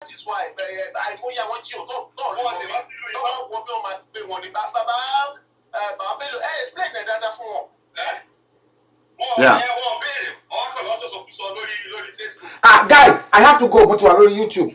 That is why I go here one you don't what be on my pay money baba Bello explain that for yeah. Guys, I have to go, but you are on YouTube.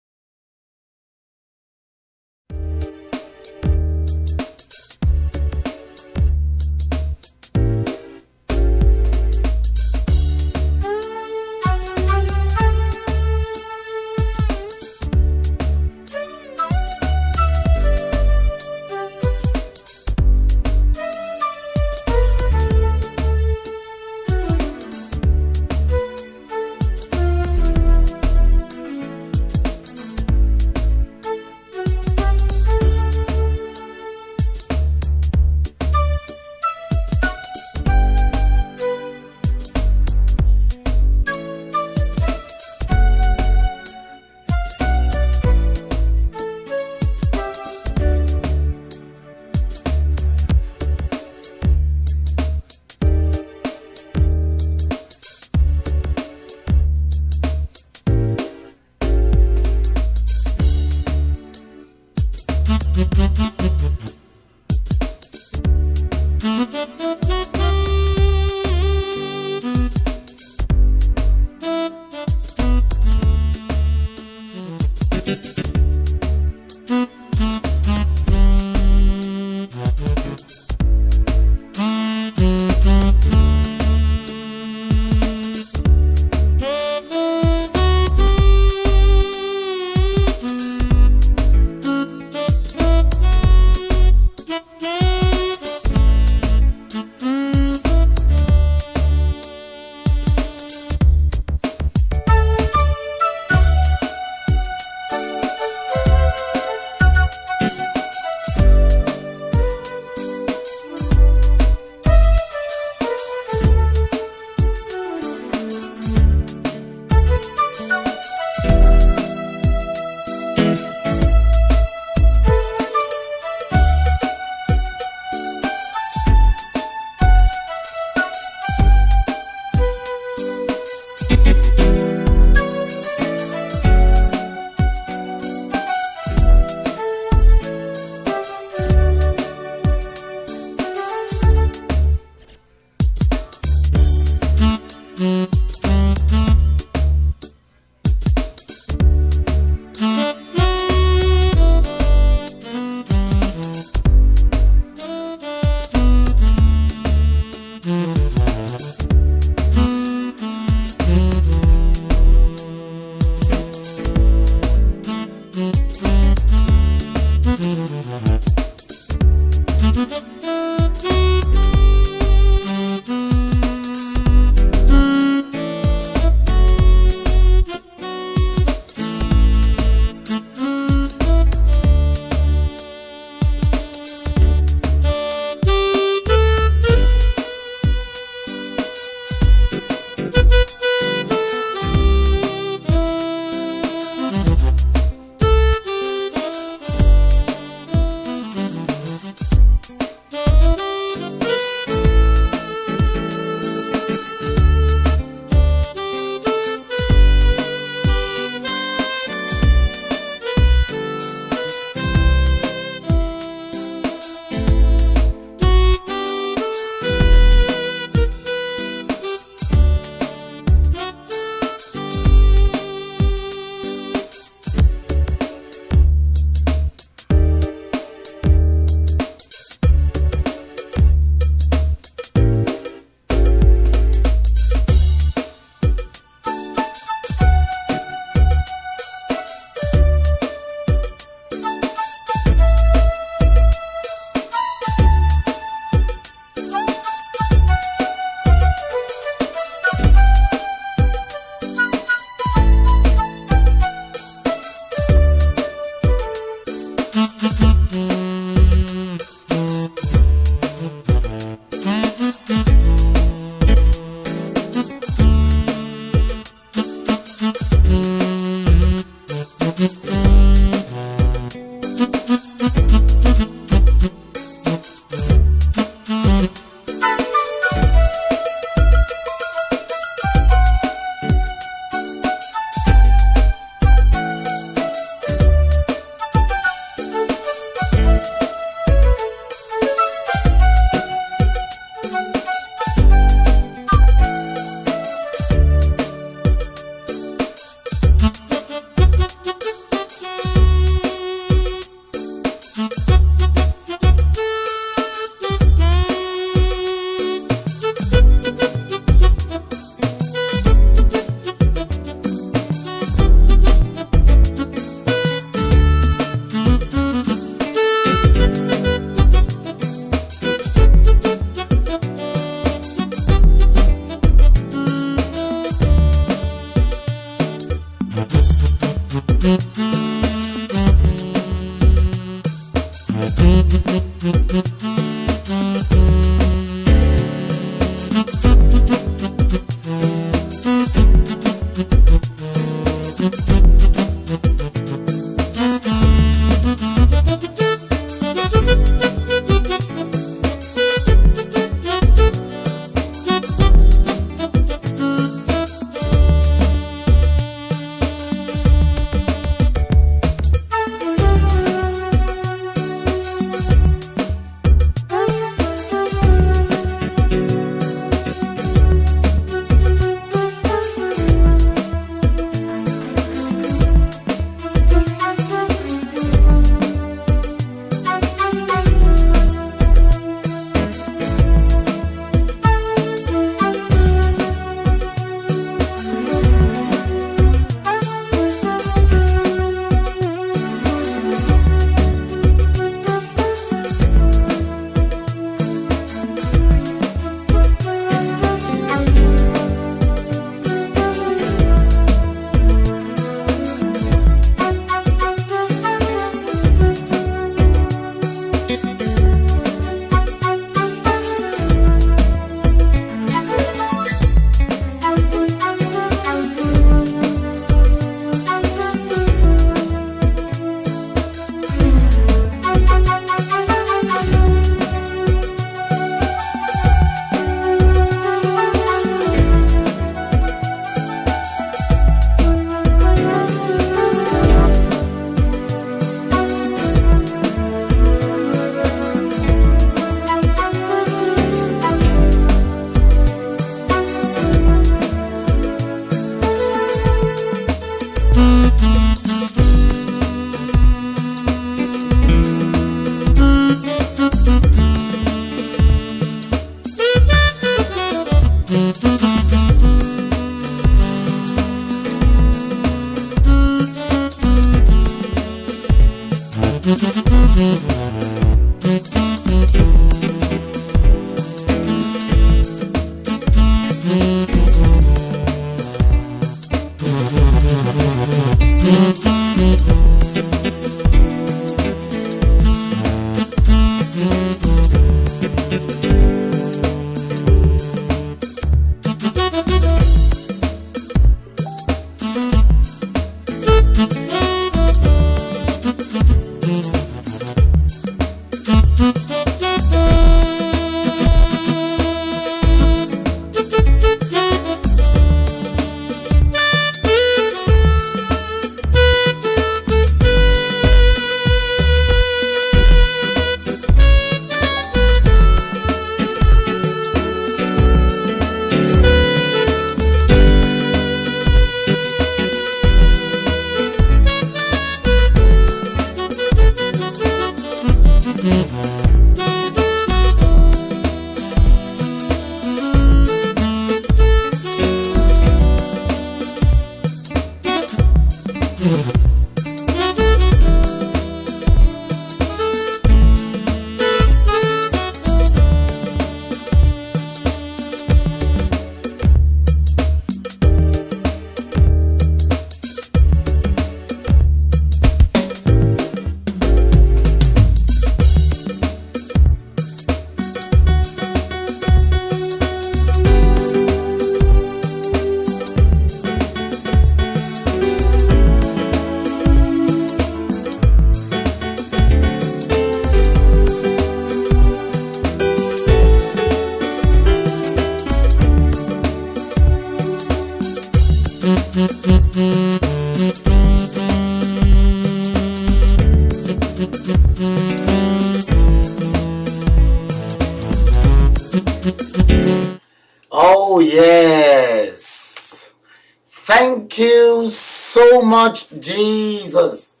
so much, Jesus.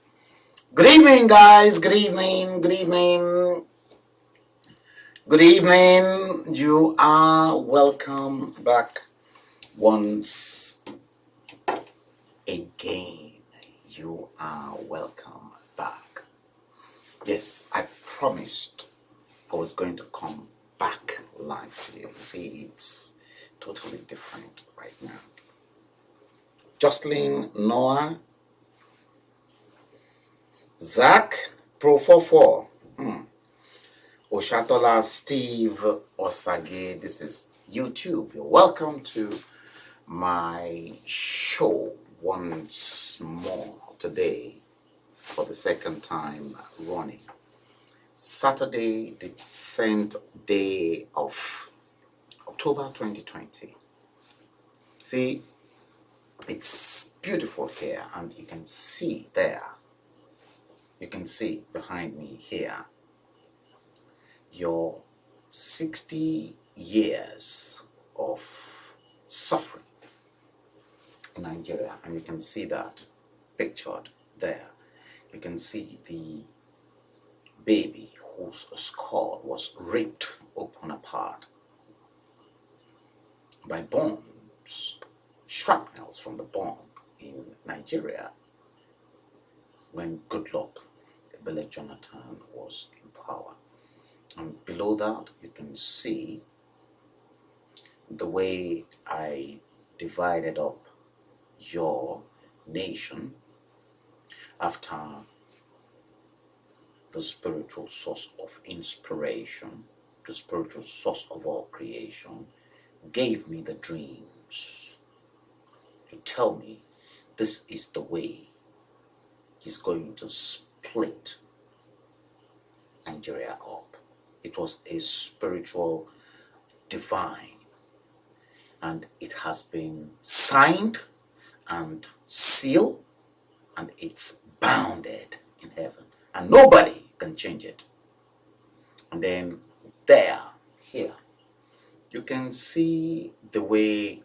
Good evening, guys. Good evening. Good evening. Good evening. You are welcome back once again. You are welcome back. Yes, I promised I was going to come back live to you. See, it's totally different right now. Jocelyn, Noah, Zach, Pro 44, Oshatola, Steve, Osage. This is YouTube. You're welcome to my show once more today for the second time running. Saturday, the 10th day of October 2020. See, it's beautiful here, and you can see there. You can see behind me here your 60 years of suffering in Nigeria, and you can see that pictured there. You can see the baby whose skull was ripped open apart by bombs, shrapnels from the bomb in Nigeria when Goodluck Bello Jonathan was in power. And below that, you can see the way I divided up your nation after the spiritual source of inspiration, the spiritual source of all creation, gave me the dreams to tell me this is the way he's going to split Nigeria up. It was a spiritual divine, and it has been signed and sealed, and it's bounded in heaven, and nobody can change it. And then there, here, you can see the way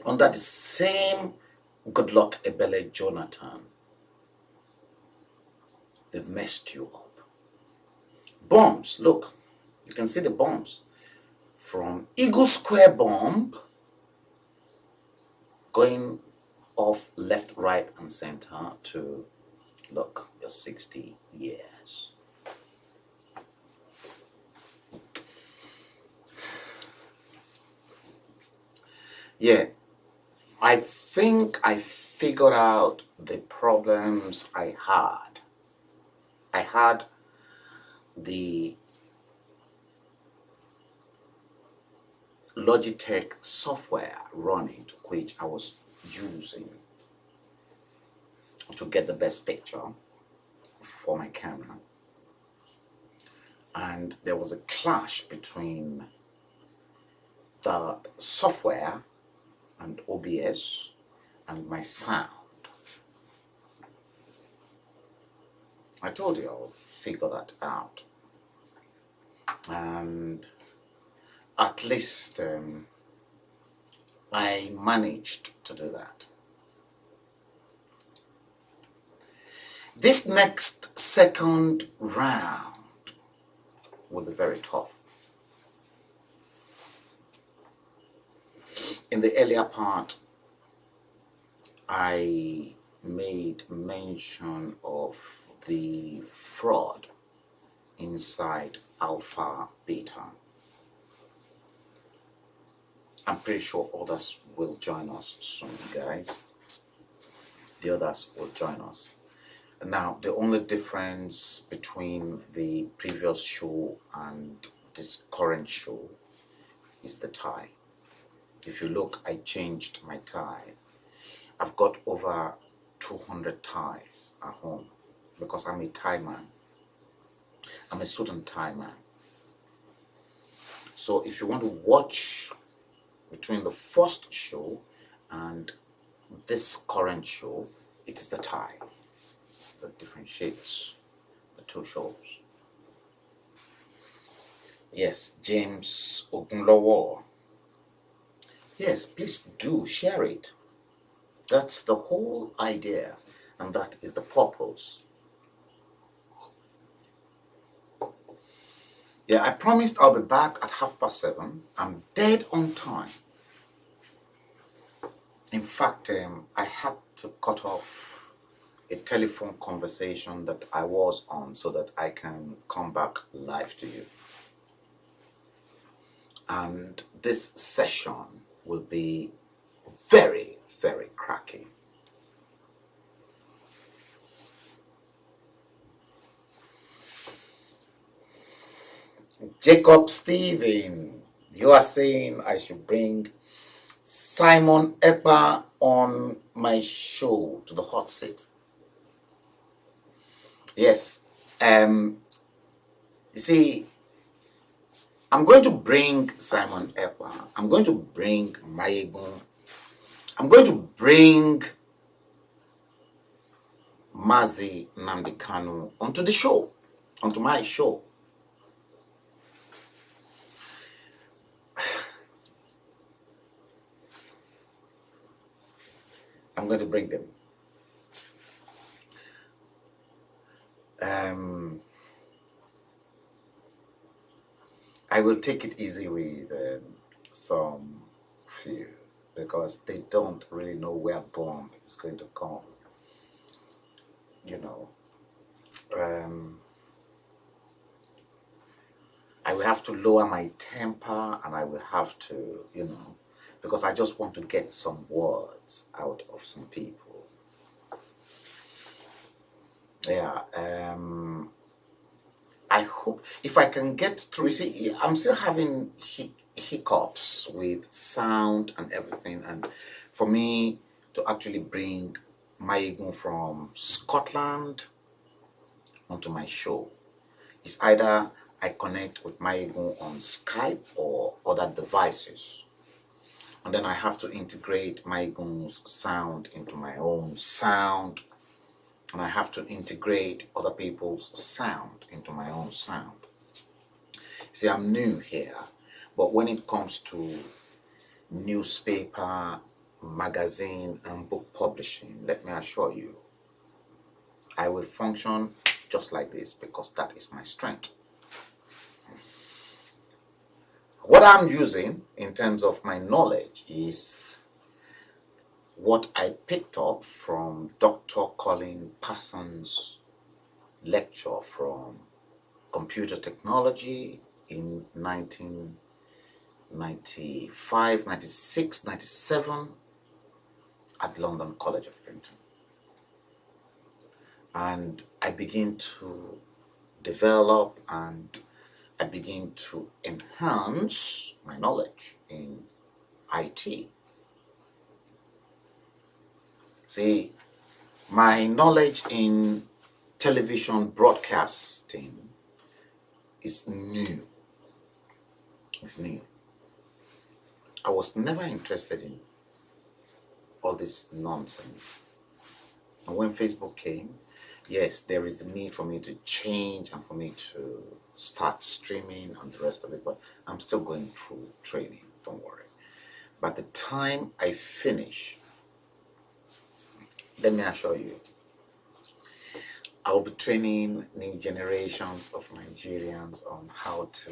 under the same Goodluck Ebele Jonathan, they've messed you up. Bombs, look, you can see the bombs from Eagle Square bomb going off left, right, and center to, look, your 60 years. Yeah, I think I figured out the problems I had. I had the Logitech software running, which I was using to get the best picture for my camera. And there was a clash between the software and OBS and my sound. I told you I'll figure that out. And at least I managed to do that. This next second round will be very tough. In the earlier part, I made mention of the fraud inside Alpha Beta. I'm pretty sure others will join us soon, guys. The others will join us. Now, the only difference between the previous show and this current show is the tie. If you look, I changed my tie. I've got over 200 ties at home because I'm a tie man. I'm a suit and tie man. So if you want to watch between the first show and this current show, it is the tie that differentiates the two shows. Yes, James Ogunlowo. Yes, please do share it. That's the whole idea, and that is the purpose. Yeah, I promised I'll be back at 7:30. I'm dead on time. In fact, I had to cut off a telephone conversation that I was on so that I can come back live to you. And this session will be very, very cracky. Jacob Stephen, you are saying I should bring Simon Epper on my show to the hot seat. Yes. You see, I'm going to bring Simon Epper. I'm going to bring Mayegun. I'm going to bring Mazi Nnamdi Kanu onto the show, onto my show. I'm going to bring them. I will take it easy with some few because they don't really know where bomb is going to come. You know, I will have to lower my temper and I will have to, you know, because I just want to get some words out of some people. Yeah, I hope if I can get through. See, I'm still having hiccups with sound and everything, and for me to actually bring Mayegun from Scotland onto my show, it's either I connect with Mayegun on Skype or other devices, and then I have to integrate Mayegun's sound into my own sound, and I have to integrate other people's sound into my own sound. See, I'm new here, but when it comes to newspaper, magazine, and book publishing, let me assure you, I will function just like this because that is my strength. What I'm using in terms of my knowledge is what I picked up from Dr. Colin Parsons' lecture from computer technology in 1995, 96, 97 at London College of Printing. And I begin to develop and I begin to enhance my knowledge in IT. See, my knowledge in television broadcasting is new. It's new. I was never interested in all this nonsense. And when Facebook came, yes, there is the need for me to change and for me to start streaming and the rest of it, but I'm still going through training, don't worry. By the time I finish, let me assure you, I'll be training new generations of Nigerians on how to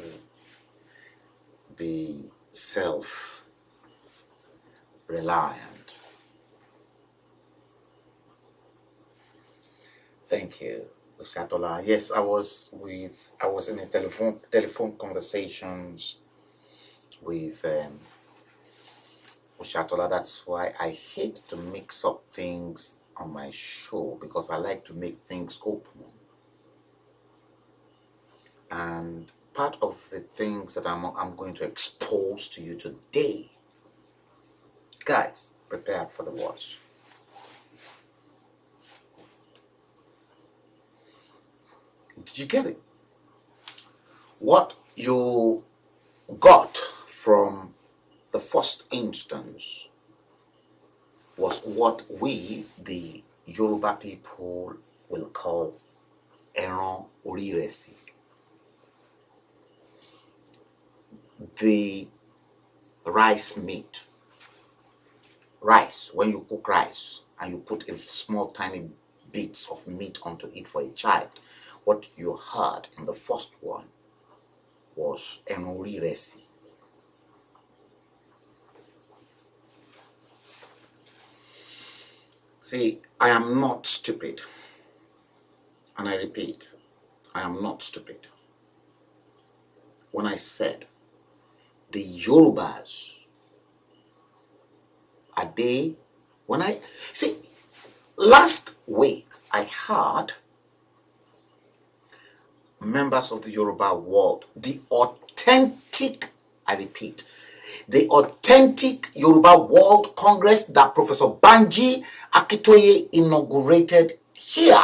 be self-reliant. Thank you, Ushatola. Yes, I was in a telephone conversations with Ushatola. That's why I hate to mix up things on my show because I like to make things open. And part of the things that I'm going to expose to you today, guys, prepare for the watch. Did you get it? What you got from the first instance was what we, the Yoruba people, will call ẹran orí ìrẹsì. The rice meat. rice, when you cook rice and you put a small tiny bits of meat onto it for a child, what you heard in the first one was enori resi. See, I am not stupid. And I repeat, I am not stupid. When I said the Yorubas, are they, when I, see, last week I heard members of the Yoruba world, the authentic, I repeat, the authentic Yoruba World Congress that Professor Banji Akitoye inaugurated here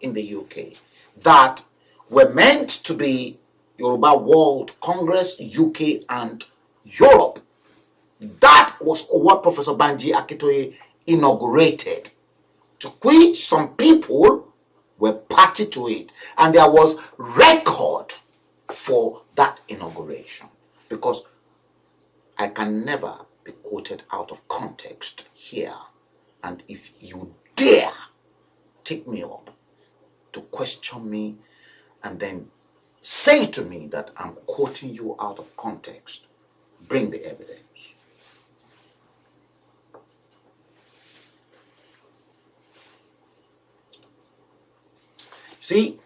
in the UK, that were meant to be Yoruba World Congress, UK and Europe. That was what Professor Banji Akitoye inaugurated, to which some people were party to it, and there was record for that inauguration, because I can never be quoted out of context here. And if you dare take me up to question me and then say to me that I'm quoting you out of context, bring the evidence. See,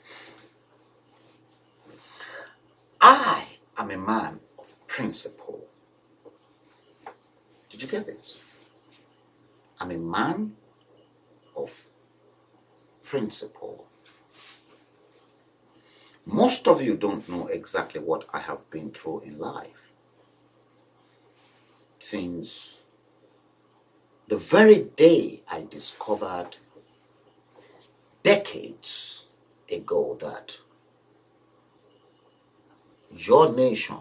I am a man of principle. Did you get this? I'm a man of principle. Most of you don't know exactly what I have been through in life. Since the very day I discovered decades ago that your nation,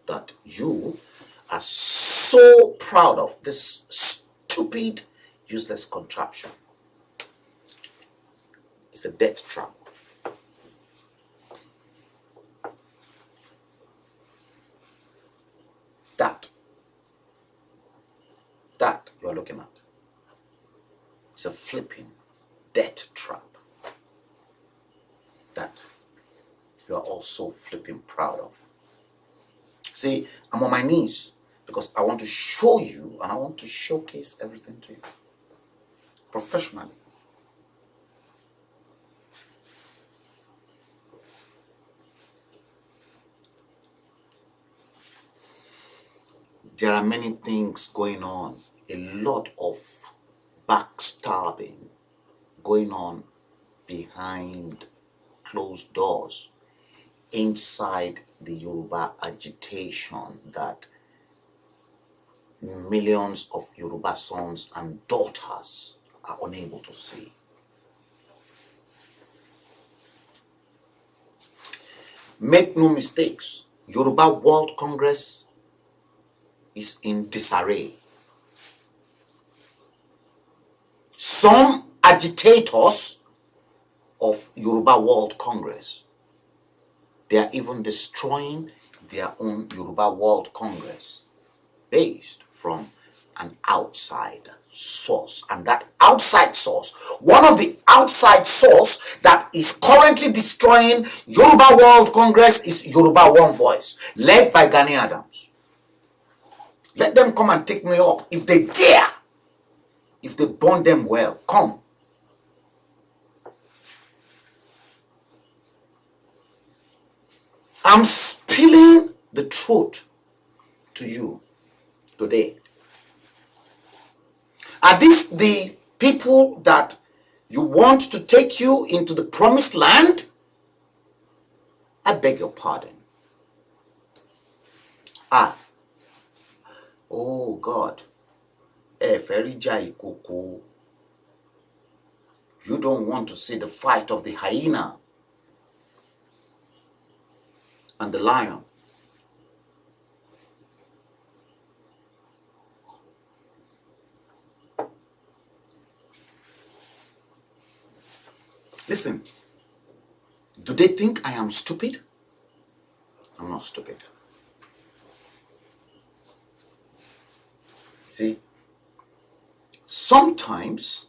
that you are so proud of, this stupid, useless contraption, it's a death trap. That you are looking at, it's a flipping death trap that you are also flipping proud of. See, I'm on my knees because I want to show you and I want to showcase everything to you professionally. There are many things going on, a lot of backstabbing going on behind closed doors inside the Yoruba agitation that millions of Yoruba sons and daughters are unable to see. Make no mistakes, Yoruba World Congress is in disarray. Some agitators of Yoruba World Congress, they are even destroying their own Yoruba World Congress based from an outside source. And that outside source, one of the outside source that is currently destroying Yoruba World Congress is Yoruba One Voice, led by Gani Adams. Let them come and take me up if they dare. If they burn them well, come. I'm spilling the truth to you today. Are these the people that you want to take you into the promised land? I beg your pardon. Oh God. You don't want to see the fight of the hyena and the lion. Listen, do they think I am stupid? I'm not stupid. See, Sometimes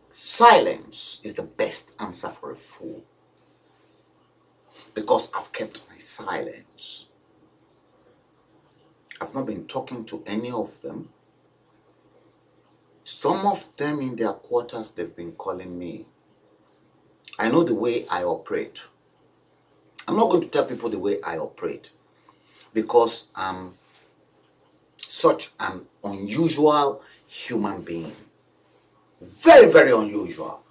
silence is the best answer for a fool, because I've kept my silence. I've not been talking to any of them. Some of them in their quarters, they've been calling me. I know the way I operate. I'm not going to tell people the way I operate, because I'm such an unusual human being. Very, very unusual.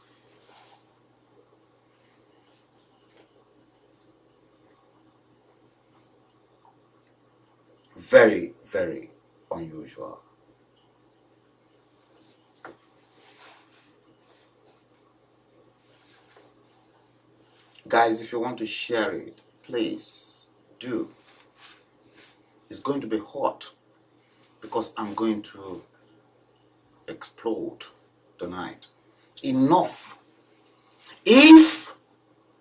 Very, very unusual. Guys, if you want to share it, please do. It's going to be hot, because I'm going to explode tonight. Enough. If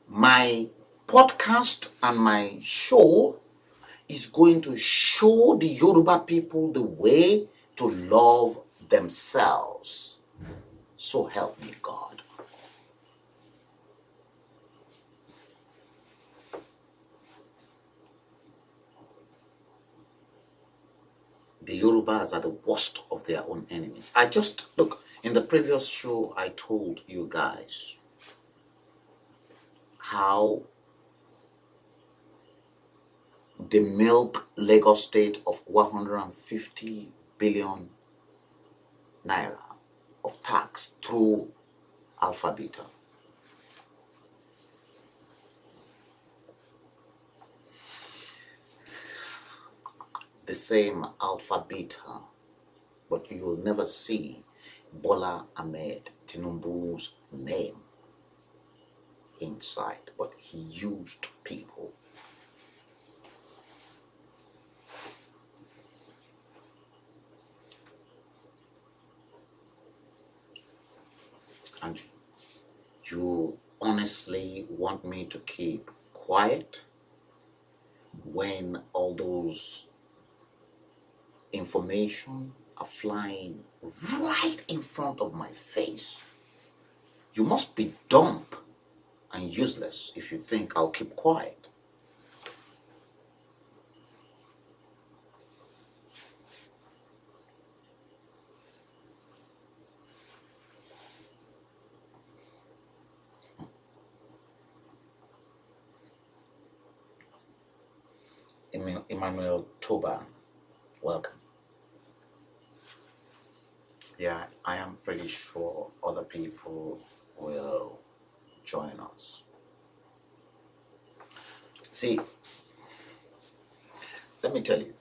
my podcast and my show is going to show the Yoruba people the way to love themselves, so help me God. The Yorubas are the worst of their own enemies. Look, in the previous show, I told you guys how the milk Lagos state of 150 billion naira of tax through Alpha Beta. The same Alpha Beta, but you'll never see Bola Ahmed Tinubu's name inside, but he used people. And you honestly want me to keep quiet when all those information are flying right in front of my face? You must be dumb and useless if you think I'll keep quiet. Emmanuel Toba, welcome. Yeah, I am pretty sure other people will join us. See, let me tell you.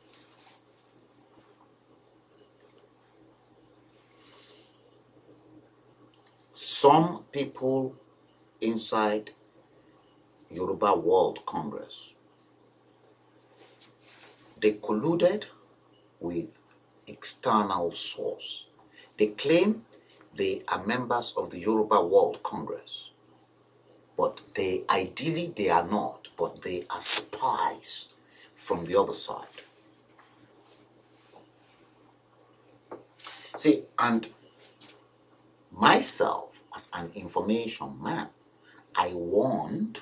Some people inside Yoruba World Congress, they colluded with external source. They claim they are members of the Yoruba World Congress, but they are not, but they are spies from the other side. See, and myself as an information man, I warned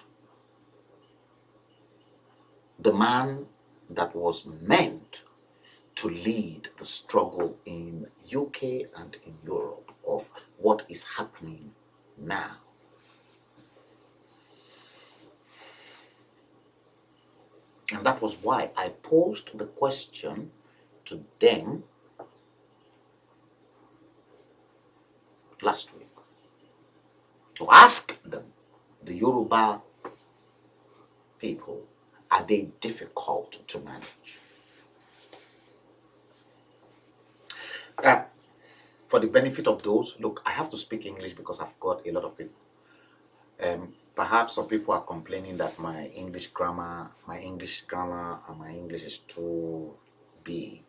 the man that was meant to lead the struggle in UK and in Europe of what is happening now. And that was why I posed the question to them last week, to ask them, the Yoruba people, are they difficult to manage? For the benefit of those, look, I have to speak English because I've got a lot of people. Perhaps some people are complaining that my English grammar and my English is too big.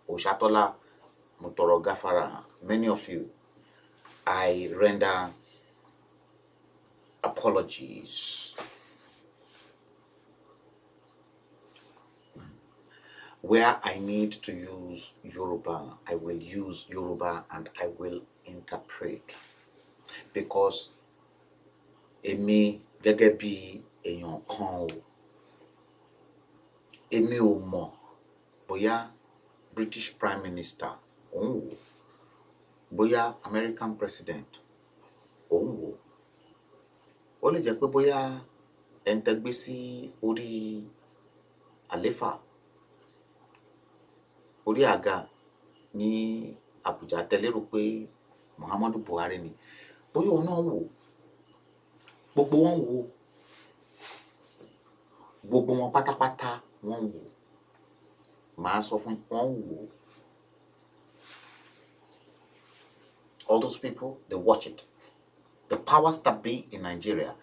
Oshatola, Mutoro Gafara, many of you, I render apologies. Where I need to use Yoruba, I will use Yoruba and I will interpret. Because èmi gẹ́gẹ́ bí èèyàn kan o, èmi ò mọ̀ bóyá British Prime Minister òun wò, bóyá American President òun wò, ó lè jẹ́ pé bóyá ẹni tẹ́ gbé sí orí àléfà, orí àga ní Abuja tẹ́ lérò pé Muhammadu Buhari ni, bóyá òun náà wò, gbogbo wọn wò, gbogbo wọn pátápátá wọn wò, màá sọ fún wọn wò. All those people, they watch it. The powers that be in Nigeria,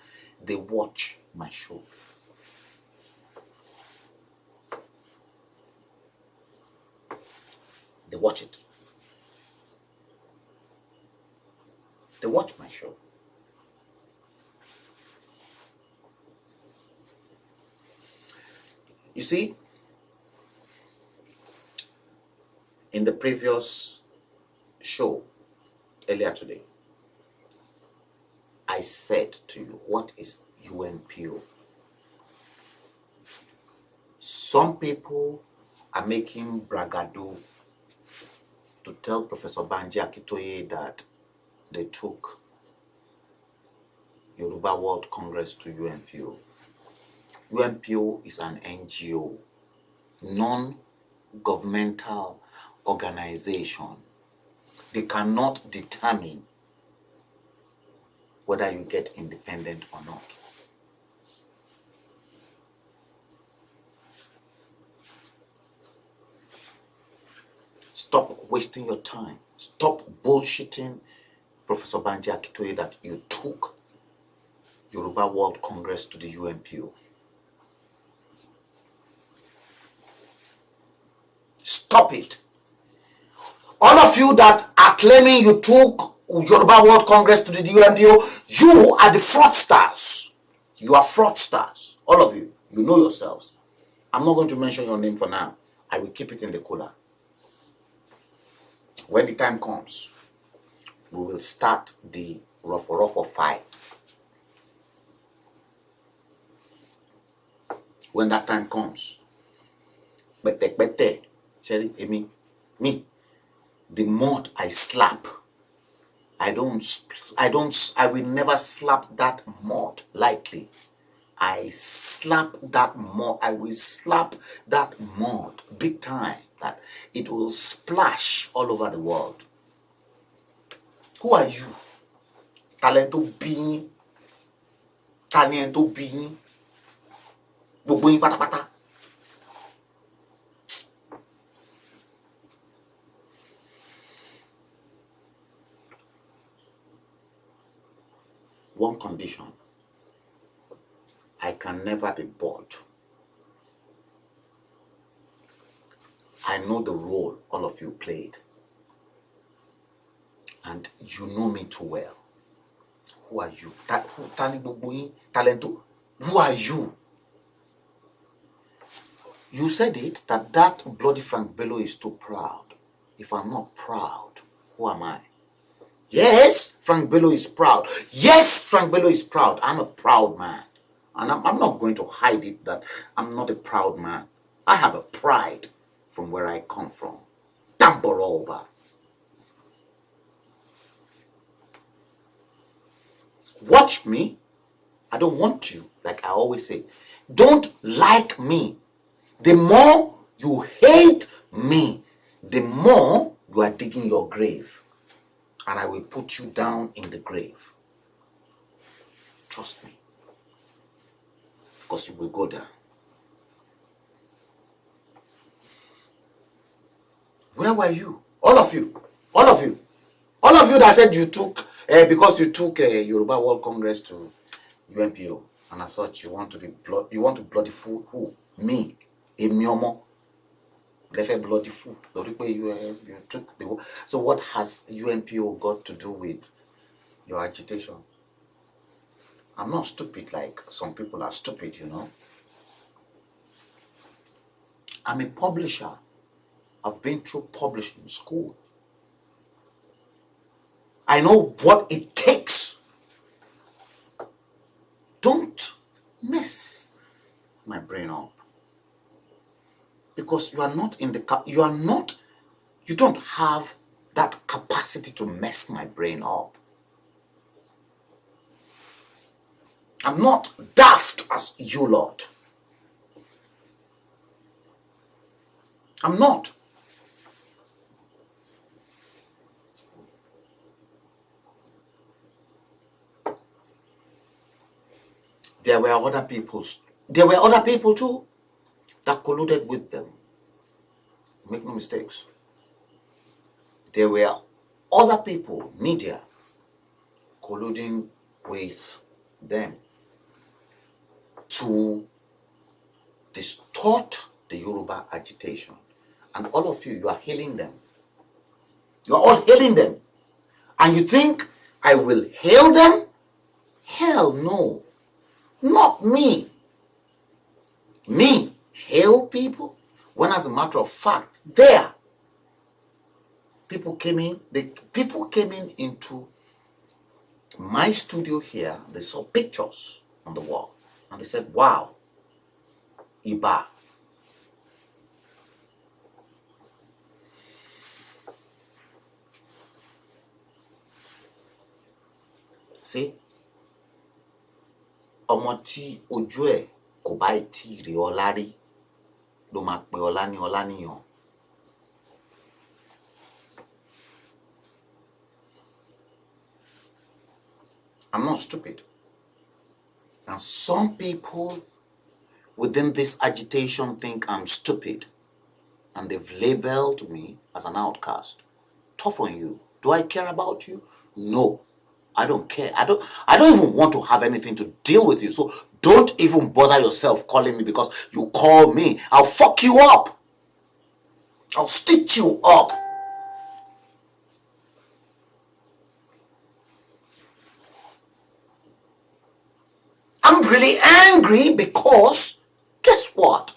they watch my show. They watch it. They watch my show. You see, in the previous show earlier today, I said to you, what is UNPO? Some people are making bragado to tell Professor Banji Akitoye that they took Yoruba World Congress to UNPO. UNPO is an NGO, non-governmental organization. They cannot determine whether you get independent or not. Stop wasting your time. Stop bullshitting Professor Banji Akitoye that you took Yoruba World Congress to the UNPO. Stop it. All of you that are claiming you took Yoruba World Congress to the UNPO, you are the fraudsters. You are fraudsters. All of you. You know yourselves. I'm not going to mention your name for now. I will keep it in the cooler. When the time comes, we will start the rough fight. When that time comes, Sherry, me, the more I slap, I will never slap that mud lightly. I slap that mud, I will slap that mud big time, that it will splash all over the world. Who are you? Talento being, talento being, gbogbo yín pátápátá. One condition, I can never be bored. I know the role all of you played. And you know me too well. Who are you? Talento. Who are you? You said it that bloody Frank Bello is too proud. If I'm not proud, who am I? Yes, Frank Bello is proud. Yes, Frank Bello is proud. I'm a proud man. And I'm not going to hide it that I'm not a proud man. I have a pride from where I come from. Tamboroba. Watch me. I don't want you, like I always say. Don't like me. The more you hate me, the more you are digging your grave. And I will put you down in the grave. Trust me. Because you will go down. Where were you? All of you. All of you. All of you that said you took, because you took Yoruba World Congress to UNPO. And as such, you want to bloody fool who? Me. Emiomo. Lefe bloody fool. You took the. So what has UNPO got to do with your agitation? I'm not stupid like some people are stupid, you know. I'm a publisher. I've been through publishing school. I know what it takes. Don't mess my brain up. Because you are not in the, you don't have that capacity to mess my brain up. I'm not daft as you lot. I'm not. There were other people too that colluded with them. Make no mistakes. There were other people, media, colluding with them to distort the Yoruba agitation. And all of you, you are hailing them. You are all hailing them. And you think I will hail them? Hell no. Not me. Me hail people? When as a matter of fact, people came in into my studio here. They saw pictures on the wall and they said, wow, Iba. See, ọmọ tí ojú ẹ̀ kò bá tí rí ọlá rí ló máa pe ọlá ní ọlá níyàn. I'm not stupid. And some people within this agitation think I'm stupid. And they've labeled me as an outcast. Tough on you. Do I care about you? No. I don't care. I don't even want to have anything to deal with you. So don't even bother yourself calling me, because you call me, I'll fuck you up. I'll stitch you up. I'm really angry because, guess what?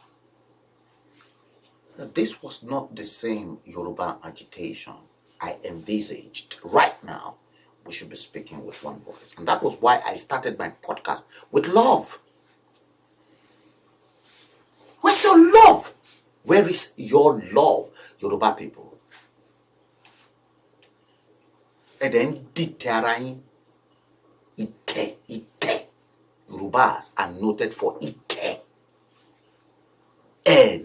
This was not the same Yoruba agitation I envisaged. Right now, we should be speaking with one voice. And that was why I started my podcast with love. Where's your love? Where is your love, Yoruba people? And then Ditarain, Ite. Yorubas are noted for Ite.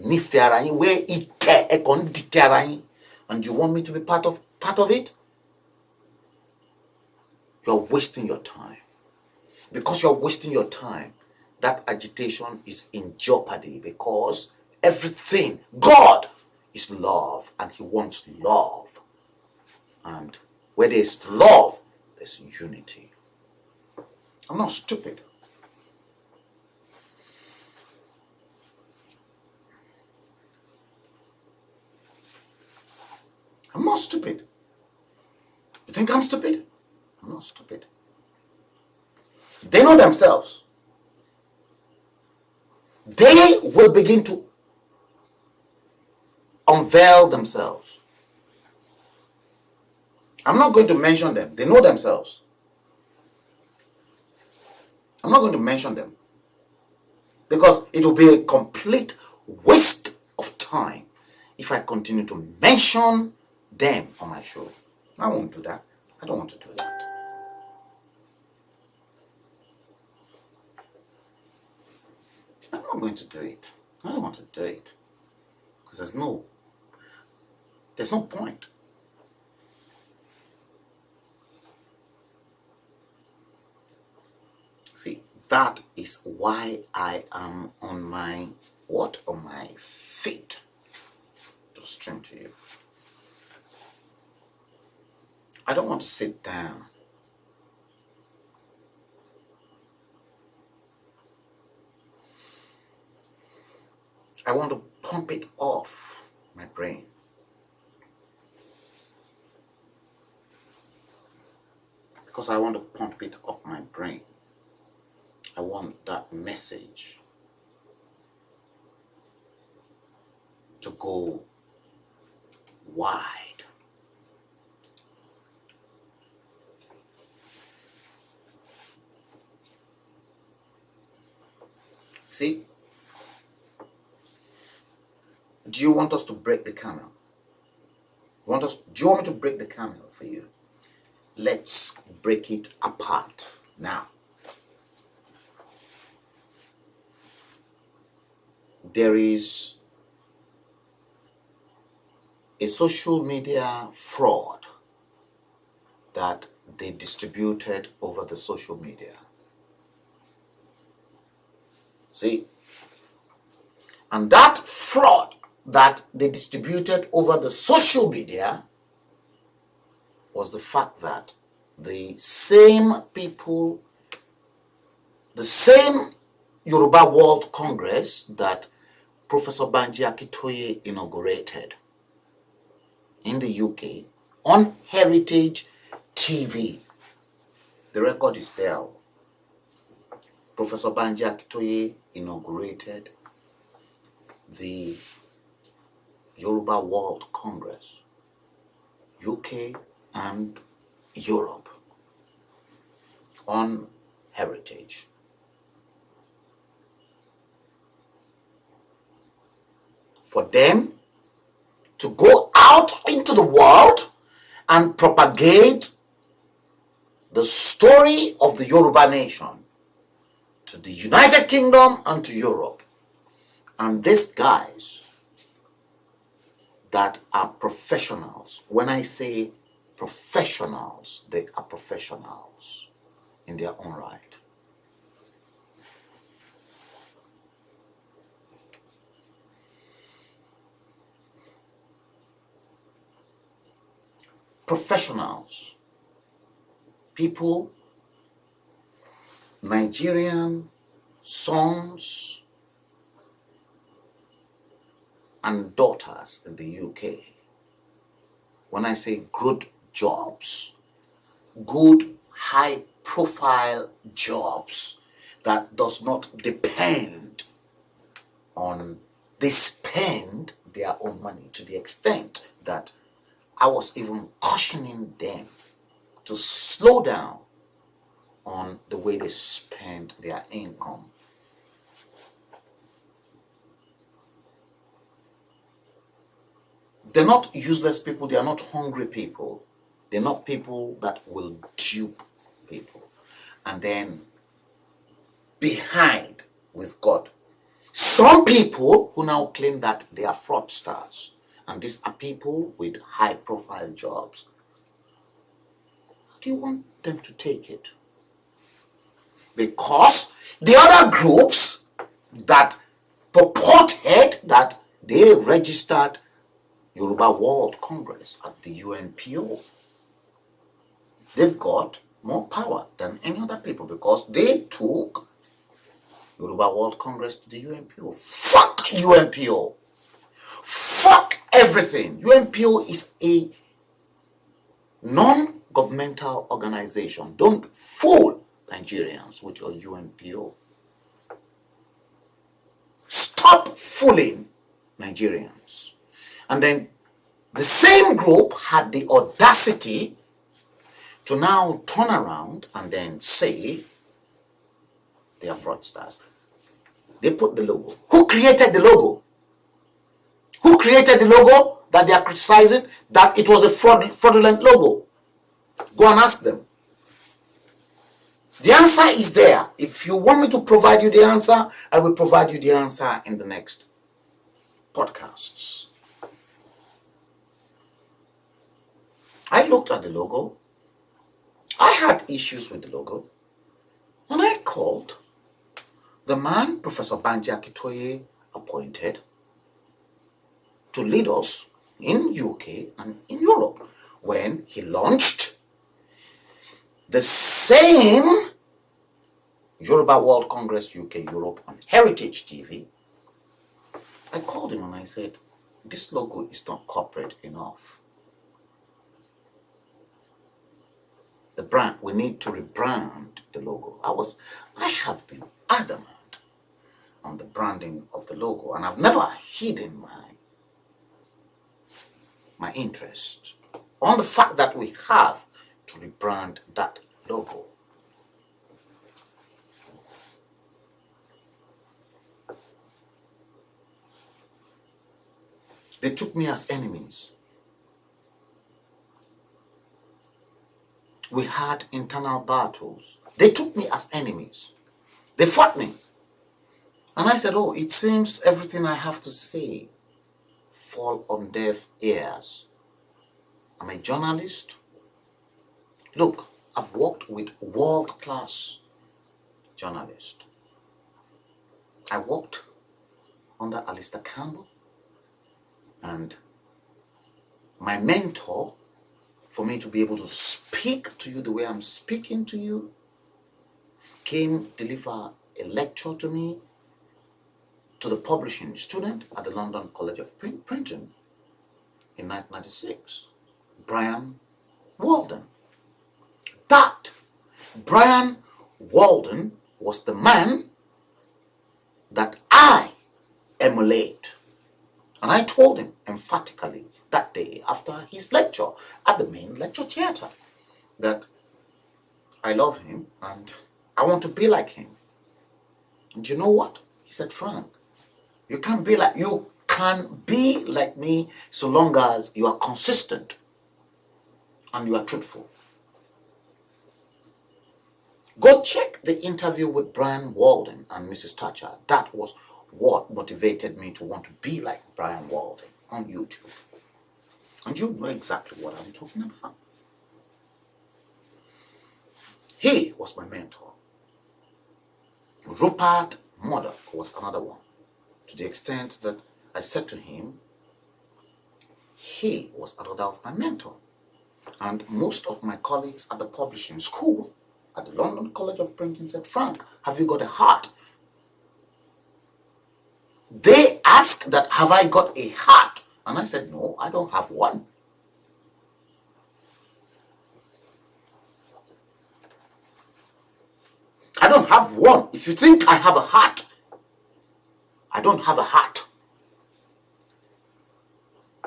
Nifarain, where Ite, Ekon Ditarain. And you want me to be part of it? You're wasting your time. Because you're wasting your time, that agitation is in jeopardy, because everything, God is love, and He wants love. And where there's love, there's unity. I'm not stupid. I'm not stupid. You think I'm stupid? I'm not stupid. They know themselves. They will begin to unveil themselves. I'm not going to mention them. They know themselves. I'm not going to mention them, because it will be a complete waste of time if I continue to mention them on my show. I won't do that. I don't want to do that. I'm not going to do it. I don't want to do it, because there's no point. See, that is why I am on my feet to stream to you. I don't want to sit down. I want to pump it off my brain. Because I want to pump it off my brain. I want that message to go wide. See, do you want us to break the camel? Do you want me to break the camel for you? Let's break it apart now. There is a social media fraud that they distributed over the social media. See? And that fraud that they distributed over the social media was the fact that the same people, the same Yoruba World Congress that Professor Banji Akitoye inaugurated in the UK on Heritage TV. The record is there. Professor Banji Akitoye inaugurated the Yoruba World Congress, UK and Europe, on Heritage. For them to go out into the world and propagate the story of the Yoruba nation to the United Kingdom and to Europe. And these guys that are professionals, when I say professionals, they are professionals in their own right. Professionals, people, Nigerian sons and daughters in the UK. When I say good jobs, good high profile jobs that does not depend on, they spend their own money to the extent that I was even cautioning them to slow down on the way they spend their income. They're not useless people, they are not hungry people. They're not people that will dupe people and then be hide with God. Some people who now claim that they are fraudsters, and these are people with high profile jobs. How do you want them to take it? Because the other groups that purported that they registered Yoruba World Congress at the UNPO, they've got more power than any other people because they took Yoruba World Congress to the UNPO. Fuck UNPO. Fuck everything. UNPO is a non-governmental organization. Don't fool Nigerians with your UNPO. Stop fooling Nigerians. And then the same group had the audacity to now turn around and then say they are fraudsters. They put the logo. Who created the logo? Who created the logo that they are criticizing? That it was a fraudulent logo. Go and ask them. The answer is there. If you want me to provide you the answer, I will provide you the answer in the next podcasts. I looked at the logo. I had issues with the logo. And I called the man Professor Banji Akitoye appointed to lead us in UK and in Europe when he launched the same Yoruba World Congress UK Europe on Heritage TV. I called him and I said, this logo is not corporate enough. The brand, we need to rebrand the logo. I have been adamant on the branding of the logo, and I've never hidden my my interest on the fact that we have to rebrand that logo. They took me as enemies. We had internal battles. They took me as enemies. They fought me. And I said, oh, it seems everything I have to say fall on deaf ears. I'm a journalist. Look, I've worked with world-class journalists. I worked under Alistair Campbell, and my mentor, for me to be able to speak to you the way I'm speaking to you, came deliver a lecture to me, to the publishing student at the London College of Printing in 1996, Brian Walden. That Brian Walden was the man that I emulate. And I told him emphatically that day after his lecture at the main lecture theatre that I love him and I want to be like him. And you know what? He said, Frank, you can be like me so long as you are consistent and you are truthful. Go check the interview with Brian Walden and Mrs. Thatcher. That was what motivated me to want to be like Brian Walden on YouTube. And you know exactly what I'm talking about. He was my mentor. Rupert Murdoch was another one. To the extent that I said to him, he was another of my mentor. And most of my colleagues at the publishing school at the London College of Printing said, Frank, have you got a heart? They asked that, have I got a heart? And I said, no, I don't have one. I don't have one. If you think I have a heart, I don't have a heart.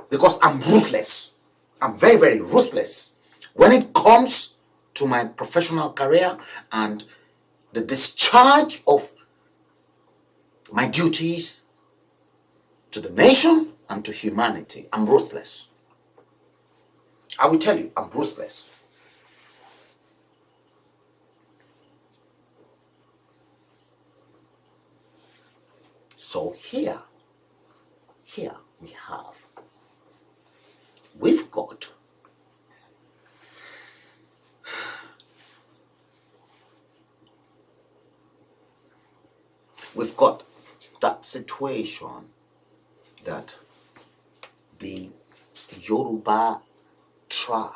Because I'm ruthless. I'm very, very ruthless. When it comes to my professional career and the discharge of my duties to the nation and to humanity, I'm ruthless. I will tell you, I'm ruthless. So here we've got that situation that the Yoruba tribe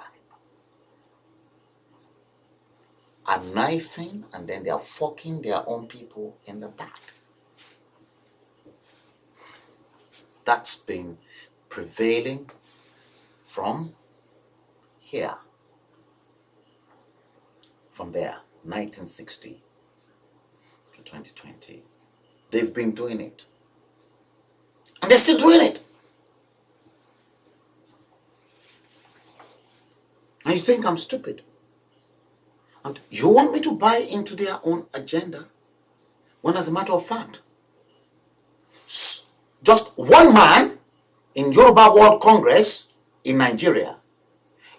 are knifing and then they are fucking their own people in the back. That's been prevailing from here, from there, 1960 to 2020. They've been doing it. And they're still doing it. And you think I'm stupid. And you want me to buy into their own agenda, when as a matter of fact, just one man in Yoruba World Congress in Nigeria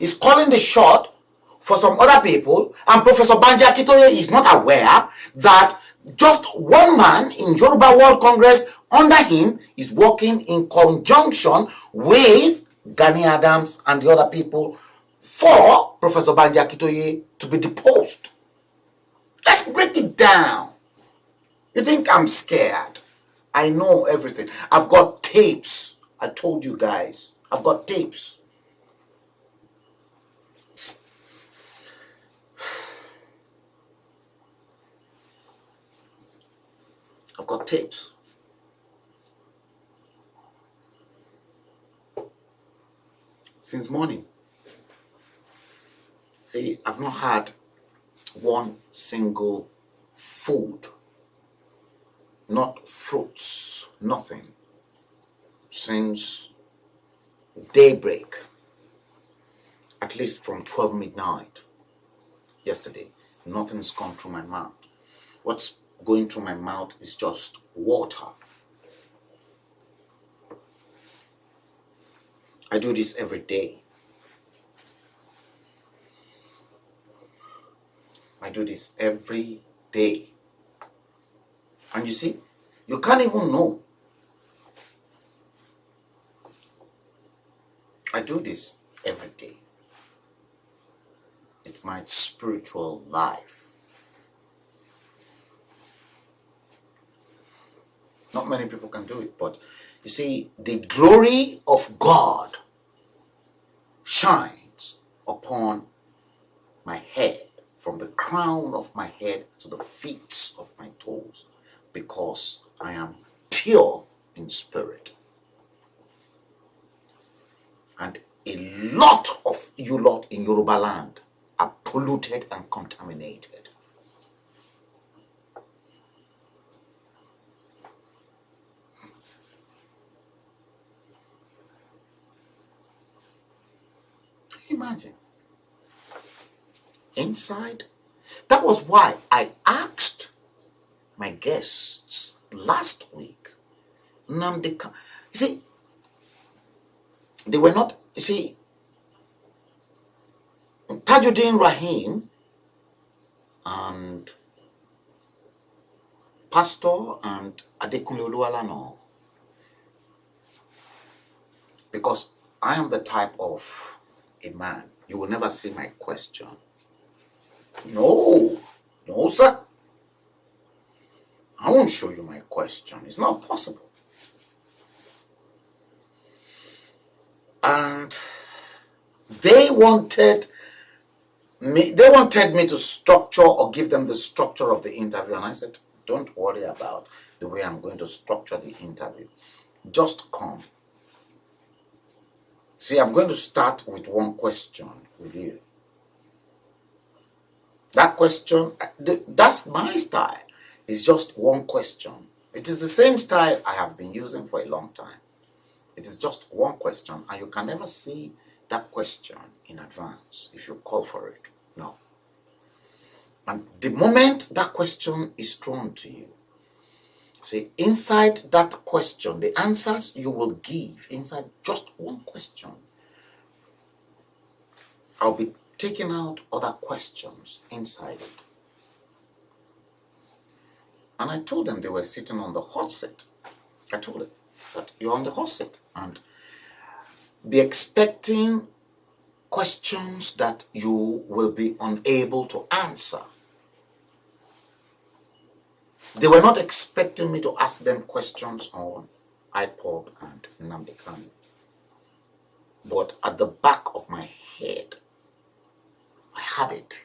is calling the shot for some other people, and Professor Banji Akintoye is not aware that just one man in Yoruba World Congress under him is working in conjunction with Gani Adams and the other people for Professor Banji Akintoye to be deposed. Let's break it down. You think I'm scared? I know everything. I've got tapes. I told you guys. I've got tapes. I've got tapes. Since morning. See, I've not had one single food. Not fruits. Nothing. Since daybreak, at least from 12 midnight yesterday, nothing's gone through my mouth. What's going through my mouth is just water. I do this every day. I do this every day. And you see, you can't even know. I do this every day. It's my spiritual life. Not many people can do it, but you see, the glory of God shines upon my head, from the crown of my head to the feet of my toes, because I am pure in spirit. And a lot of you lot in Yoruba land are polluted and contaminated. Imagine. Inside. That was why I asked my guests last week. You see, they were not, you see, Tajuddin Rahim and Pastor and Adekunle Oluwalana, because I am the type of a man, you will never see my question. No, no, sir. I won't show you my question. It's not possible. And they wanted me to structure or give them the structure of the interview. And I said, don't worry about the way I'm going to structure the interview. Just come. See, I'm going to start with one question with you. That question, that's my style. It's just one question. It is the same style I have been using for a long time. It is just one question, and you can never see that question in advance if you call for it. No. And the moment that question is thrown to you, see, inside that question, the answers you will give inside just one question, I'll be taking out other questions inside it. And I told them they were sitting on the hot seat. I told them that you're on the hot seat and be expecting questions that you will be unable to answer. They were not expecting me to ask them questions on IPOB and Nnamdi Kanu. But at the back of my head, I had it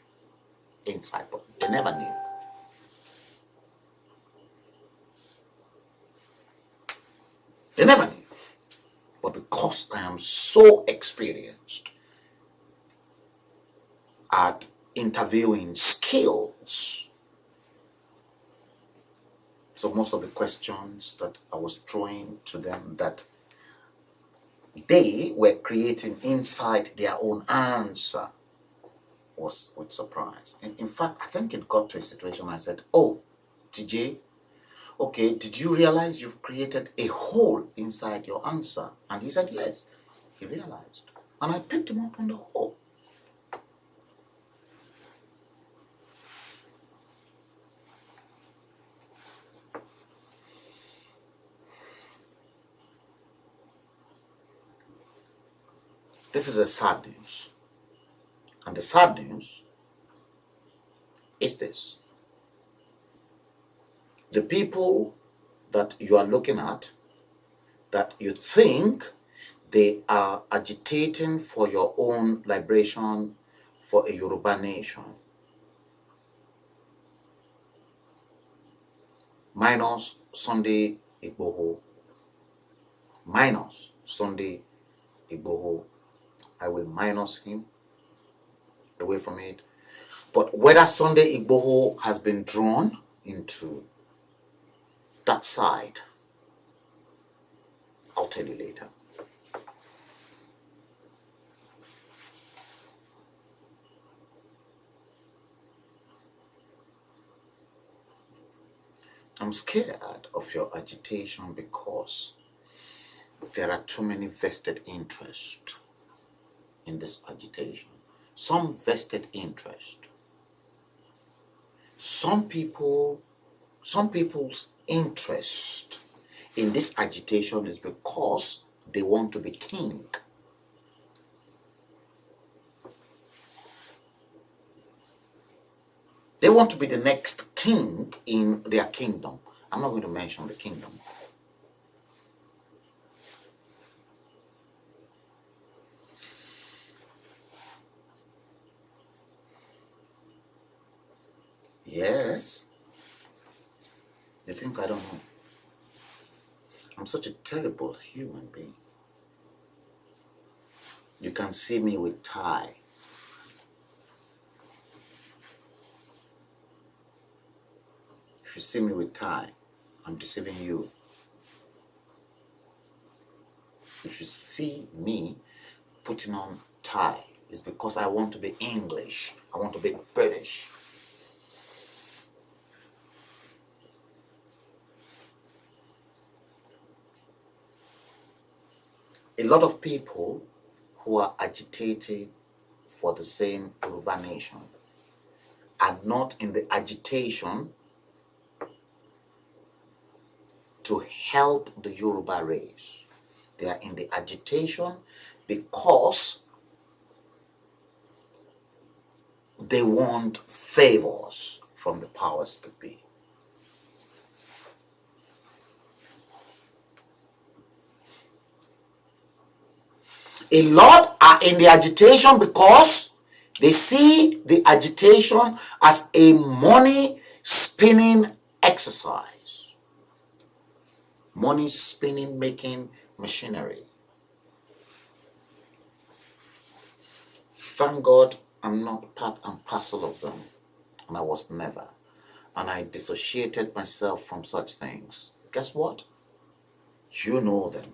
inside, but they never knew. They never knew. But because I am so experienced at interviewing skills, so most of the questions that I was throwing to them that they were creating inside their own answer was with surprise. And in fact, I think it got to a situation I said, oh, TJ, okay, did you realize you've created a hole inside your answer? And he said, yes, he realized. And I picked him up on the hole. This is the sad news. And the sad news is this. The people that you are looking at, that you think they are agitating for your own liberation for a Yoruba nation, minus Sunday Igboho, minus Sunday Igboho, I will minus him away from it. But whether Sunday Igboho has been drawn into that side, I'll tell you later. I'm scared of your agitation because there are too many vested interests in this agitation. Some vested interest. Some people's interest in this agitation is because they want to be king. They want to be the next king in their kingdom. I'm not going to mention the kingdom. Yes. They think I don't know. I'm such a terrible human being. You can see me with tie. If you see me with tie, I'm deceiving you. If you see me putting on tie, it's because I want to be English. I want to be British. A lot of people who are agitated for the same Yoruba nation are not in the agitation to help the Yoruba race. They are in the agitation because they want favors from the powers that be. A lot are in the agitation because they see the agitation as a money spinning exercise. Money spinning, making machinery. Thank God I'm not part and parcel of them. And I was never. And I dissociated myself from such things. Guess what? You know them.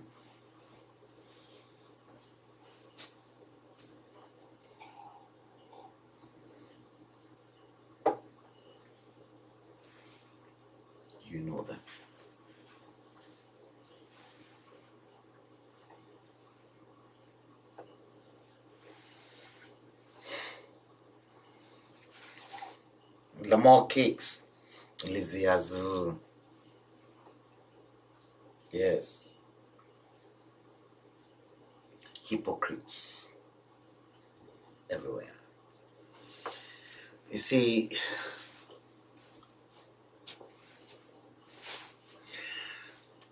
You know them. Lamar Cakes, Lizzie Azul. Yes. Hypocrites everywhere. You see,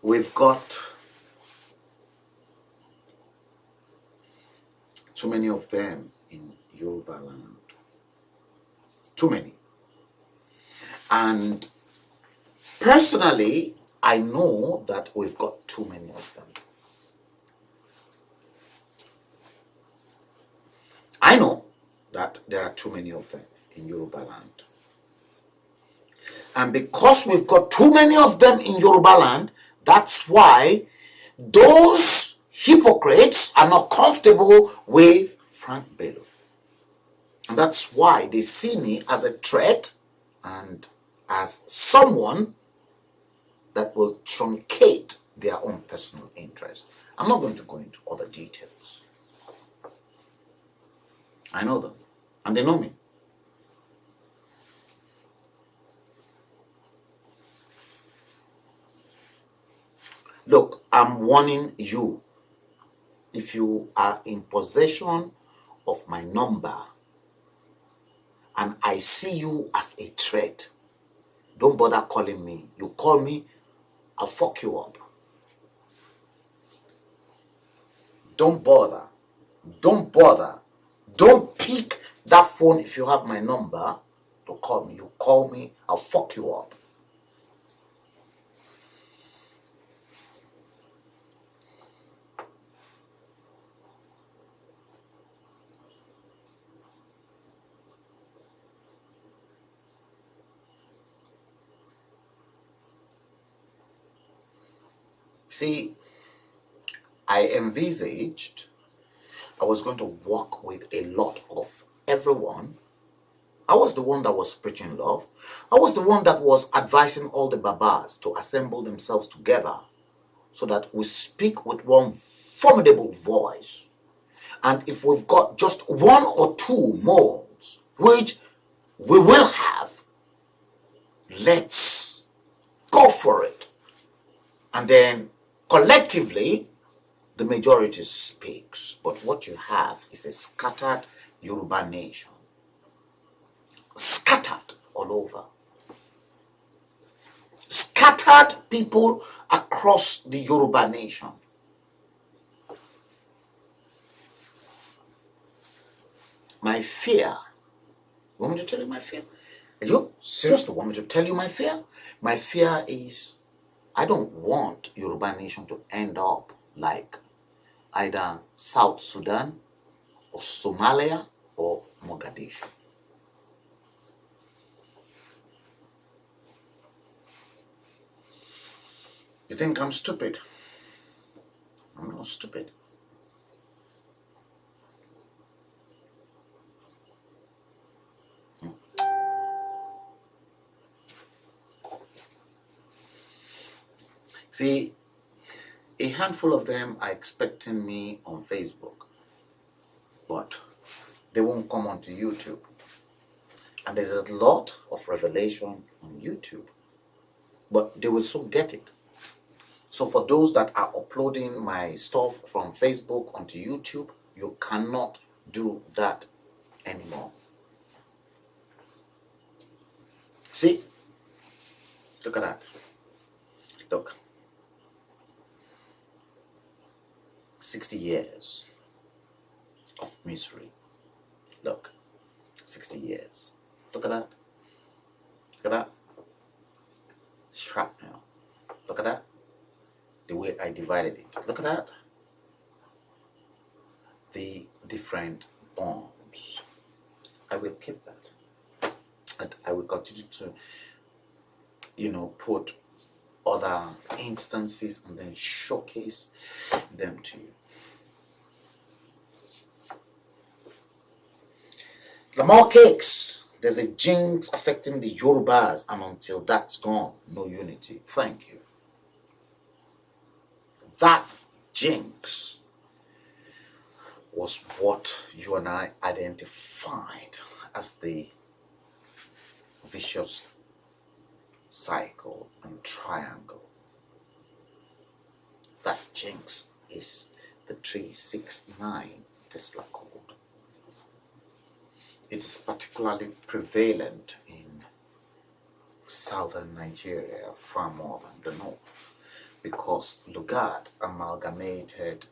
we've got too many of them in Yoruba land. Too many. And personally, I know that we've got too many of them. I know that there are too many of them in Yoruba land. And because we've got too many of them in Yoruba land, that's why those hypocrites are not comfortable with Frank Bello. And that's why they see me as a threat and as someone that will truncate their own personal interest. I'm not going to go into other details. I know them, and they know me. Look, I'm warning you. If you are in possession of my number and I see you as a threat, don't bother calling me. You call me, I'll fuck you up. Don't bother. Don't bother. Don't pick that phone if you have my number to call me. You call me, I'll fuck you up. See, I envisaged I was going to work with a lot of everyone I was the one that was preaching love. I was the one that was advising all the Babas to assemble themselves together so that we speak with one formidable voice. And if we've got just one or two modes, which we will have, let's go for it. And then collectively, the majority speaks. But what you have is a scattered Yoruba nation. Scattered all over. Scattered people across the Yoruba nation. My fear. You want me to tell you my fear? You seriously want me to tell you my fear? My fear is I don't want Yoruba nation to end up like either South Sudan or Somalia or Mogadishu. You think I'm stupid? I'm not stupid. See, a handful of them are expecting me on Facebook, but they won't come onto YouTube. And there's a lot of revelation on YouTube, but they will soon get it. So for those that are uploading my stuff from Facebook onto YouTube, you cannot do that anymore. See? Look at that. Look. 60 years of misery. Look. 60 years. Look at that. Look at that. Shrapnel. Look at that. The way I divided it. Look at that. The different bombs. I will keep that. And I will continue to, put other instances and then showcase them to you. The more cakes, there's a jinx affecting the Yorubas, and until that's gone, no unity. Thank you. That jinx was what you and I identified as the vicious cycle and triangle. That jinx is the 369 Tesla code. It is particularly prevalent in southern Nigeria far more than the north, because Lugard amalgamated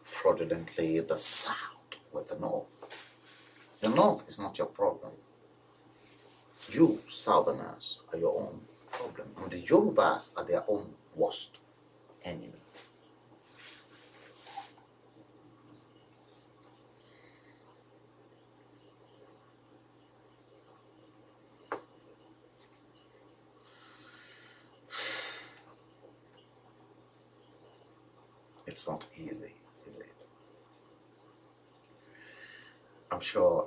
fraudulently the south with the north. The north is not your problem. You southerners are your own problem, and the Yorubas are their own worst enemy. It's not easy, is it?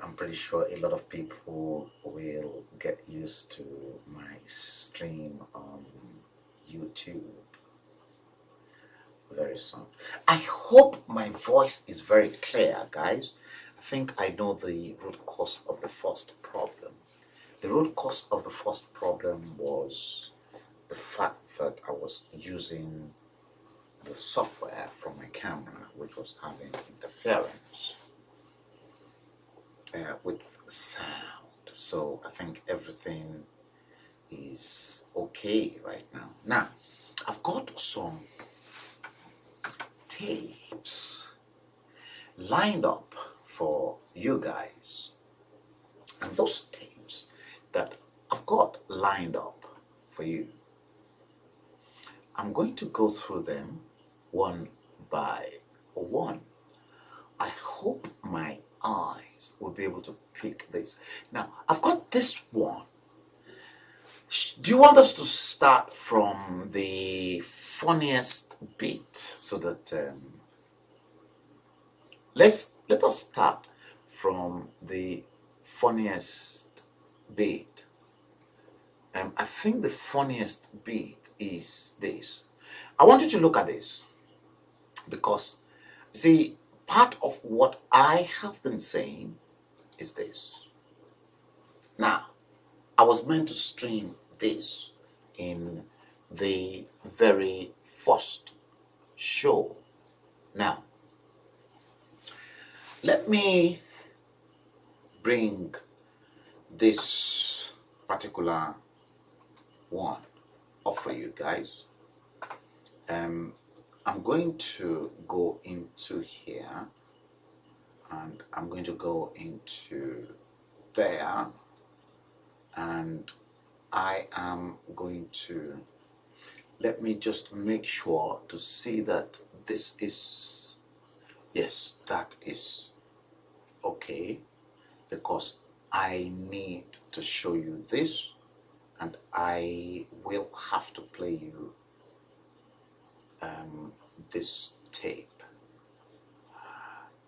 I'm pretty sure a lot of people will get used to my stream on YouTube very soon. I hope my voice is very clear, guys. I think I know the root cause of the first problem. The root cause of the first problem was the fact that I was using the software from my camera, which was having interference with sound. So I think everything is okay right now. Now, I've got some tapes lined up for you guys, and those tapes that I've got lined up for you, I'm going to go through them one by one. I hope my eyes will be able to pick this. Now, I've got this one. Do you want us to start from the funniest bit so that let us start from the funniest bit. I think the funniest bit is this. I want you to look at this because, see, part of what I have been saying is this. Now, I was meant to stream this in the very first show. Now, let me bring this particular one up for you guys. I'm going to go into here and I'm going to go into there, and I am going to, let me just make sure to see that this is, yes, that is okay, because I need to show you this and I will have to play you this tape.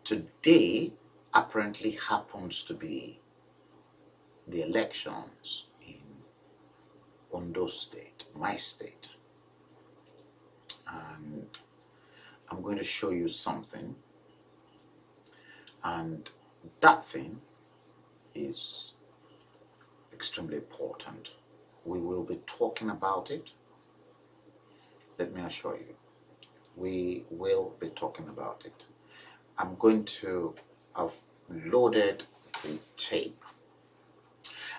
Today apparently happens to be the elections in Ondo State, my state, and I'm going to show you something, and that thing is extremely important. We will be talking about it. Let me assure you, we will be talking about it. I'm going to have loaded the tape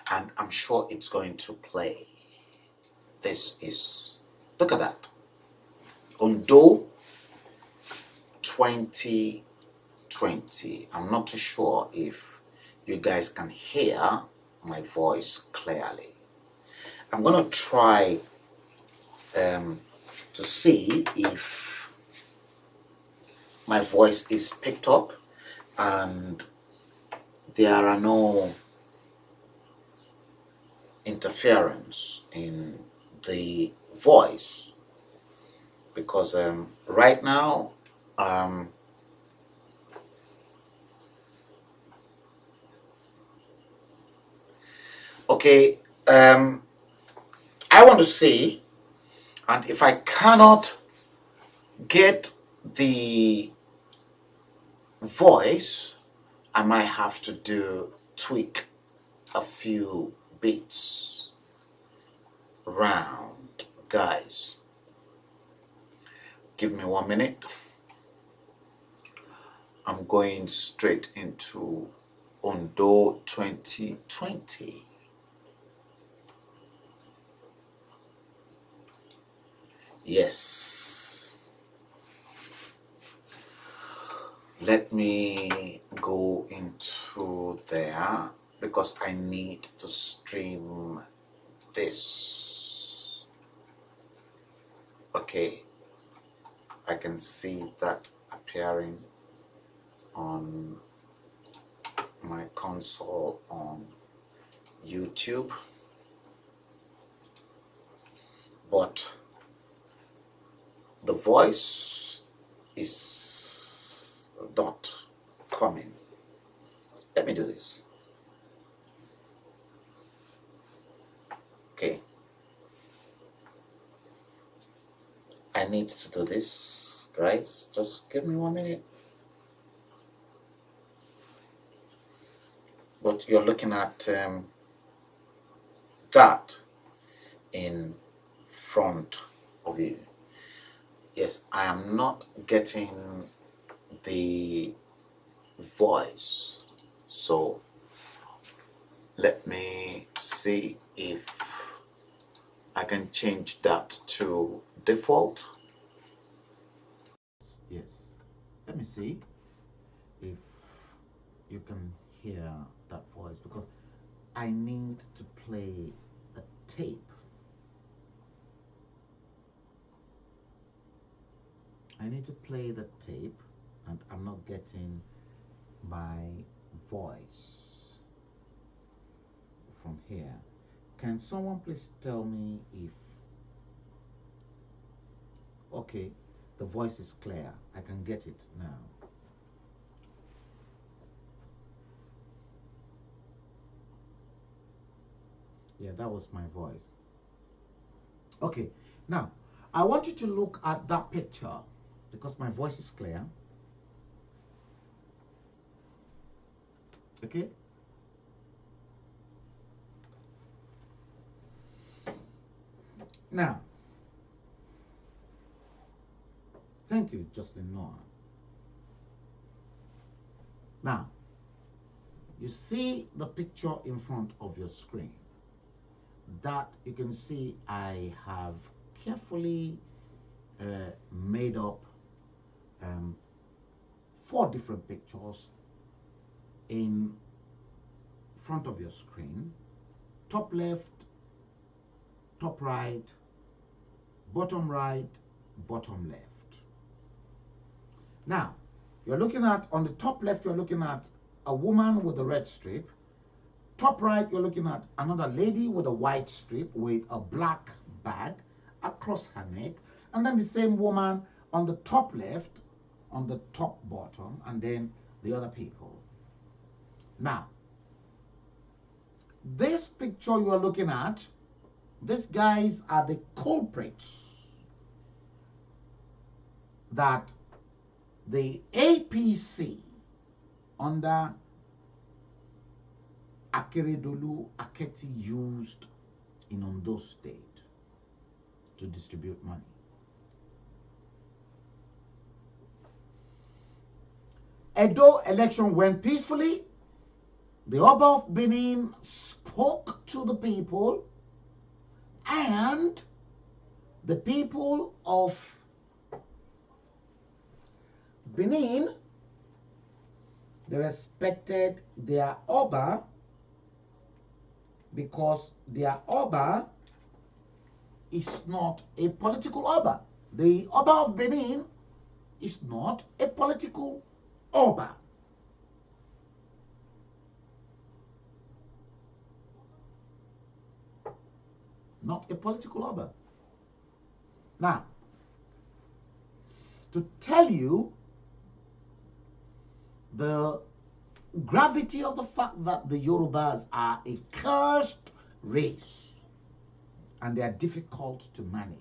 and I'm sure it's going to play. This is, look at that, Ondo 2020. I'm not too sure if you guys can hear my voice clearly. I'm gonna try to see if my voice is picked up and there are no interference in the voice, because right now okay, I want to see, and if I cannot get the voice, I might have to tweak a few bits round. Guys, give me 1 minute. I'm going straight into Ondo 2020. Yes. Let me go into there because I need to stream this. Okay, I can see that appearing on my console on YouTube, but the voice is not coming. Let me do this. Okay, I need to do this, guys. Just give me 1 minute. But you're looking at that in front of you. Yes, I am not getting the voice, so let me see if I can change that to default. Yes, let me see if you can hear that voice, because I need to play a tape. I need to play the tape and I'm not getting my voice from here. Can someone please tell me if, okay, the voice is clear, I can get it now. Yeah, that was my voice. Okay, now I want you to look at that picture because my voice is clear. Okay. Now, thank you, Jocelyn Noah. Now, you see the picture in front of your screen. That you can see I have carefully made up 4 different pictures in front of your screen. Top left, top right, bottom right, bottom left. Now, you're looking at, on the top left, you're looking at a woman with a red strip. Top right, you're looking at another lady with a white strip with a black bag across her neck. And then the same woman on the top left, on the top bottom, and then the other people. Now, this picture you are looking at, these guys are the culprits that the APC under Akeredolu Aketi used in Ondo State to distribute money. Edo election went peacefully. The Oba of Benin spoke to the people, and the people of Benin, they respected their Oba because their Oba is not a political Oba. The Oba of Benin is not a political Oba. Not a political Oba. Now, to tell you the gravity of the fact that the Yorubas are a cursed race and they are difficult to manage,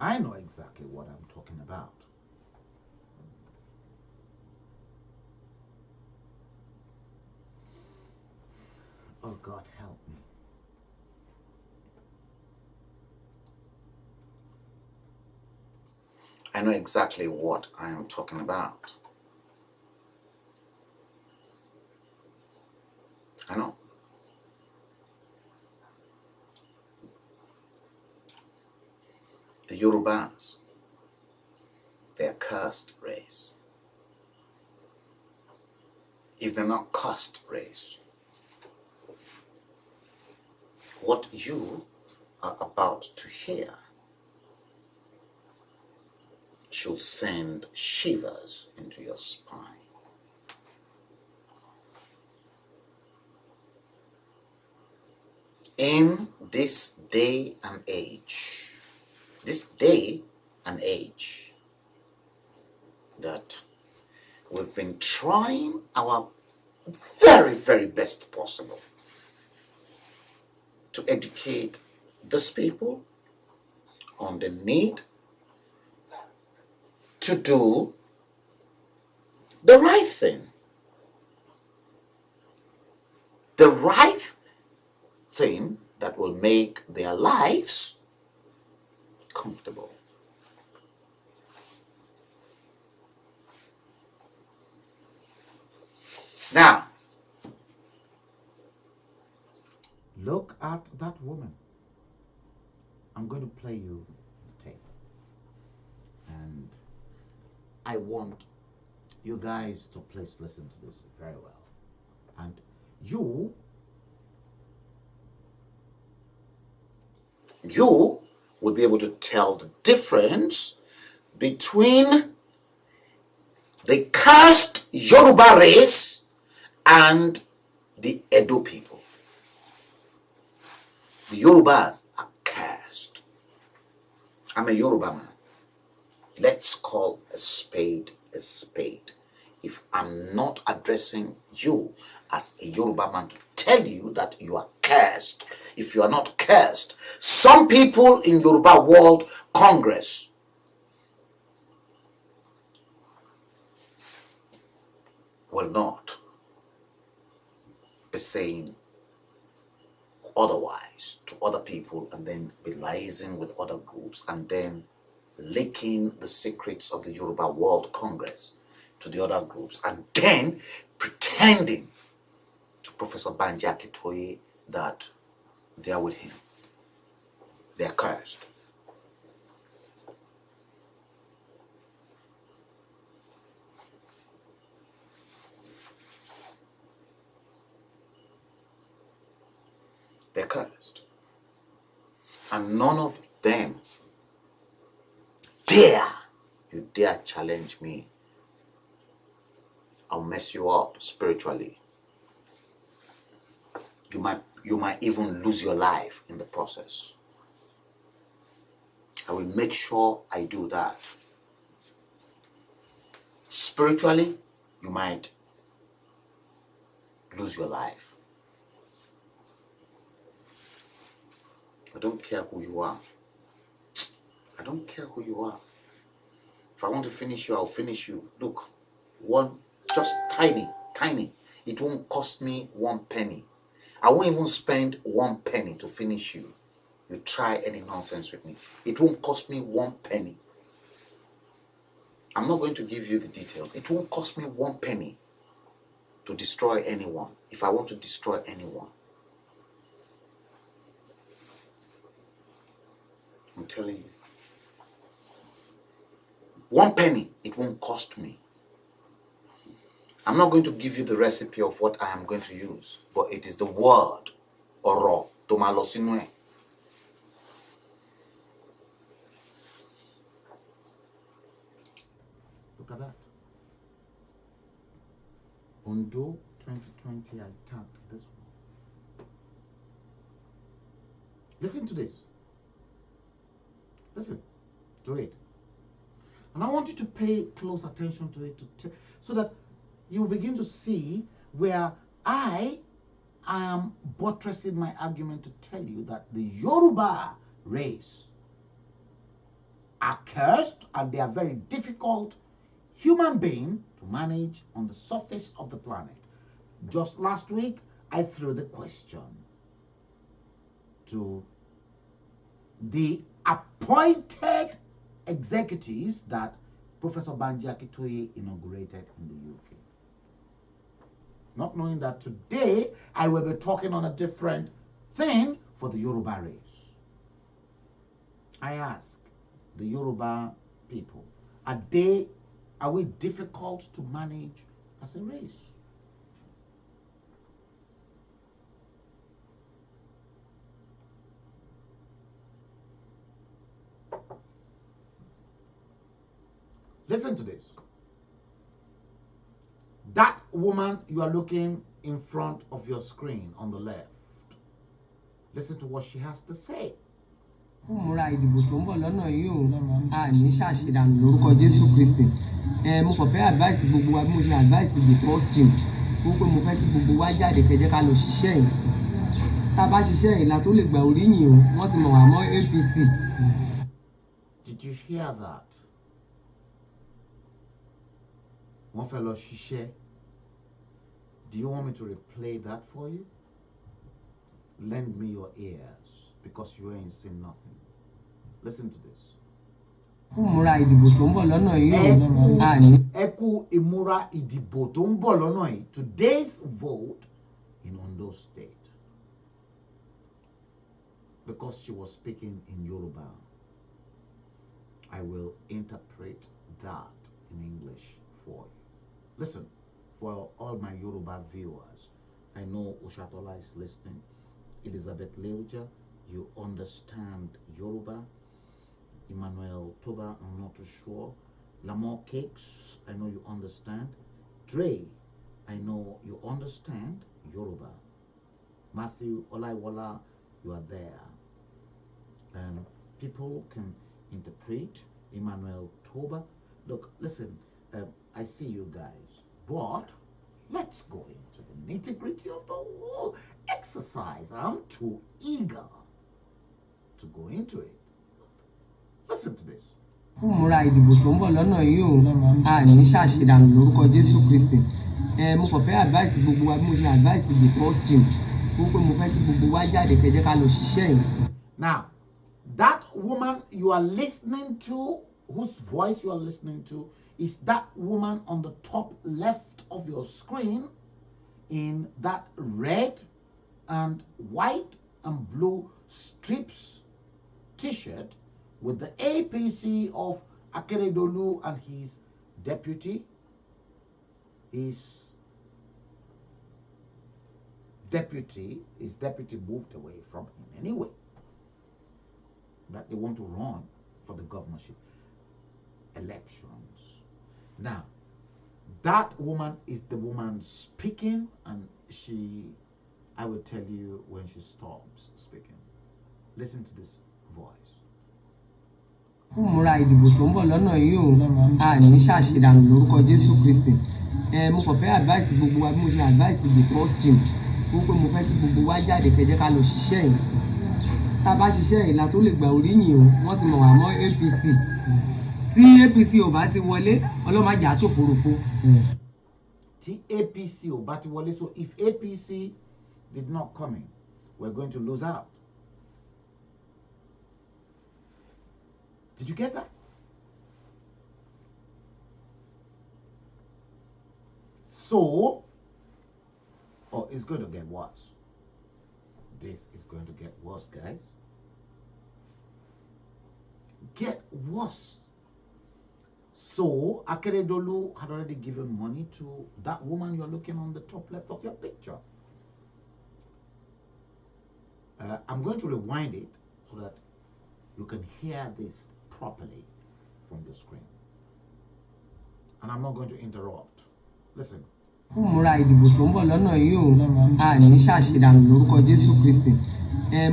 I know exactly what I'm talking about. Oh God, help me. I know exactly what I am talking about. I know. The Yorubas, they're a cursed race. If they're not cursed race, what you are about to hear should send shivers into your spine. In this day and age, that we've been trying our very, very best possible to educate these people on the need to do the right thing. The right thing that will make their lives comfortable. Now, look at that woman. I'm going to play you the tape. And I want you guys to please listen to this very well. And you will be able to tell the difference between the cursed Yoruba race and the Edo people. The Yorubas are cursed. I'm a Yoruba man. Let's call a spade a spade. If I'm not addressing you as a Yoruba man to tell you that you are cursed, cursed. If you are not cursed, some people in Yoruba World Congress will not be saying otherwise to other people, and then be liaising with other groups, and then leaking the secrets of the Yoruba World Congress to the other groups, and then pretending to Professor Banji Akitoye that they are with him. They are cursed. They're cursed. And none of them dare challenge me. I'll mess you up spiritually. You might even lose your life in the process. I will make sure I do that. Spiritually, you might lose your life. I don't care who you are. I don't care who you are. If I want to finish you, I'll finish you. Look, one, just tiny. It won't cost me 1 penny. I won't even spend 1 penny to finish you. You try any nonsense with me. It won't cost me 1 penny. I'm not going to give you the details. It won't cost me 1 penny to destroy anyone, if I want to destroy anyone. I'm telling you. 1 penny, it won't cost me. I'm not going to give you the recipe of what I am going to use, but it is the word, oro, tomalosinwe. Look at that. Ondo 2020, I tagged this one. Listen to this. Listen to it. And I want you to pay close attention to it so that you will begin to see where I am buttressing my argument to tell you that the Yoruba race are cursed, and they are very difficult human being to manage on the surface of the planet. Just last week, I threw the question to the appointed executives that Professor Banji Akitoye inaugurated in the UK. Not knowing that today I will be talking on a different thing for the Yoruba race. I ask the Yoruba people, are we difficult to manage as a race? Listen to this. That woman you are looking in front of your screen on the left. Listen to what she has to say. Múra ìdìbò tó ń bọ̀ lọ́nà yìí o, a ní ṣàṣedànù lórúkọ Jésù Kristi. Mo kàn fẹ́ advice gbogbo wa bí mo ṣe advice the first team. Gbogbo mo fẹ́ kí gbogbo wa jáde kẹjẹ́ ká lọ ṣiṣẹ́ yìí. Tá a bá ṣiṣẹ́ yìí la tó lè gba oríyìn o, wọ́n ti mọ̀ wá mọ́ APC. Did you hear that? Wọ́n fẹ́ lọ ṣiṣẹ́. Do you want me to replay that for you? Lend me your ears, because you ain't seen nothing. Listen to this. Múra ìdìbò tó ń bọ̀ lọ́nà yìí o, a ní. Ẹ kú ìmúra ìdìbò tó ń bọ̀ lọ́nà yìí. Today's vote in Ondo State. Because she was speaking in Yoruba, I will interpret that in English for you. Listen, for all my Yoruba viewers, I know Ushatola is listening. Elizabeth Leuja, you understand Yoruba. Emmanuel Toba, I'm not too sure. Lamore Cakes, I know you understand. Dre, I know you understand Yoruba. Matthew Olaiwola, you are there. People can interpret. Emmanuel Toba. Look, listen, I see you guys, but let's go into the nitty-gritty of the whole exercise. I'm too eager to go into it. Listen to this. múra ìdìbò tó ń bọ̀ lọ́nà yìí o a ní ṣàṣedànù lórúkọ Jésù Kristi mo kàn fẹ́ advice gbogbo wa bí mo ṣe advice the first team wípé mo fẹ́ kí gbogbo wa jáde kẹjẹ́ ká lọ ṣiṣẹ́ yìí. Now, that woman you are listening to, whose voice you are listening to, is that woman on the top left of your screen in that red and white and blue strips t-shirt with the APC of Akeredolu and his deputy. His deputy moved away from him anyway. That they want to run for the governorship elections. Now, that woman is the woman speaking, and I will tell you when she stops speaking. Listen to this voice. múra ìdìbò tó ń bọ̀ lọ́nà yìí o a ní ṣàṣedànù lórúkọ Jésù Kristi mo kàn fẹ́ advice gbogbo wa bí mo ṣe advice the first team wípé mo fẹ́ kí gbogbo wa jáde kẹjẹ́ ká lọ ṣiṣẹ́ yìí tá a bá ṣiṣẹ́ yìí la tó lè gba oríyìn o wọ́n ti mọ̀ wá mọ́ APC tí APC ò bá ti wọlé ọlọ́màjà tó forofo. Tí APC ò bá ti wọlé, so if APC did not come in, we're going to lose out. Did you get that? So, it's going to get worse. This is going to get worse, guys. Get worse. So, Akeredolu had already given money to that woman you're looking on the top left of your picture. I'm going to rewind it so that you can hear this properly from the screen. And I'm not going to interrupt. Listen. múra ìdìbò tó ń bọ̀ lọ́nà yìí o a ní ṣàṣedànù lórúkọ Jésù Kristi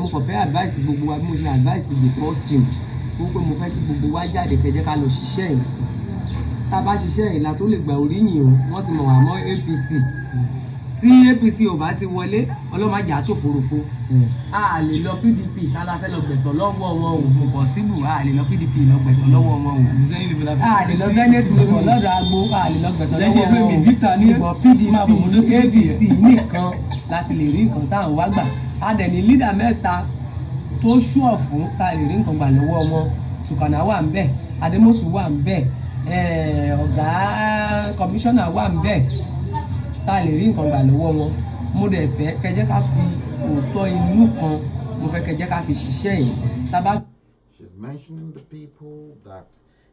mo kàn fẹ́ advice gbogbo wa bí mo ṣe advice the first team wípé mo fẹ́ kí gbogbo wa jáde kẹjẹ́ ká lọ ṣiṣẹ́ yìí tá a bá ṣiṣẹ́ yìí la tó lè gba oríyìn o wọ́n ti mọ̀ wá mọ́ APC tí APC ò bá ti wọlé ọlọ́màjà tó forofo a lè lọ PDP ká la fẹ́ lọ gbẹ̀tọ̀ lọ́wọ́ wọn o kò síbù a lè lọ PDP lọ gbẹ̀tọ̀ lọ́wọ́ wọn o a lè lọ Zenith Labour lọ́dọ̀ agbo a lè lọ gbẹ̀tọ̀ lọ́wọ́ wọn o ṣùgbọ́n PDP APC nìkan láti lè rí nǹkan táwọn wá gbà a dẹ̀ ní lídà mẹ́ta tó ṣúọ̀ fún ká lè rí nǹkan gbà lọ́wọ́ wọn Ṣùkànà wà ń bẹ̀ Adémọ́sù wà ń bẹ̀ ọ̀gá kọmíṣánná wà ń bẹ̀ tá a lè rí nǹkan gbà lọ́wọ́ wọn mo dẹ̀ fẹ́ kẹjẹ́ ká fi òótọ́ inú kan mo fẹ́ kẹjẹ́ ká fi ṣiṣẹ́ yìí sábà. She's mentioning the people that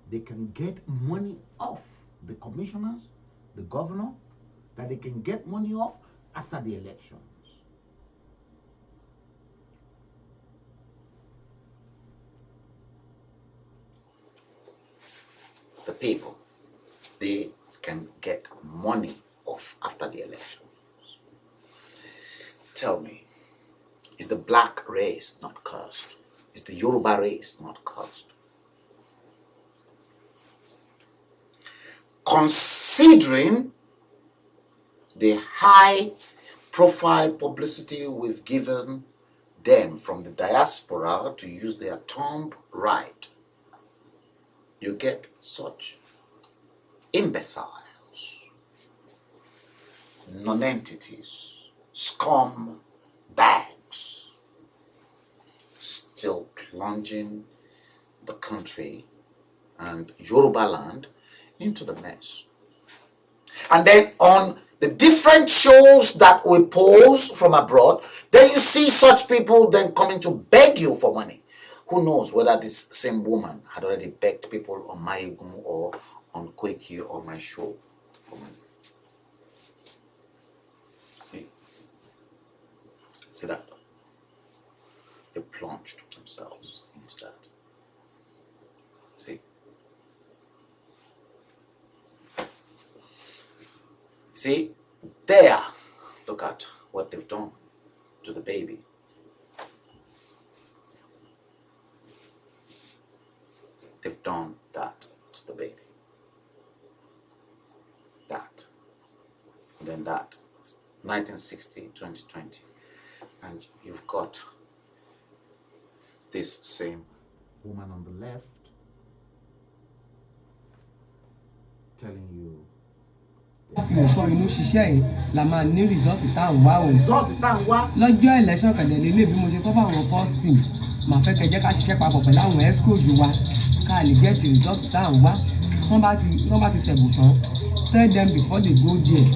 they can get money off the commissioners, the governor, that they can get money off after the elections. The people, they can get money off after the elections. Tell me, is the black race not cursed? Is the Yoruba race not cursed? Considering the high profile publicity we've given them from the diaspora to use their thumb right, you get such imbeciles, non-entities, scum bags, still plunging the country and Yoruba land into the mess. And then on the different shows that we pose from abroad, then you see such people then coming to beg you for money. Who knows whether this same woman had already begged people on Mayigun or on Koiki or my show for money. See that? They plunged themselves into that. See? See, there, look at what they've done to the baby. They've done that to the baby. That. And then that. 1960, 2020. And you've got this same woman on the left telling you nǹkan inú ṣiṣẹ́ yìí la máa ní rìsọ́ọ̀tì tá à ń wá o. result tá ń wá. lọ́jọ́ election kẹ̀dẹ̀ lélẹ̀ bí mo ṣe sọ fáwọn first team màá fẹ́ kẹjẹ́ ká ṣiṣẹ́ papọ̀ pẹ̀lú àwọn escrows wa ká lè get rìsọ́ọ̀tì tá à ń wá. wọ́n bá ti tẹ̀bù tán tell them before they go there.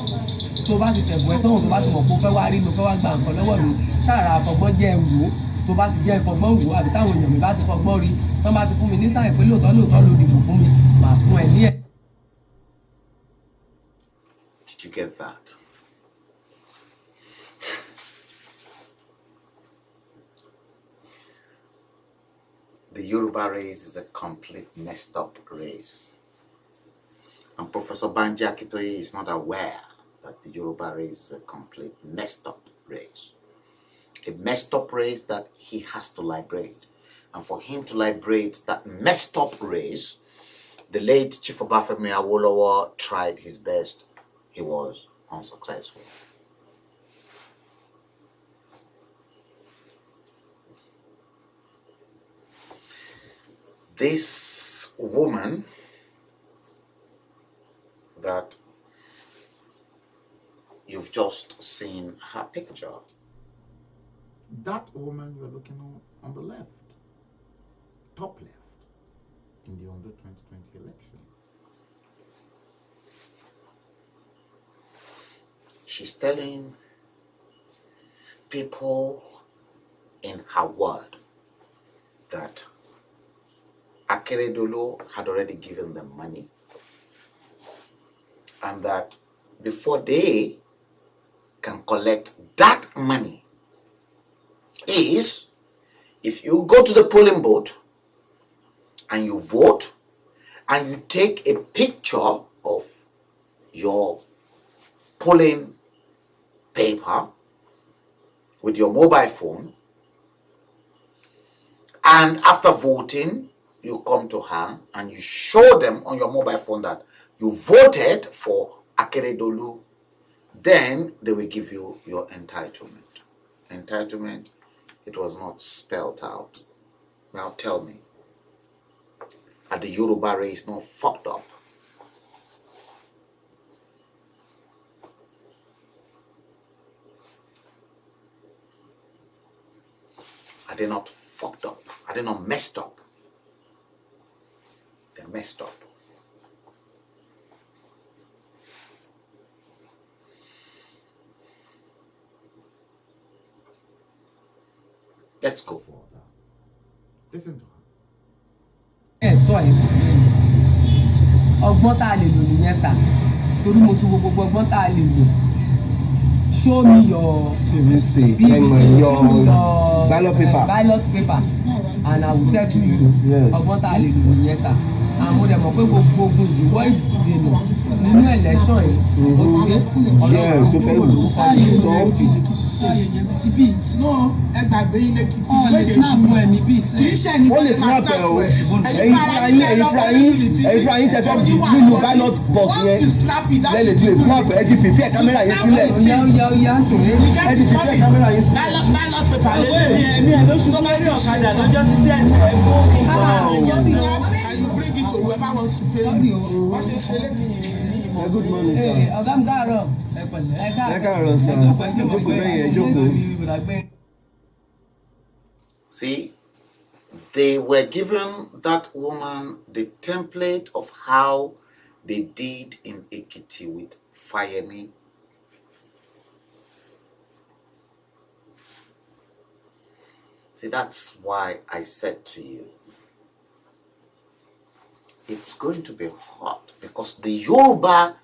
tó bá ti tẹ̀bù ẹ tọ́wọ́n tó bá ti mọ̀ pé ó fẹ́ wá rí mi fẹ́ wá gba nǹkan lọ́wọ́ mi ṣàrà àfọgbọ́n jẹ́ wò ó tó bá ti jẹ́ ìfọgbọ́n wò ó àbí táwọn èèyàn mi bá ti fọgbọ́n rí tán bá ti fún mi ní sáì pé lóòótọ́ ló dìbò fún mi màá fún ẹ ní ẹ̀. Did you get that? The Yoruba race is a complete messed up race. And Professor Banji Akitoye is not aware that the Yoruba race is a complete messed up race. A messed up race that he has to liberate. And for him to liberate that messed up race, the late Chief Obafemi Awolowo tried his best. He was unsuccessful. This woman that you've just seen her picture, that woman you're looking on the left, top left, in the under 2020 election. she's telling people in her word that Akeredolu had already given them money and that before they can collect that money is if you go to the polling booth and you vote and you take a picture of your polling paper with your mobile phone, and after voting you come to her and you show them on your mobile phone that you voted for Akeredolu, then they will give you your entitlement. Entitlement, it was not spelled out. Now tell me, are the Yoruba race not fucked up? Are they not fucked up? Are they not messed up? They're messed up. Let's go. Listen to her. ẹ̀tọ́ ẹ̀ ọgbọ́n tá a lè lò nìyẹn sà torí mo ti wo gbogbo ọgbọ́n tá a lè lò show me your PVC, show me your ballot paper. ballot paper and I will settle you. Yes. ọgbọ́n tá a lè lò nìyẹn sà àmọ́ dẹ̀ mọ̀ pé gbogbo ìdìbò ìdènà nínú election yìí òkè Yeah, tó fẹ́ lù. Wọ́n lè snap ẹ̀ o. Ẹ̀yin fúnra yín tẹ fẹ́ nínú ballot box yẹn lẹ́lẹ̀ tí lè snap ẹ̀ ti pèpè kámẹ́rà yẹn sílẹ̀. Oya Ẹ ti pèpè kámẹ́rà yẹn sílẹ̀. Ẹ̀mí ẹ̀ ló ṣubú lórí ọ̀kadà lọ́jọ́ sí tẹ̀sí ẹ̀ kó. Good morning, sir. ọ̀gá mi káàárọ̀ Ẹ káàárọ̀ sir. Jókòó bẹ́ẹ̀ yẹn, jókòó. See, they were given that woman the template of how they did in Ekiti with Fayemi. See, that's why I said to you, it's going to be hot because the Yoruba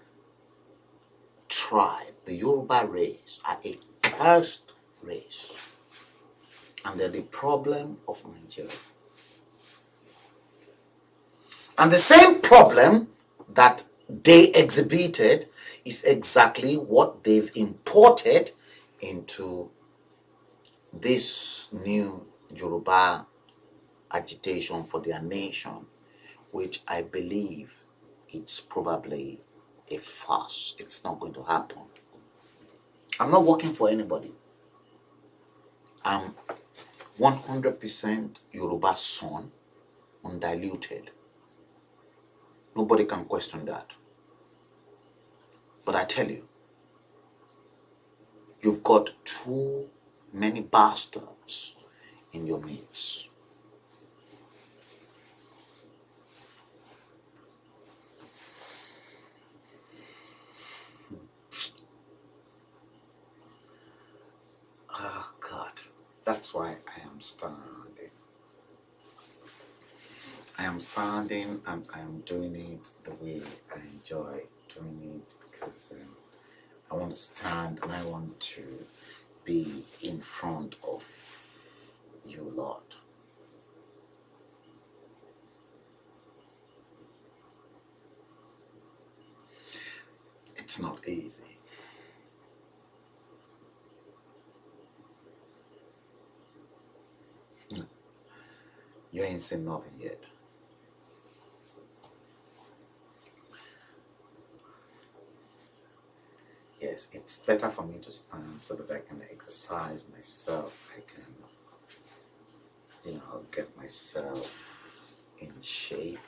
tribe, the Yoruba race, are a cursed race. And they're the problem of Nigeria. And the same problem that they exhibited is exactly what they've imported into this new Yoruba agitation for their nation, which I believe it's probably a farce. It's not going to happen. I'm not working for anybody. I'm 100% Yoruba son, undiluted. Nobody can question that. But I tell you, you've got too many bastards in your midst. Oh God, that's why I am standing. I am standing and I am doing it the way I enjoy doing it, because I want to stand and I want to be in front of you, Lord. It's not easy. You ain't seen nothing yet. Yes, it's better for me to stand so that I can exercise myself. I can, get myself in shape.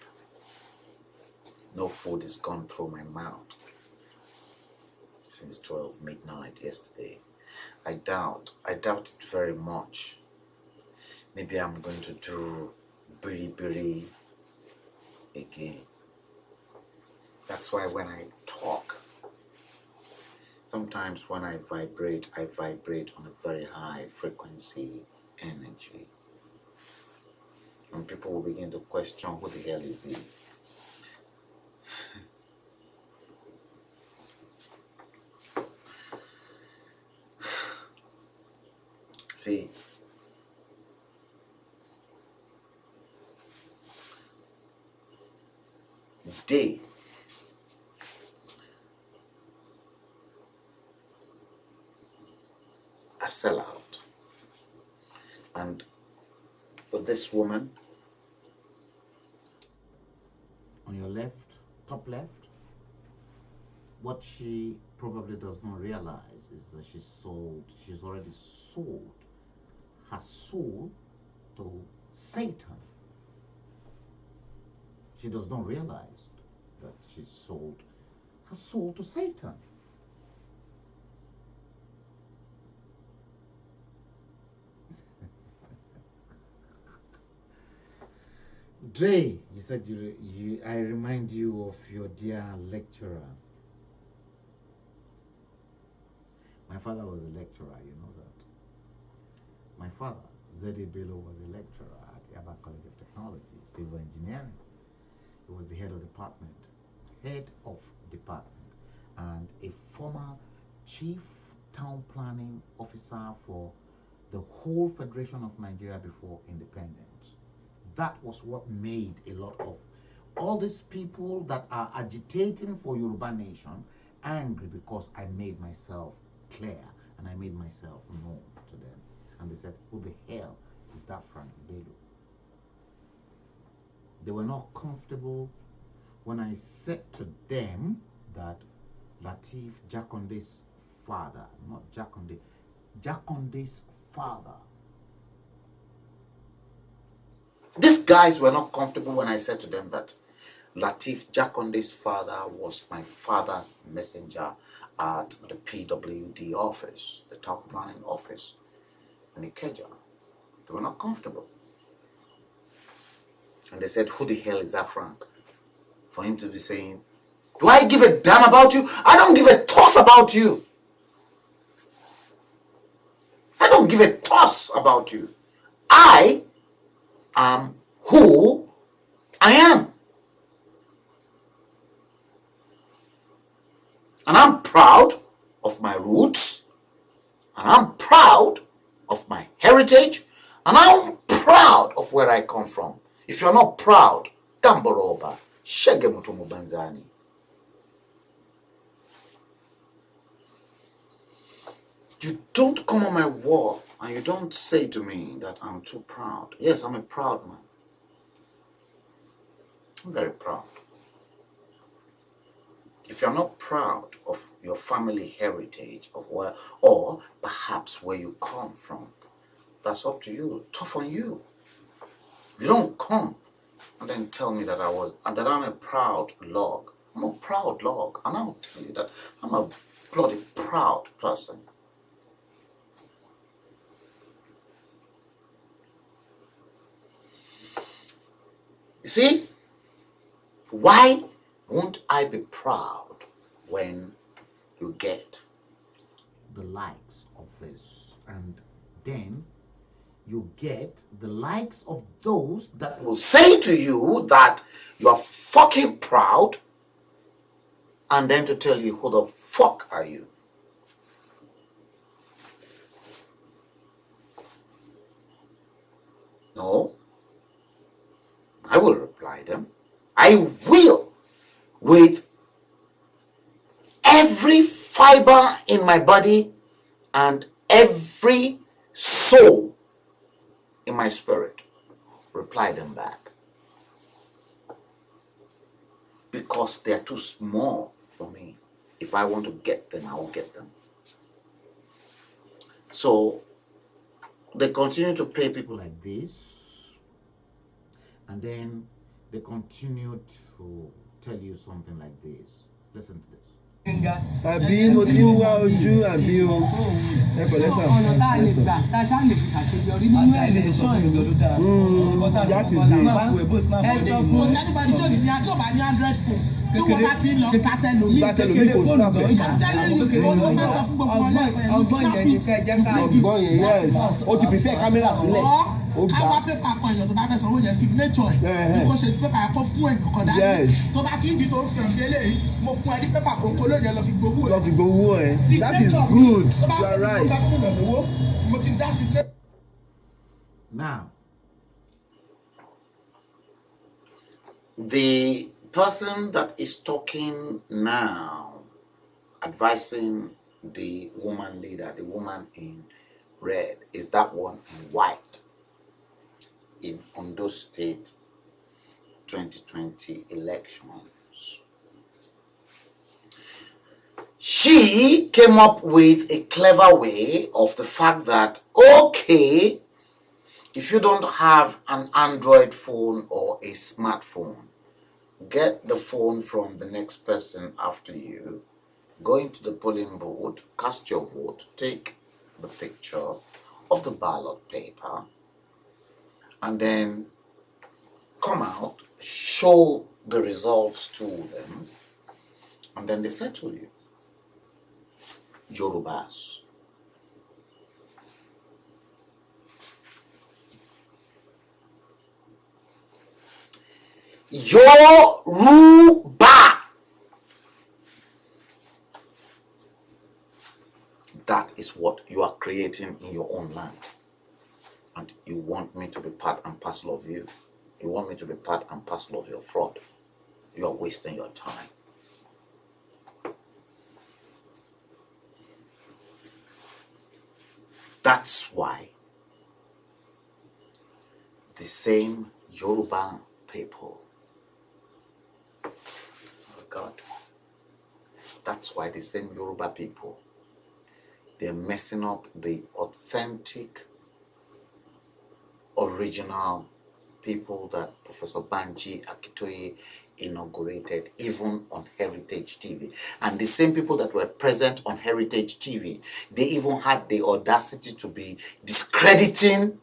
No food has gone through my mouth since 12 midnight yesterday. I doubt it very much. Maybe I'm going to do biri again. That's why when I talk, sometimes when I vibrate on a very high frequency energy. And people will begin to question, who the hell is he? See, they are sellout. And with this woman on your left, top left, what she probably does not realize is that she's already sold her soul to Satan. She does not realize that she sold her soul to Satan. Dre, you said I remind you of your dear lecturer. My father was a lecturer, you know that. My father, Bello, was a lecturer at Yaba College of Technology, Civil Engineering. He was the head of department, and a former chief town planning officer for the whole Federation of Nigeria before independence. That was what made a lot of all these people that are agitating for Yoruba nation angry, because I made myself clear and I made myself known to them. And they said, who the hell is that Frank Bello? They were not comfortable when I said to them that Lateef Jakonde's father, not Jakonde, Jakonde's father. These guys were not comfortable when I said to them that Lateef Jakonde's father was my father's messenger at the PWD office, the town planning office in Ikeja. They were not comfortable. And they said, who the hell is that Frank? For him to be saying, do I give a damn about you? I don't give a toss about you. I don't give a toss about you. I am who I am. And I'm proud of my roots. And I'm proud of my heritage. And I'm proud of where I come from. If you're not proud, Gamboroba, Shegemutu Mubanzani. You don't come on my wall and you don't say to me that I'm too proud. Yes, I'm a proud man. I'm very proud. If you're not proud of your family heritage, of where, or perhaps where you come from, that's up to you. Tough on you. You don't come and then tell me that I'm a proud log. I'm a proud log, and I'll tell you that I'm a bloody proud person. You see, why won't I be proud when you get the likes of this, and then you get the likes of those that will say to you that you are fucking proud, and then to tell you who the fuck are you? No, I will reply them. I will, with every fiber in my body and every soul in my spirit, reply them back. Because they are too small for me. If I want to get them, I will get them. So they continue to pay people like this, and then they continue to tell you something like this. Listen to this. àbí mo ti ń wá ojú àbí o ẹ pẹ̀lẹ́ sà ọ̀nà tá a lè gbà tá a ṣáà lè fi ṣàṣeyọrí nínú ẹlẹ́ṣọ̀n ìlú ló dára. that is it. ẹ sọ fún anybody tí ò ní tí ò bá ní 100 phone tí wọ́n bá ti ń lọ gbàtẹ́ lómi Gbàtẹ́lómi kò snap ẹ̀. ọgbọ́n yẹn ni fẹ́ jẹ́ ká ọgbọ́n yẹn yes ó ti prefer kámẹ́rà sílẹ̀ ó káwá gbà pépà kan èèyàn tó bá fẹ́ sanwó yẹn signature ẹ̀ ní kò ṣe sí pépà yẹn kó fún èèyàn kan dání Yes. tó bá ti ń di tó ń fi hàn sí eléyìí mo fún ẹ ní pépà kòkó lóye lọ fi gbowó lọ ẹ fi gbowó ẹ that is signature good tó bá you are fẹ́ right. tó bá fún èèyàn lówó mo ti dá signature. Now, the person that is talking now, advising the woman leader, the woman in red, is that one in white in Ondo State 2020 elections. She came up with a clever way of the fact that, okay, if you don't have an Android phone or a smartphone, get the phone from the next person after you, go into the polling booth, cast your vote, take the picture of the ballot paper, and then come out, show the results to them, and then they settle you. Yorubas. Yoruba. That is what you are creating in your own land. And you want me to be part and parcel of you. You want me to be part and parcel of your fraud. You are wasting your time. That's why the same Yoruba people, oh God, that's why the same Yoruba people, they're messing up the authentic, original people that Professor Banji Akitoye inaugurated, even on Heritage TV. And the same people that were present on Heritage TV, they even had the audacity to be discrediting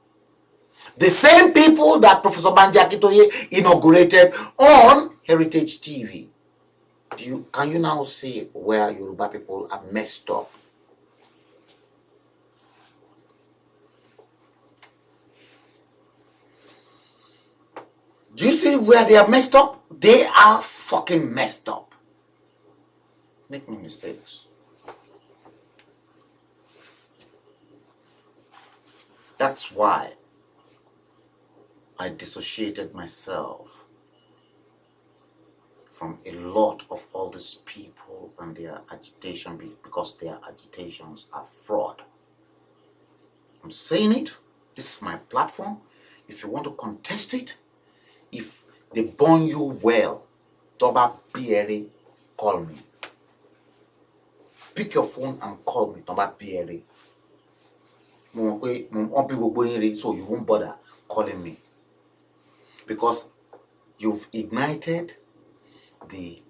the same people that Professor Banji Akitoye inaugurated on Heritage TV. Can you now see where Yoruba people are messed up? Do you see where they are messed up? They are fucking messed up. Make no mistakes. That's why I dissociated myself from a lot of all these people and their agitation, because their agitations are fraud. I'm saying it. This is my platform. If you want to contest it, if they burn you well, Toba Pierre, call me. Pick your phone and call me, Toba Pierre. so you won't bother calling me, because you've ignited the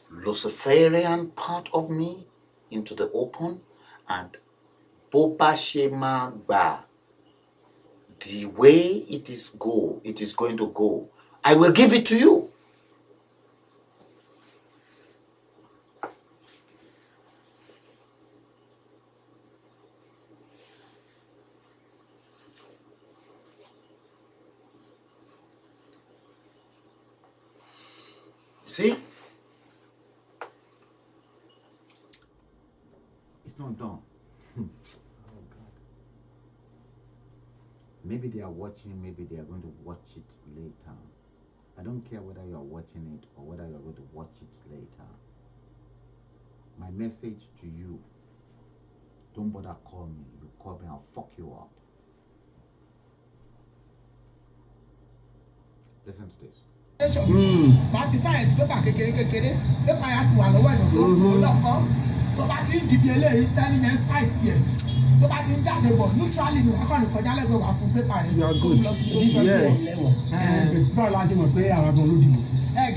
Luciferian part of me into the open, and Boba Shema Ba, the way it is going to go, I will give it to you. See? It's not done. Maybe they are watching, maybe they are going to watch it later. I don't care whether you are watching it or whether you are going to watch it later. My message to you, don't bother call me. You call me, I'll fuck you up. Listen to this. Bá ti sáyẹ̀nsì pépà kékeré pépà yà ti wà lọ́wọ́ ẹ̀dọ̀ tó lọ́kọ́ tó bá ti ń dìbì eléyìí tẹ́lẹ̀ yẹn sáìtì ẹ̀ tó bá ti ń jáde bọ̀ neutrally ni wà kàn ní kọjá lẹ́gbẹ̀ẹ́ wà fún pépà yẹn. You are good. Yes. Báwo la ṣe mọ̀ pé àwọn ọmọ olódìbò.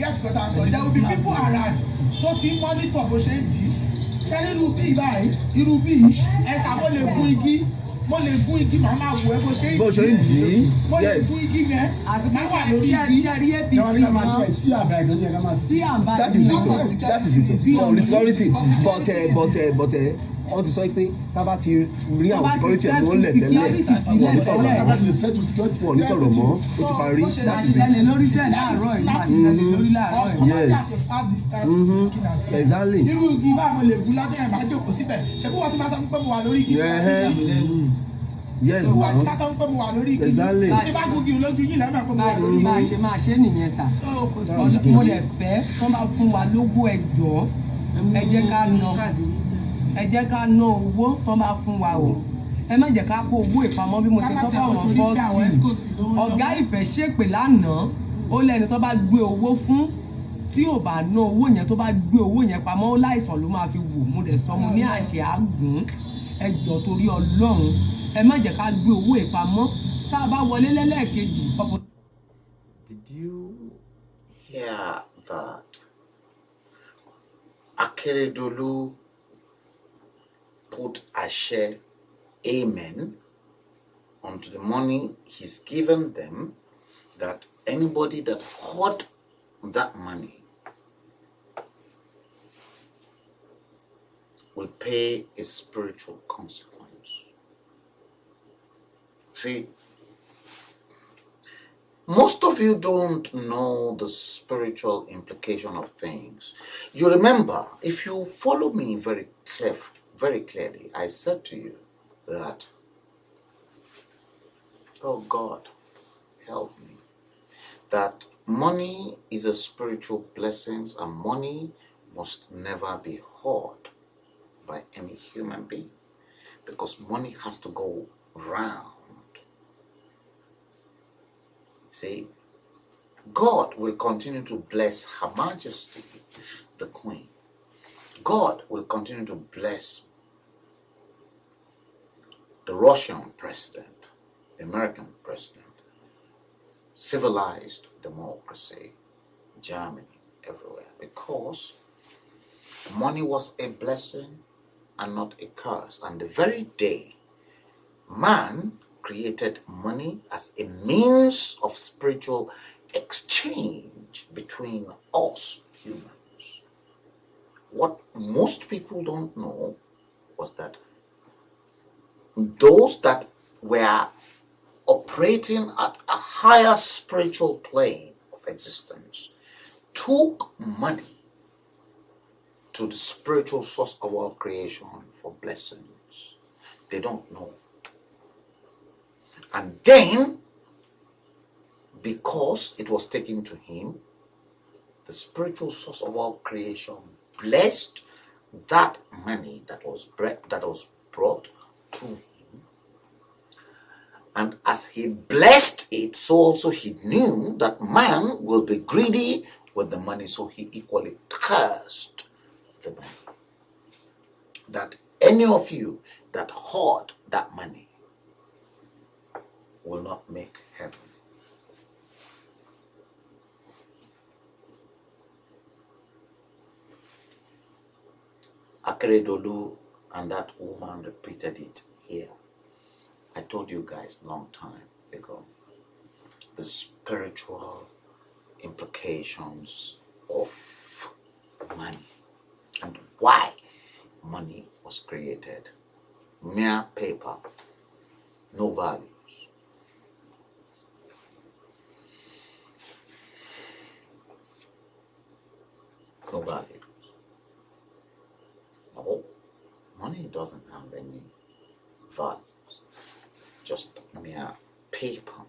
Get what I said. There will be people around tó ti ń monitor bó ṣe ń dì í. Ṣé irú bíi báyìí irú bíi ẹ̀sà mo lè gún igi màá máa wò ẹ́ bó ṣe ń dì í. Mo lè gún igi yẹn máa wà lórí igi. That is it. For security. But wọ́n ti sọ pé tábà ti rí àwọn security ẹ̀ wọ́n lẹ̀ tẹ́lẹ̀ wọ́n ní sọ̀rọ̀ mọ́ wọ́n ní sọ̀rọ̀ mọ́ ó ti parí. That is it. Yes. Exactly. Irú igi bá mo lè gún lọ́dún ẹ̀ máa jókòó síbẹ̀ ṣé kí wọ́n ti máa sọ pé mo wà lórí igi. Yes, wọ́n ti máa sọ pé mo wà lórí igi. Exactly. Tí bá gún igi lójú yín lẹ́mọ̀ pé mo wà lórí igi. máa ṣe nìyẹn sà. Mo lè fẹ́ tó bá fún wa lógó ẹjọ́ ẹ jẹ́ ká ná owó tó bá fún wa o. Ẹ má jẹ́ ká kó owó ìpamọ́ bí mo ṣe sọ fáwọn bọ́ọ̀sì. Ọ̀gá ìfẹ́ ṣépè lánàá ó lẹ́ni tó bá gbé owó fún tí ò bá ná owó yẹn tó bá gbé owó yẹn pamọ́ ó láìsàn ló máa fi wò. Mo dẹ̀ sọ mo ní àṣẹ àgùn ẹjọ́ torí Ọlọ́run ẹ má jẹ́ ká gbé owó ìpamọ́ tá a bá wọlé lẹ́lẹ́ẹ̀kejì. Did you hear that? Akeredolu put Ashe amen onto the money he's given them, that anybody that hoard that money will pay a spiritual consequence. See, most of you don't know the spiritual implication of things. You remember, if you follow me very clearly, I said to you that, oh God, help me, that money is a spiritual blessing, and money must never be hoarded by any human being, because money has to go round. See, God will continue to bless Her Majesty, the Queen. God will continue to bless the Russian president, the American president, civilized democracy, Germany, everywhere, because money was a blessing and not a curse. And the very day man created money as a means of spiritual exchange between us humans, what most people don't know was that those that were operating at a higher spiritual plane of existence took money to the spiritual source of all creation for blessings. They don't know. And then, because it was taken to him, the spiritual source of all creation blessed that money that was brought to him. And as he blessed it, so also he knew that man will be greedy with the money, so he equally cursed the money. That any of you that hoard that money will not make heaven. Akeredolu and that woman repeated it here. I told you guys long time ago the spiritual implications of money and why money was created. Mere paper, no values. No value. No, money doesn't have any values. Just mere paper.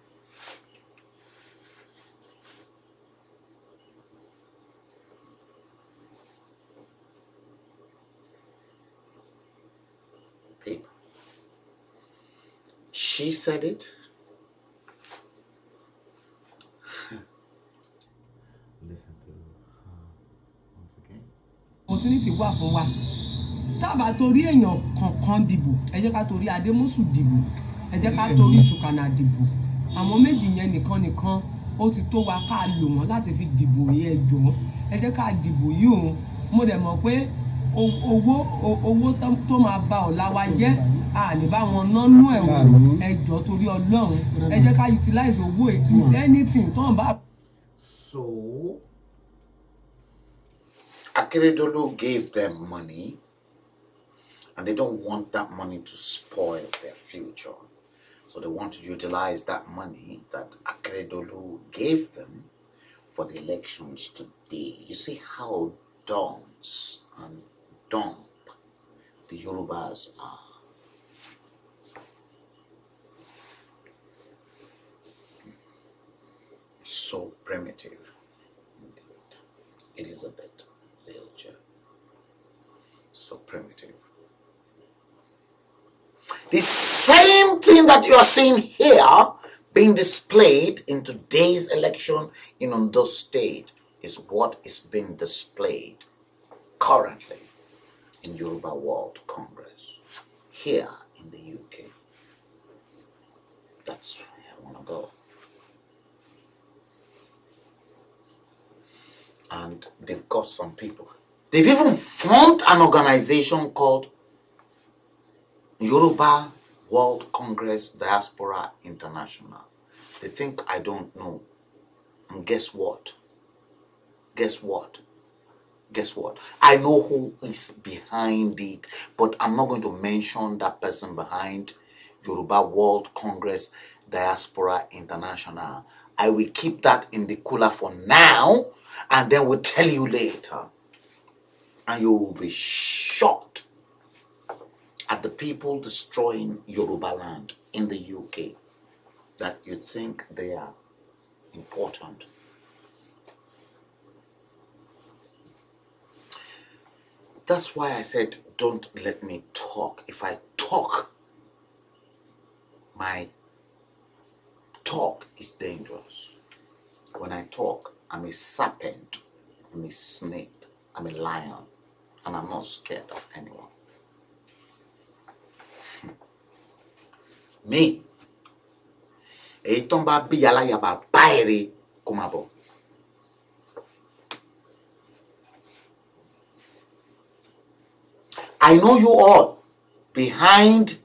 Paper. She said it. Listen to her once again. Opportunity wà fún wa. Tábà torí èèyàn kankan dìbò, ẹ jẹ́ ká torí Adémọ́sù dìbò, ẹ jẹ́ ká torí Ìtùkànà dìbò. Àwọn méjì yẹn nìkan ó ti tó wa ká lò wọ́n láti fi dìbò yẹn jọ. Ẹ jẹ́ ká dìbò yìí o. Mo dẹ̀ mọ̀ pé owó tó máa ba ọ̀la wa jẹ́ àní bá wọn nánú ẹ̀ wò ẹjọ́ torí Ọlọ́run. Ẹ jẹ́ ká utilize owó with anything tó ń bá. So, Akeredolu gave them money and they don't want that money to spoil their future. So they want to utilize that money that Akeredolu gave them for the elections today. You see how dunce and dumb the Yorubas are. So primitive indeed. Elizabeth Bilger. So primitive. The same thing that you are seeing here being displayed in today's election in Ondo State is what is being displayed currently in Yoruba World Congress here in the UK. That's where I want to go. And they've got some people. They've even formed an organization called Yoruba World Congress Diaspora International. They think I don't know. And guess what? Guess what? Guess what? I know who is behind it, but I'm not going to mention that person behind Yoruba World Congress Diaspora International. I will keep that in the cooler for now, and then we'll tell you later. And you will be shocked at the people destroying Yoruba land in the UK that you think they are important. That's why I said, don't let me talk. If I talk, my talk is dangerous. When I talk, I'm a serpent, I'm a snake, I'm a lion, and I'm not scared of anyone. Me, èyí tó ń bá bí aláyàbá báyìí kó má bọ̀. I know you all behind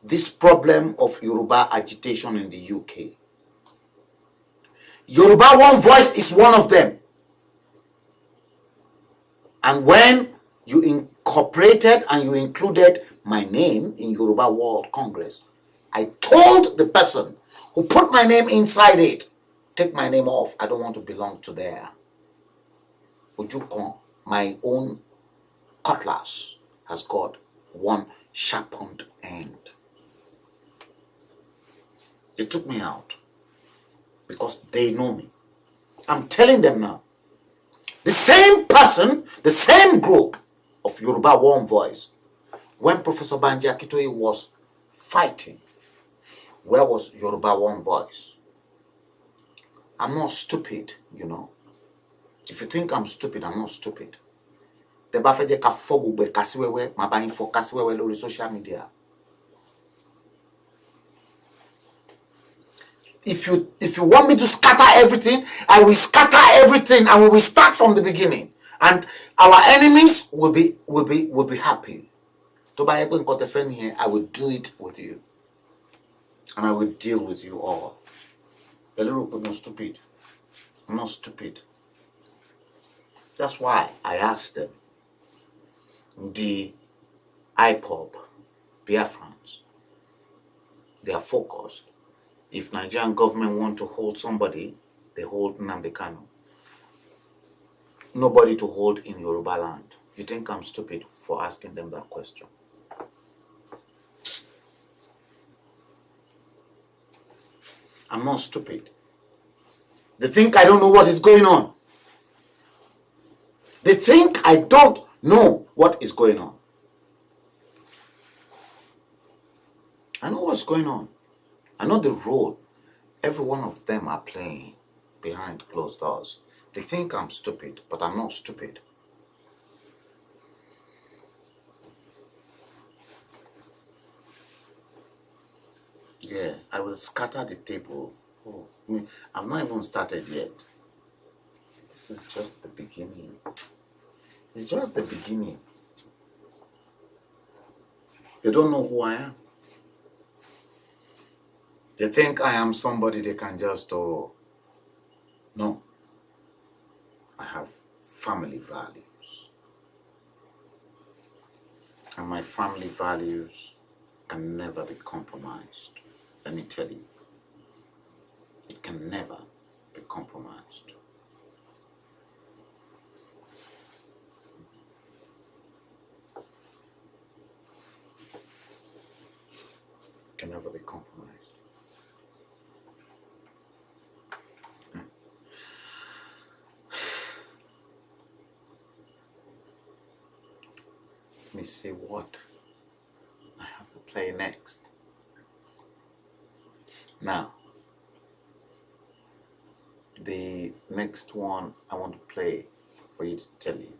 this problem of Yoruba agitation in the UK. Yoruba One Voice is one of them. And when you incorporated and you included my name in Yoruba World Congress, I told the person who put my name inside it, take my name off. I don't want to belong to there. Ojukon, my own cutlass has got one sharpened end. They took me out because they know me. I'm telling them now. The same person, the same group of Yoruba One Voice, when Professor Banji Akintoye was fighting, where was Yoruba One Voice? I'm not stupid, you know. If you think I'm stupid, I'm not stupid. Tẹ́ bá fẹ́ jẹ́ ká fọ́ gbogbo ẹ̀ kásíwẹ́wẹ́, màá bá yín fọ́ kásíwẹ́wẹ́ lórí social media. If you want me to scatter everything, I will scatter everything and we will start from the beginning. And our enemies will be happy. To buy here, I will do it with you. And I will deal with you all. Bello, I'm not stupid. I'm not stupid. That's why I asked them, the IPOB, Biafrans, they are focused. If Nigerian government want to hold somebody, they hold Nnamdi Kanu. Nobody to hold in Yoruba land. You think I'm stupid for asking them that question? I'm not stupid. They think I don't know what is going on. They think I don't know what is going on. I know what's going on. I know the role every one of them are playing behind closed doors. They think I'm stupid, but I'm not stupid. Yeah, I will scatter the table. Oh, I've not even started yet. This is just the beginning. It's just the beginning. They don't know who I am. They think I am somebody they can just, oh, no. I have family values. And my family values can never be compromised. Let me tell you. It can never be compromised. It can never be compromised. Let me see what I have to play next. Now, the next one I want to play for you to tell you.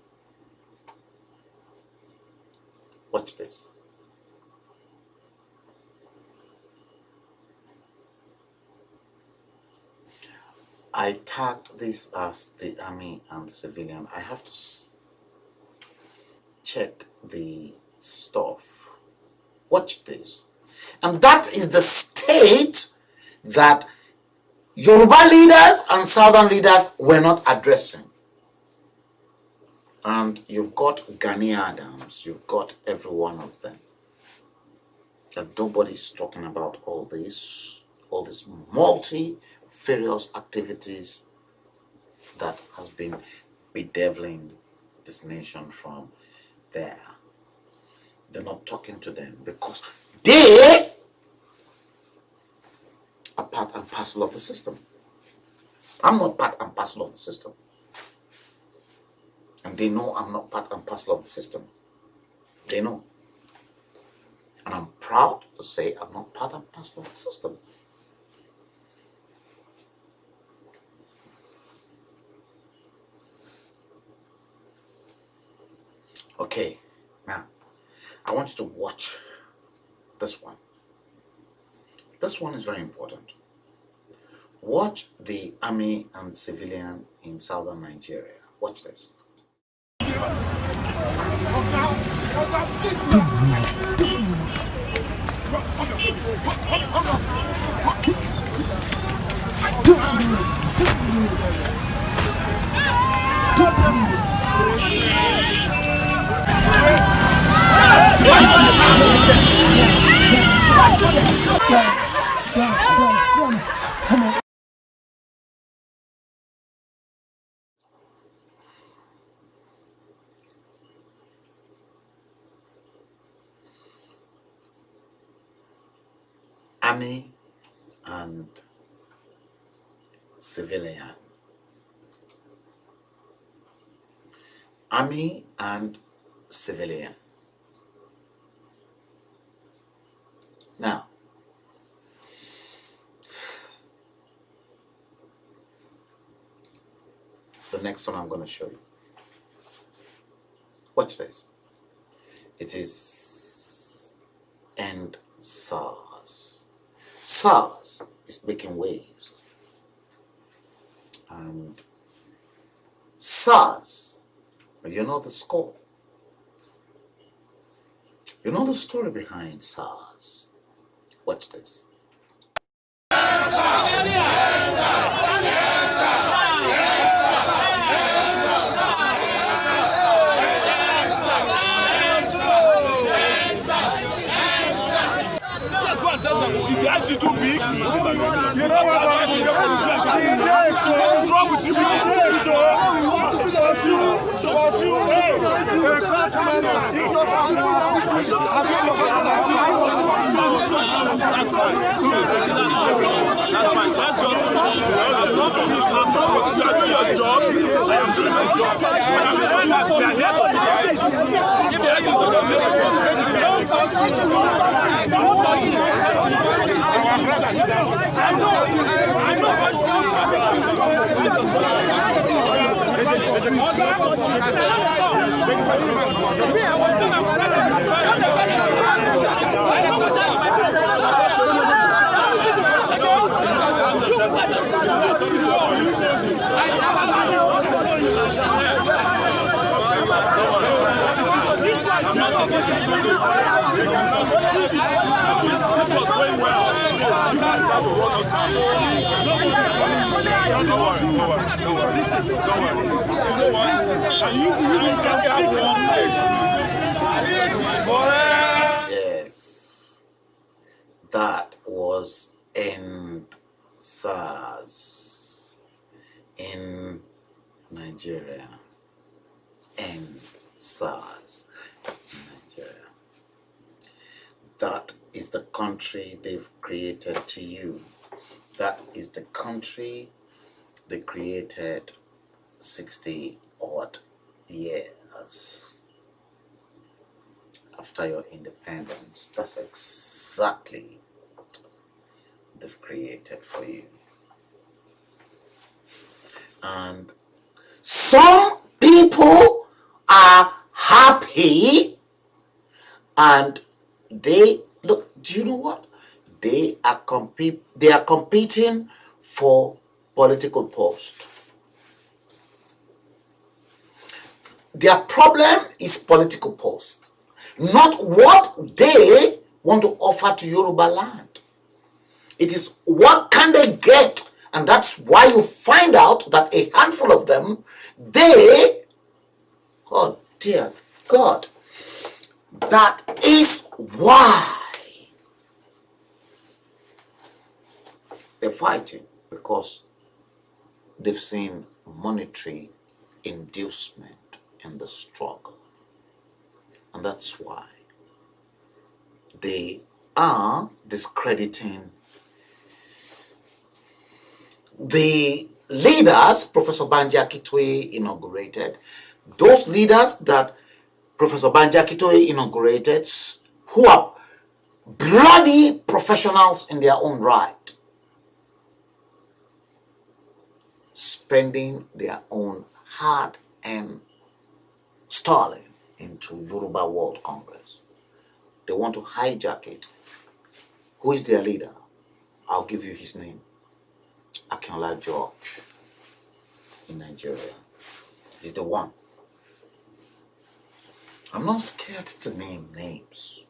Watch this. I tagged this as the army and civilian. I have to check the stuff. Watch this. And that is the state that Yoruba leaders and Southern leaders were not addressing. And you've got Gani Adams, you've got every one of them. And nobody's talking about all these multifarious activities that has been bedeviling this nation from there. They're not talking to them because they are part and parcel of the system. I'm not part and parcel of the system. And they know I'm not part and parcel of the system. They know. And I'm proud to say I'm not part and parcel of the system. Okay, now I want you to watch this one. This one is very important. Watch the army and civilian in southern Nigeria. Watch this. Army and civilian. Army and civilian. Now, the next one I'm going to show you. Watch Watch this. It is end SARS. SARS is making waves. And SARS, you know the score. You know the story behind SARS. Watch this. Is the IG too big? You know what? What's wrong with you? Yes, that was end SARS in Nigeria. End SARS in Nigeria. That is the country they've created to you. That is the country they created 60 odd years after your independence. That's exactly what they've created for you. And some people are happy, and they look, do you know what? They are competing for political post. Their problem is political post, not what they want to offer to Yoruba land. It is what can they get, and that's why you find out that a handful of them, oh dear God, that is why they're fighting, because they've seen monetary inducement in the struggle. And that's why they are discrediting the leaders Professor Banji Akintoye inaugurated, those leaders that Professor Banji Akintoye inaugurated, who are bloody professionals in their own right, spending their own hard-earned sterling into Yoruba World Congress. They want to hijack it. Who is their leader? I'll give you his name. Akinola George in Nigeria. He's the one. I'm not scared to name names.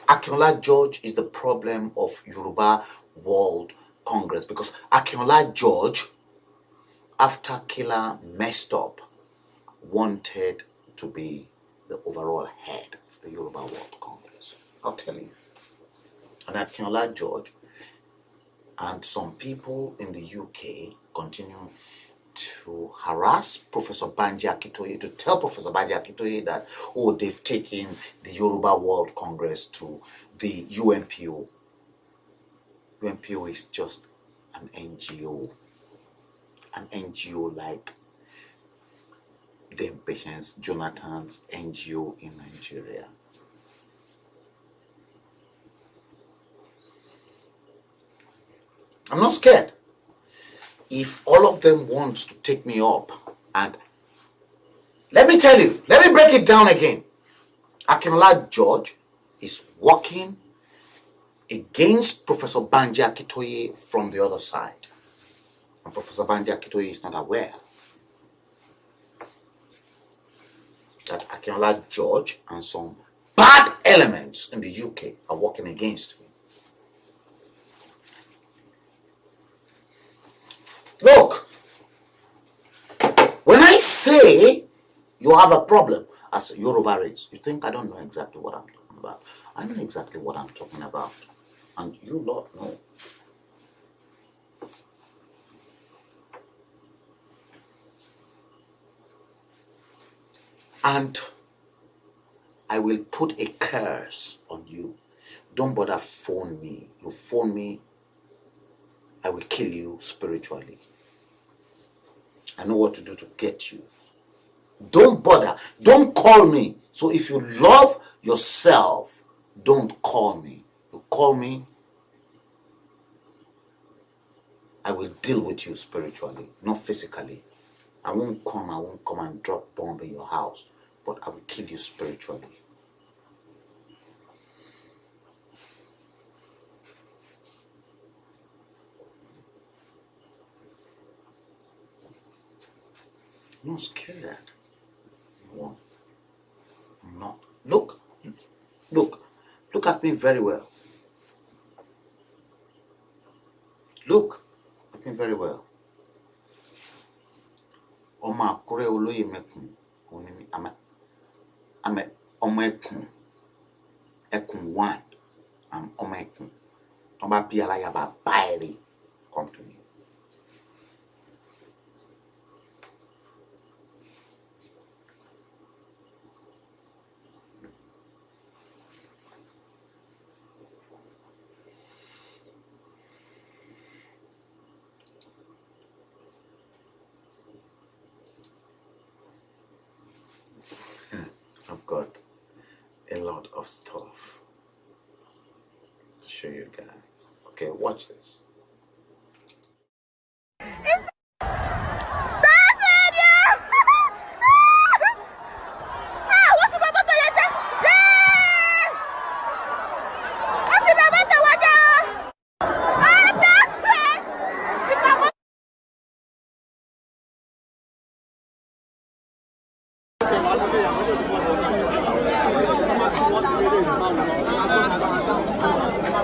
Akinola George is the problem of Yoruba World Congress, because Akinola George, after Killer messed up, wanted to be the overall head of the Yoruba World Congress. I'll tell you. And Akinola George and some people in the UK continue to harass Professor Banji Akintoye, to tell Professor Banji Akintoye that, oh, they've taken the Yoruba World Congress to the UNPO. UNPO is just an NGO like the Patience Jonathan's NGO in Nigeria. I'm not scared. If all of them wants to take me up and Let me tell you, let me break it down again. Akinola George is working against Professor Banji Akitoye from the other side. And Professor Banji Akitoye is not aware that Akinola George and some bad elements in the UK are working against him. Look, when I say you have a problem as a Yoruba race, you think I don't know exactly what I'm talking about. I know exactly what I'm talking about. And you lot know. And I will put a curse on you. Don't bother phone me. You phone me, I will kill you spiritually. I know what to do to get you. Don't bother. Don't call me. So if you love yourself, don't call me. You call me, I will deal with you spiritually, not physically. I won't come and drop bomb in your house, but I will kill you spiritually. I'm not scared. No, I'm not. Look at me very well. Look at me very well. Ọmọ Àkúrẹ́ olóyè mẹ́kùn òní mi I'm ọmọ ẹkùn one. I'm ọmọ ẹkùn. Ọba bí aláyàbá báyìí come to me. I've got a lot of stuff to show you guys. Okay, watch this.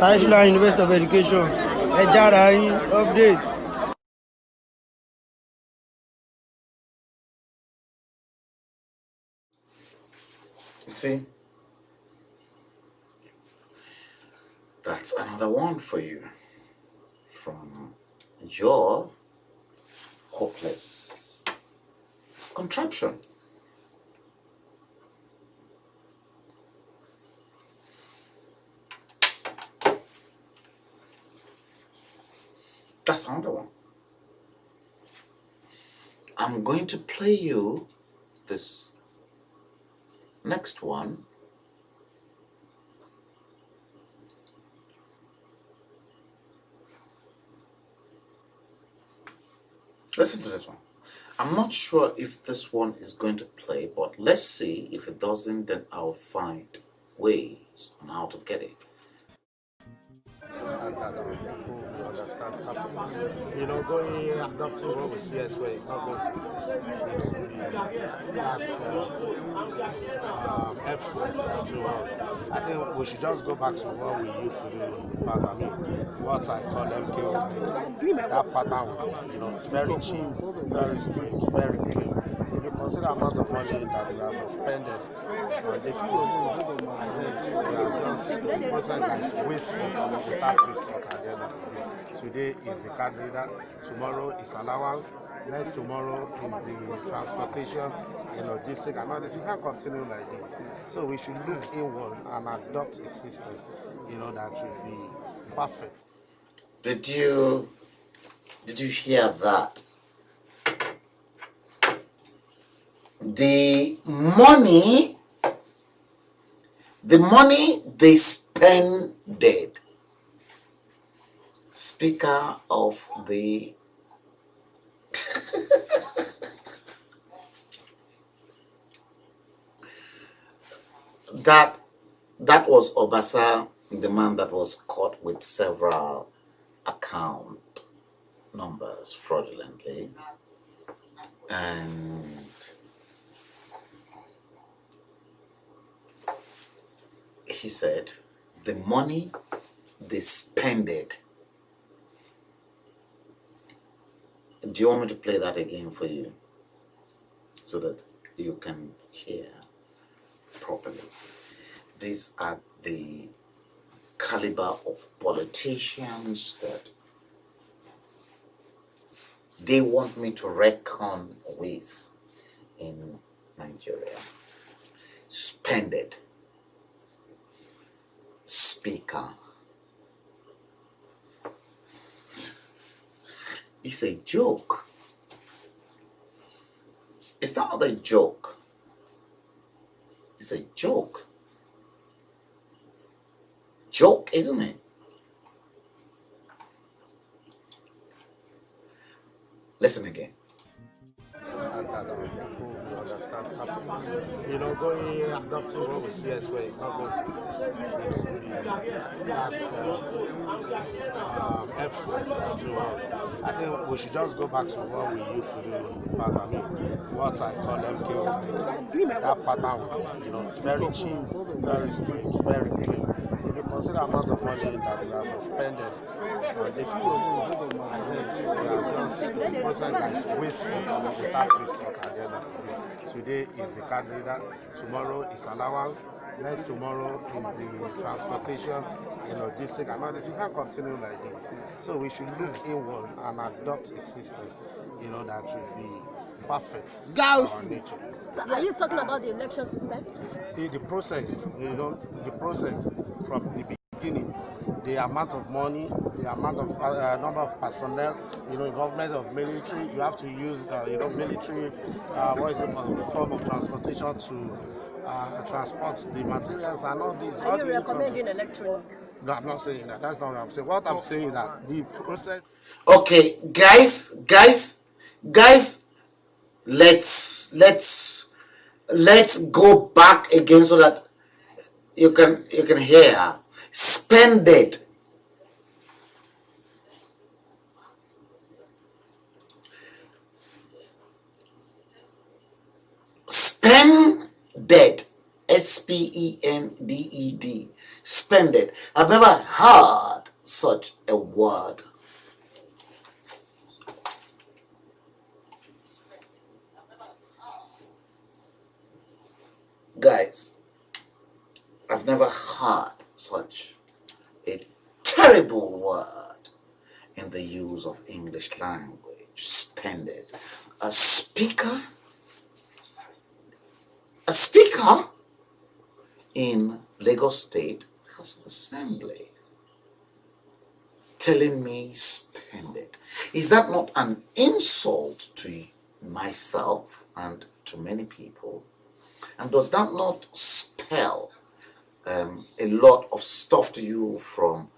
National University of Education, Ejarai update. See, that's another one for you from your hopeless contraption. That's another one. I'm going to play you this next one. Listen to this one. I'm not sure if this one is going to play, but let's see. If it doesn't, then I'll find ways on how to get it. You know, going adopting what we see elsewhere is not going to be helpful to us. I think we should just go back to what we used to do in the past. I mean, what I call MKO. That pattern, you know, it's very cheap, very strange, very clean. If you consider the amount of money that we have expended on this process, I think we are just a process that is wasteful without result at the end of the day. Today is the card reader, tomorrow is allowance, next tomorrow is the transportation, you know, district and others. You can't continue like this. So we should look inward and adopt a system, you know, that should be perfect. Did you hear that? The money they spended. Speaker of the that was Obasa, the man that was caught with several account numbers fraudulently, and he said the money they spended. Do you want me to play that again for you so that you can hear properly? These are the caliber of politicians that they want me to reckon with in Nigeria. Spended. Speaker. It's a joke. It's not a joke. It's a joke. Joke, isn't it? Listen again. And that people will understand happening. You know, going adopting what we see elsewhere is not going to be that's helpful to us. I think we should just go back to what we used to do in the past. I mean, what I call MKO method. That pattern, you know, it's very cheap, very strict, very clean. If you consider the amount of money that we have expended on this process, I think we are just a process that is wasteful without result at the end of the day. Today is the card reader, tomorrow is allowance, next tomorrow is the transportation, logistics, and all this. You can't continue like this. So we should look inward and adopt a system, that will be perfect for our nature. So are you talking about the election system? The process, the process from the beginning, the amount of money, the amount of number of personnel, involvement of military. You have to use, military, form of transportation to transport the materials and all these. Are you recommending electronic? No, I'm not saying that. That's not what I'm saying. What I'm saying is that the process. Okay, guys, let's go back again so that you can hear. Spend it. Spended. SPENDED. Spended. I've never heard such a word. Guys, I've never heard such a terrible word in the use of English language. Spended. A speaker in Lagos State House of Assembly telling me spend it. Is that not an insult to myself and to many people? And does that not spell a lot of stuff to you from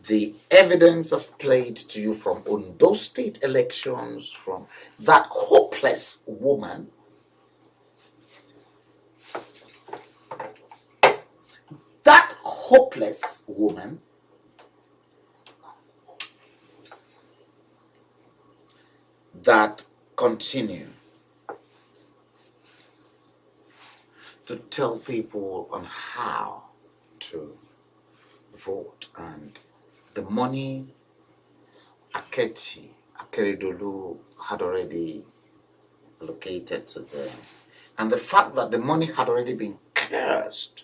the evidence I've played to you from Ondo State elections, from that hopeless woman? That hopeless woman that continue to tell people on how to vote, and the money Akeredolu had already allocated to them, and the fact that the money had already been cursed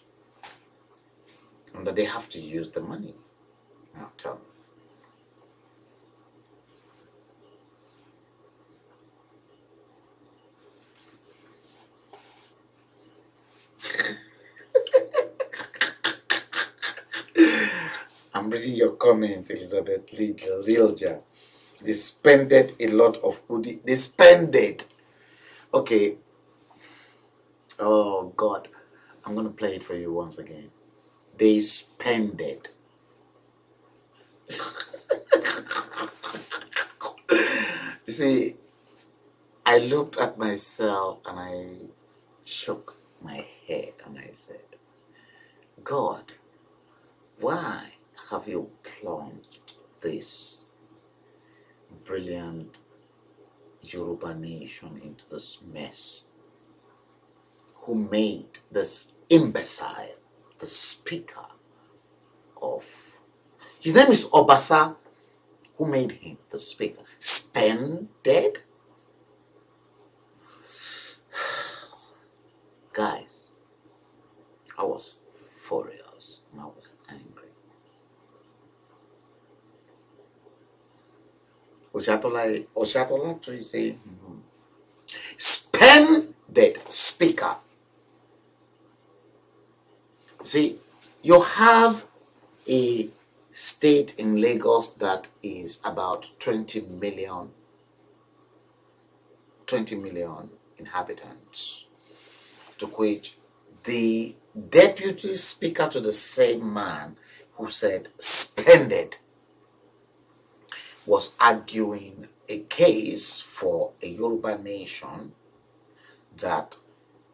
and that they have to use the money. Now tell me. I'm reading your comment, Elizabeth Lilja. They spended a lot of goodie. They spended. Okay. Oh God. I'm going to play it for you once again. They spended. You see, I looked at myself and I shook my head and I said, God, why have you plunged this brilliant Yoruba nation into this mess? Who made this imbecile the speaker of... His name is Obasa. Who made him the speaker? Spended? Guys, I was furious and I was angry. Oshatola to say, spended speaker. See, you have a state in Lagos that is about 20 million inhabitants, to which the deputy speaker to the same man who said spended was arguing a case for a Yoruba nation. That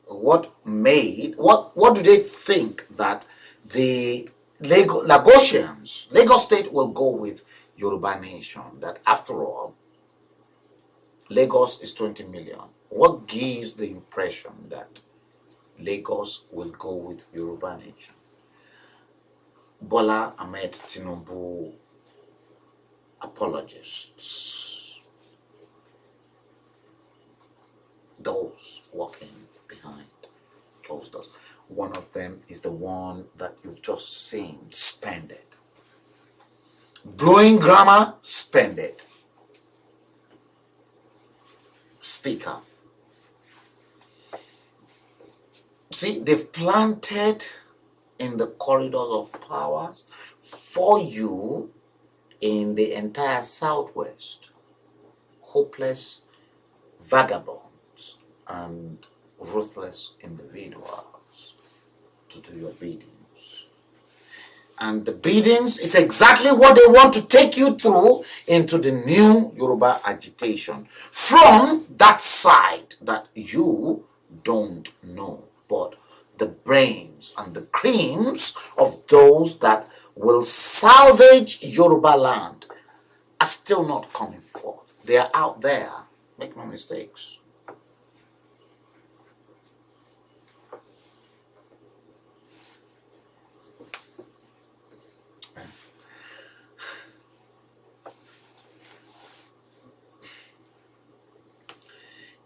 what do they think that the Lagos state will go with Yoruba nation? That after all, Lagos is 20 million. What gives the impression that Lagos will go with Yoruba nation? Bola Ahmed Tinubu apologists, those walking behind closed doors. One of them is the one that you've just seen, spended. Blowing grammar, spended. Speaker. See, they've planted in the corridors of powers for you in the entire Southwest hopeless vagabonds and ruthless individuals to do your biddings. And the biddings is exactly what they want to take you through into the new Yoruba agitation from that side that you don't know. But the brains and the creams of those that will salvage Yoruba land are still not coming forth. They are out there. Make no mistakes.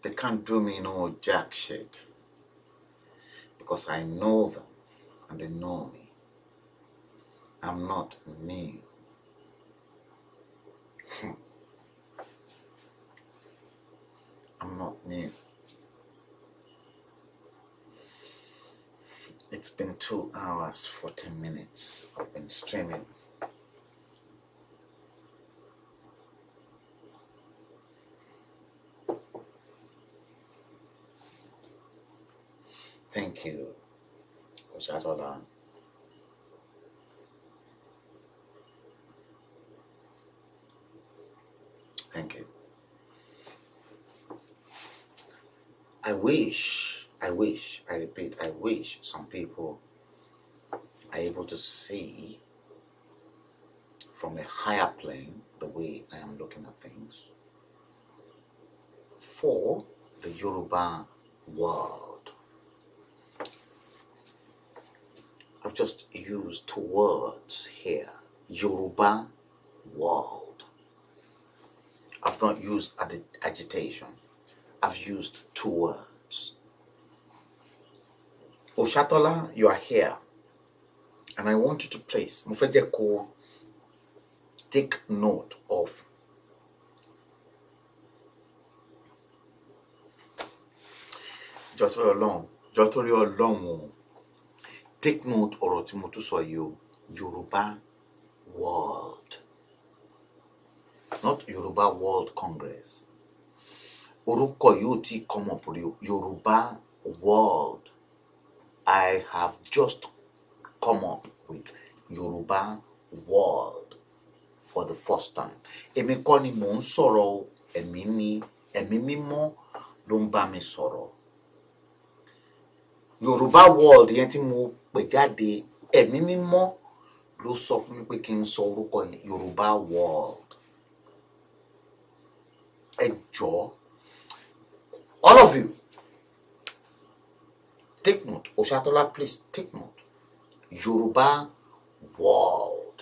They can't do me no jack shit because I know them and they know me. I'm not new. I'm not new. It's been 2 hours, 14 minutes. I've been streaming. Thank you, Oshatola. Thank you. I repeat, I wish some people are able to see from a higher plane the way I am looking at things for the Yoruba world. I've just used 2 words here, Yoruba world. I've not used agitation. I've used 2 words. Oshatola, you are here. And I want you to place, Mufejeko, take note of just for long. Take note ọ̀rọ̀ tí mo tún sọ yìí o, Yoruba world. Not Yoruba World Congress. Orúkọ yóò ti come up with Yoruba world. I have just come up with Yoruba world for the first time. Èmi kọ́ ni mò ń sọ̀rọ̀, ẹ̀mí mímọ́ ló ń bá mi sọ̀rọ̀. Yoruba world yẹn tí mo pè jáde ẹ̀mí mímọ́ ló sọ fún mi pé kí n sọ orúkọ yẹn Yorùbá world. Ẹ jọ̀ọ́, all of you, take note. Oshatola, please take note. Yoruba world.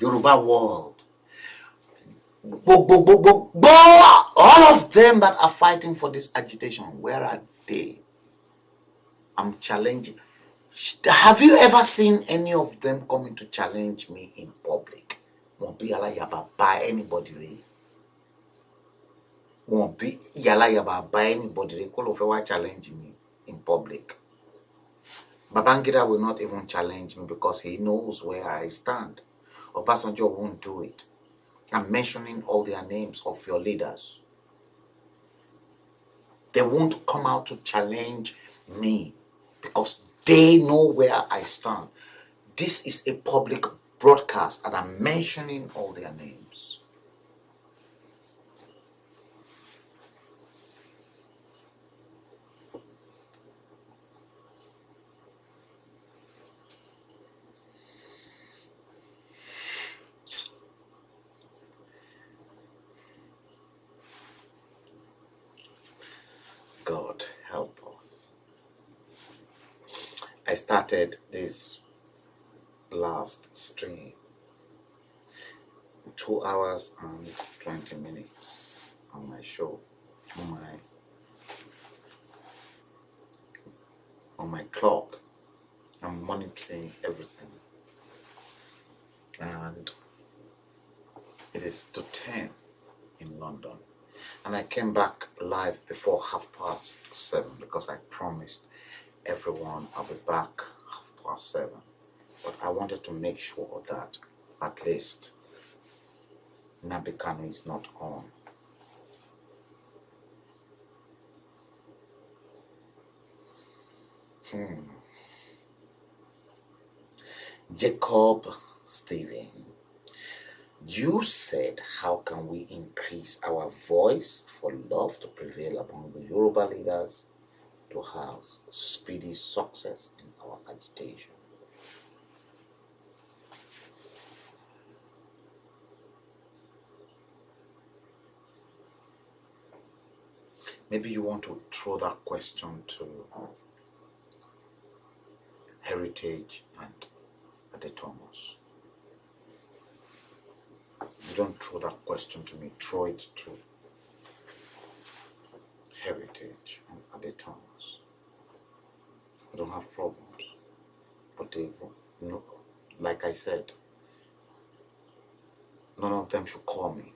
Yoruba world. All of them that are fighting for this agitation, where are they? I'm challenging. Have you ever seen any of them coming to challenge me in public? Won't be by anybody. Won't be by anybody. Call of challenge me in public. Babangida will not even challenge me because he knows where I stand. Obasanjo won't do it. I'm mentioning all their names of your leaders. They won't come out to challenge me because they know where I stand. This is a public broadcast and I'm mentioning all their names. God help us. I started this last stream 2 hours and 20 minutes on my show, on my clock. I'm monitoring everything, and it is to 10 in London. And I came back live before 7:30 because I promised everyone I'll be back 7:30. But I wanted to make sure that at least Nabikano is not on. Jacob Stephen, you said, how can we increase our voice for love to prevail among the Yoruba leaders to have speedy success in our agitation? Maybe you want to throw that question to Heritage and Ade Thomas. You don't throw that question to me, throw it to Heritage and Ade Thomas. I don't have problems, but they, no, like I said, none of them should call me.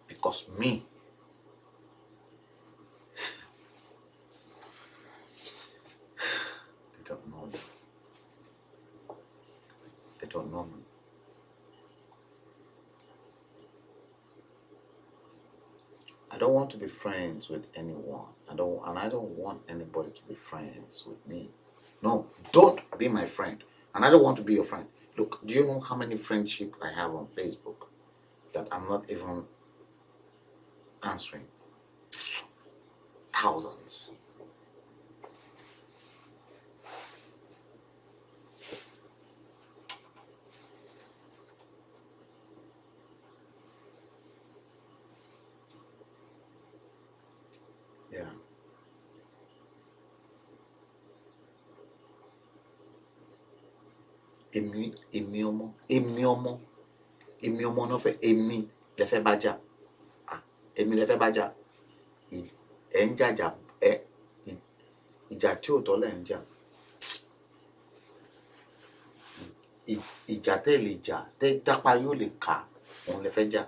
Because me, they don't know me. They don't know me. I don't want to be friends with anyone. I don't want anybody to be friends with me. No, don't be my friend. And I don't want to be your friend. Look, do you know how many friendships I have on Facebook that I'm not even answering? Thousands. Yeah. Èmi ọmọ no fe èmi lè fẹ́ bá jà. Èmi lè fẹ́ bá jà. Ẹ ń jàjà ìjà tí ò tọ́ lẹ̀ ń jà. Ìjà tẹ́ lè jà, tẹ́ dápá yóò lè kà, òun lè fẹ́ jà.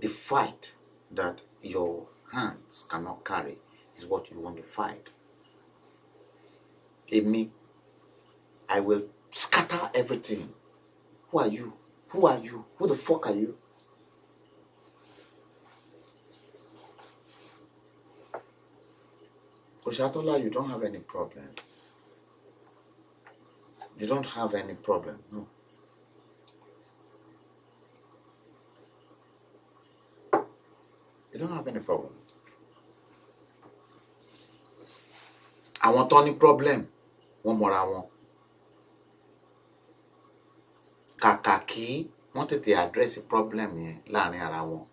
The fight that your hands cannot carry is what you want to fight. Èmi, I will scatter everything. Who are you? Who are you? Who the fuck are you? Oshatola, you don't have any problem. You don't have any problem, no. They don't have any problem. Àwọn tó ní problem, wọ́n mọ̀ra wọn. Kàkà kí wọ́n tètè address problem yẹn láàrin ara wọn.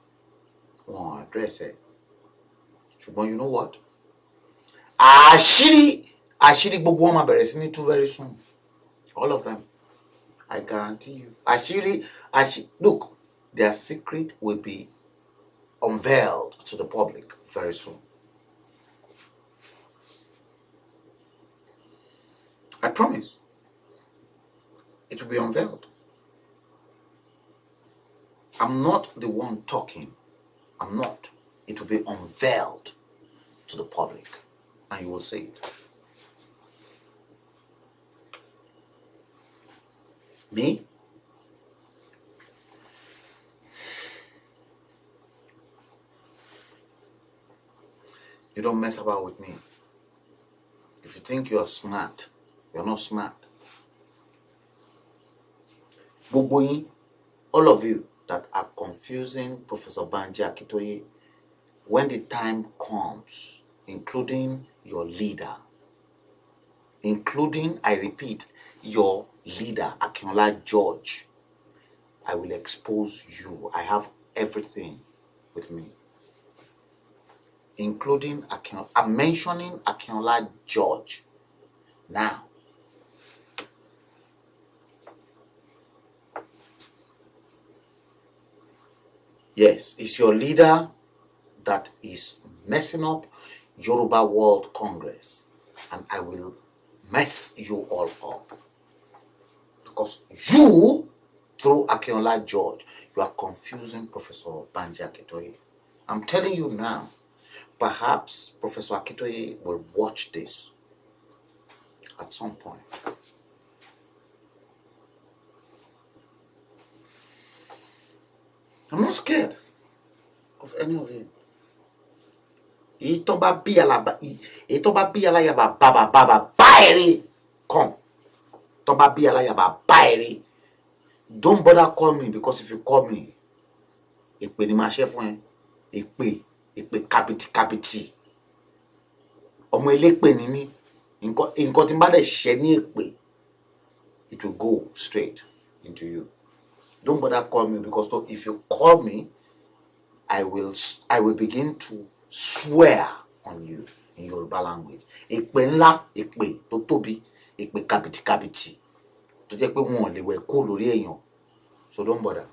Wọ́n address ẹ̀. Ṣùgbọ́n you know what? Àṣírí gbogbo wọn máa bẹ̀rẹ̀ sí ní tú very soon. All of them. I guarantee you. Look, their secret will be unveiled to the public very soon. I promise. It will be unveiled. I'm not the one talking. I'm not. It will be unveiled to the public, and you will see it. Me? You don't mess about with me. If you think you're smart, you're not smart. Gbogbo yín, all of you that are confusing Professor Banji Akintoye, when the time comes, including your leader, including, I repeat, your leader, Akinola George, I will expose you. I have everything with me. Including I'm mentioning Akinola George now. Yes, it's your leader that is messing up Yoruba World Congress, and I will mess you all up. Because you, through Akinola George, you are confusing Professor Banji Akintoye. I'm telling you now, perhaps Professor Akintoye will watch this at some point. I'm not scared of any of you. Come. Don't bother call me, because if you call me, èpè ni màá ṣe fún ẹ. Èpè kàbìtì. Ọmọ elépè ni mí. Nǹkan tí n bá dẹ̀ ṣẹ́ ní èpè, it will go straight into you. Don't bother call me, because if you call me, I will begin to swear on you in Yoruba language. Èpè ńlá, èpè tó tóbi, èpè kàbìtì. Tó jẹ́ pé wọn ò lè wẹ̀ kó lórí èèyàn. So don't bother.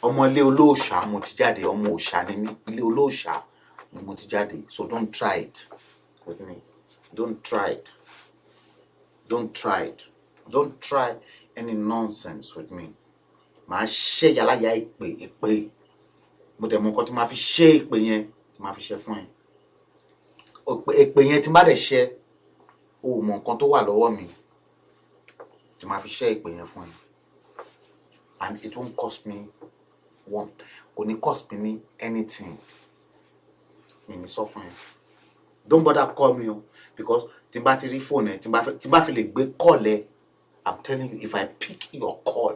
Ọmọ ilé olóòṣà mo ti jáde, ọmọ òòṣà ni mí, ilé olóòṣà ni mo ti jáde. So don't try it with me. Don't try it. Don't try it. Don't try any nonsense with me. Màá ṣe yàláyà èpè. Mo dẹ̀ mọ nǹkan tí màá fi ṣe èpè yẹn, màá fi ṣe fún ẹ. Èpè yẹn tí n bá dẹ̀ ṣe, o mọ nǹkan tó wà lọ́wọ́ mi tí màá fi ṣe èpè yẹn fún ẹ. And it won't cost me kò ní cost me anything. Mi ní sọ fún ẹ. Don't bother call me, because tí n bá ti rí phone ẹ, tí n bá fi lè gbé call ẹ, I'm telling you, if I pick your call,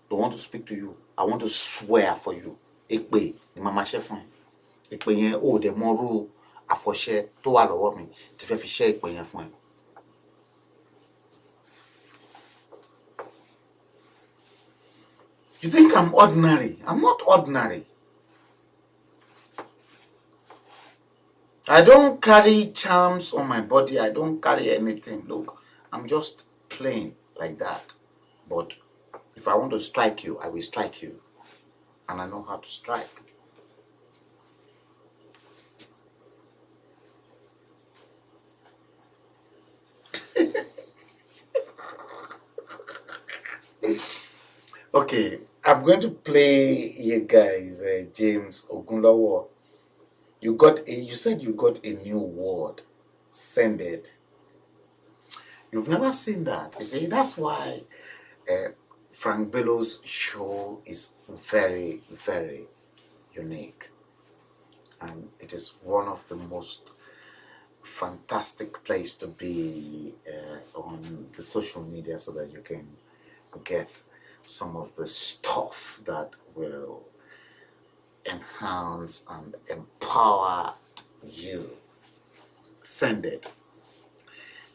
don't want to speak to you, I want to swear for you. Èpè ni màá máa ṣe fún ẹ. Èpè yẹn ó dẹ̀ mọ rú àfọ̀ṣẹ tó wà lọ́wọ́ mi tí fẹ́ fi ṣe èpè yẹn fún ẹ. You think I'm ordinary? I'm not ordinary. I don't carry charms on my body. I don't carry anything. Look, I'm just plain like that. But if I want to strike you, I will strike you. And I know how to strike. Okay, I'm going to play you guys James Ogunlowo. You said you got a new word, sended. You've never seen that. You see, that's why Frank Bello's show is very, very unique. And it is one of the most fantastic place to be on the social media, so that you can get some of the stuff that will enhance and empower you. Send it.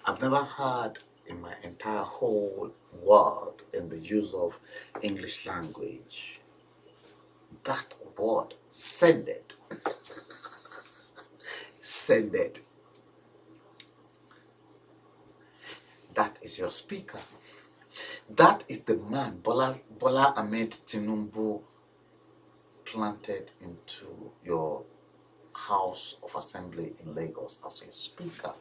I've never heard in my entire whole world in the use of English language that word, send it. Send it. That is your speaker. That is the man Bola Ahmed Tinubu planted into your House of Assembly in Lagos as your speaker.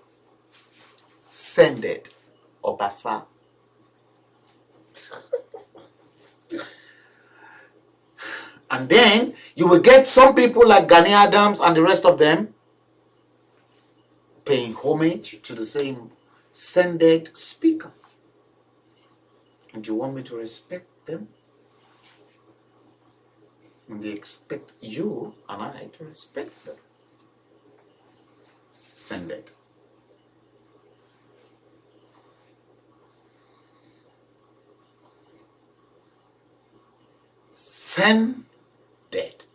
Send it, Obasa. And then you will get some people like Gani Adams and the rest of them paying homage to the same sended speaker. And you want me to respect them? And they expect you and I to respect them. Send it. Send it.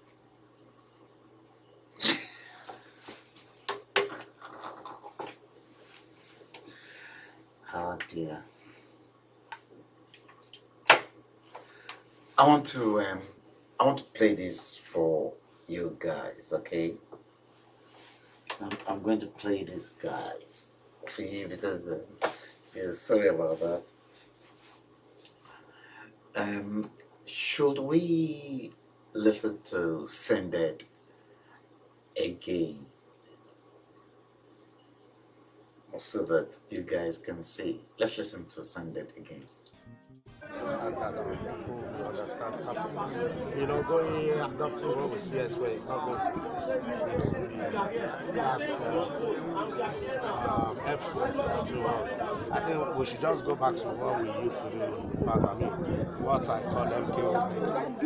Oh dear. I want to play this for you guys, okay? I'm going to play this, guys, for you because yeah, sorry about that. Should we listen to Send It again so that you guys can see? Let's listen to Send It again. And that people will understand happiness. You know, going adopting what we see elsewhere is not going to be that's helpful to us. I think we should just go back to what we used to do in the past. I mean, what I call MKO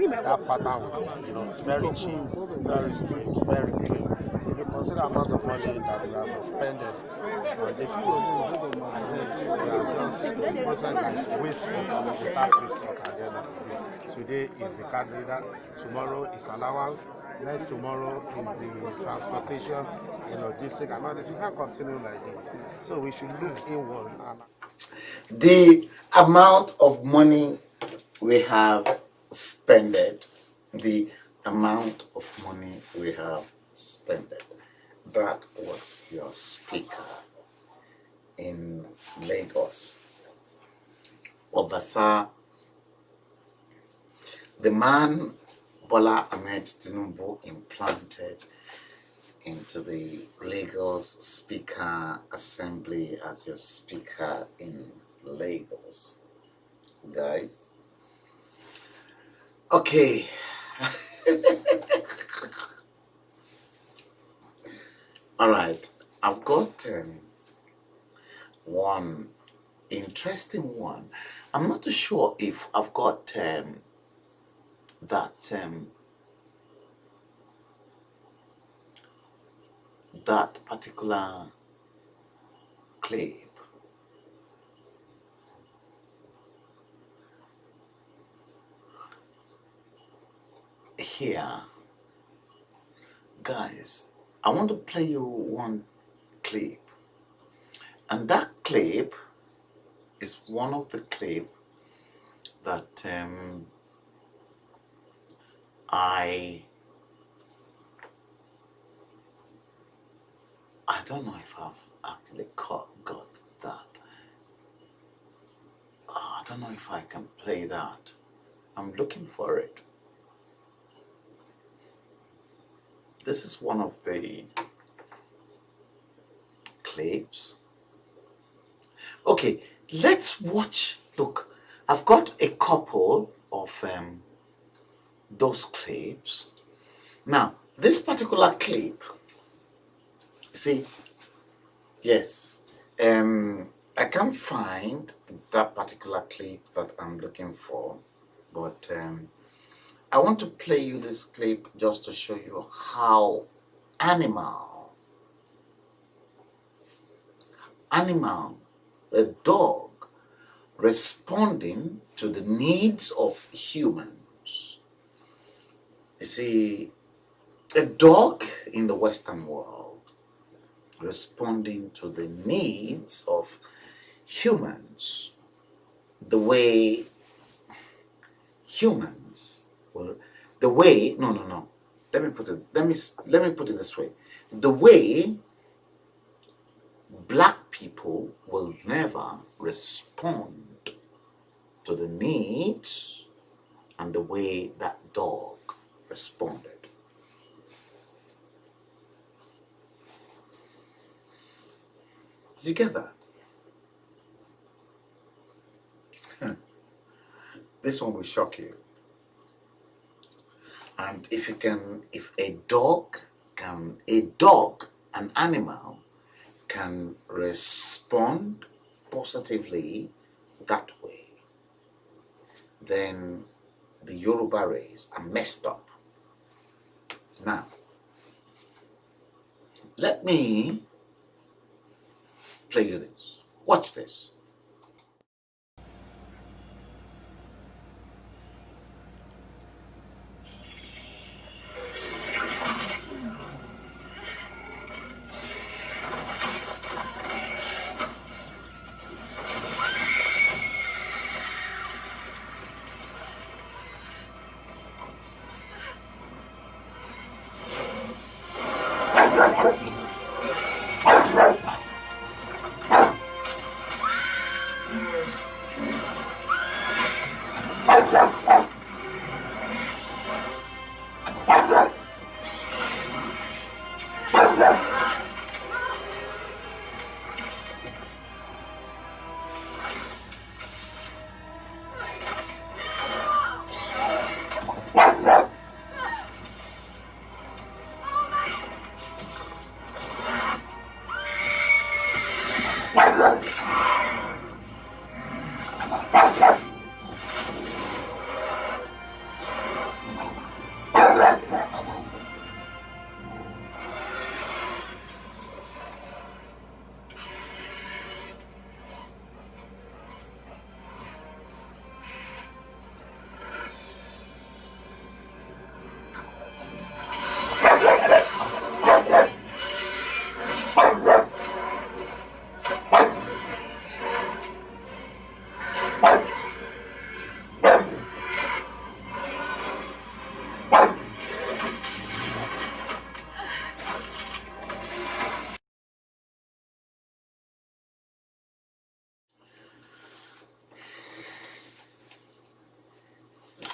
method. That pattern, you know, it's very cheap, very strict, very clean. If you consider the amount of money that we have expended on this process, I think we are just a process that is wasteful without result at the end of the day. Today is the card reader, tomorrow is allowance, next tomorrow is the transportation, the logistics, and all this. We can't continue like this. So we should look inward. The amount of money we have spent, the amount of money we have spent, that was your speaker in Lagos. Obasa, the man Bola Ahmed Tinubu implanted into the Lagos Speaker Assembly as your speaker in Lagos, guys. Okay. All right, I've got one interesting one. I'm not too sure if I've got that particular clip. Here, guys, I want to play you one clip, and that clip is one of the clip that I don't know if I've actually got that. I don't know if I can play that. I'm looking for it. This is one of the clips. Okay, let's watch. Look, I've got a couple of those clips. Now, this particular clip, see, yes, I can't find that particular clip that I'm looking for, but I want to play you this clip just to show you how animal, a dog responding to the needs of humans. You see, a dog in the Western world responding to the needs of humans the way humans will, the way, no, let me put it this way. The way black people will never respond to the needs and the way that dog responded. Did you get that? This one will shock you. And if an animal can respond positively that way, then the Yoruba race are messed up. Now, let me play you this. Watch this.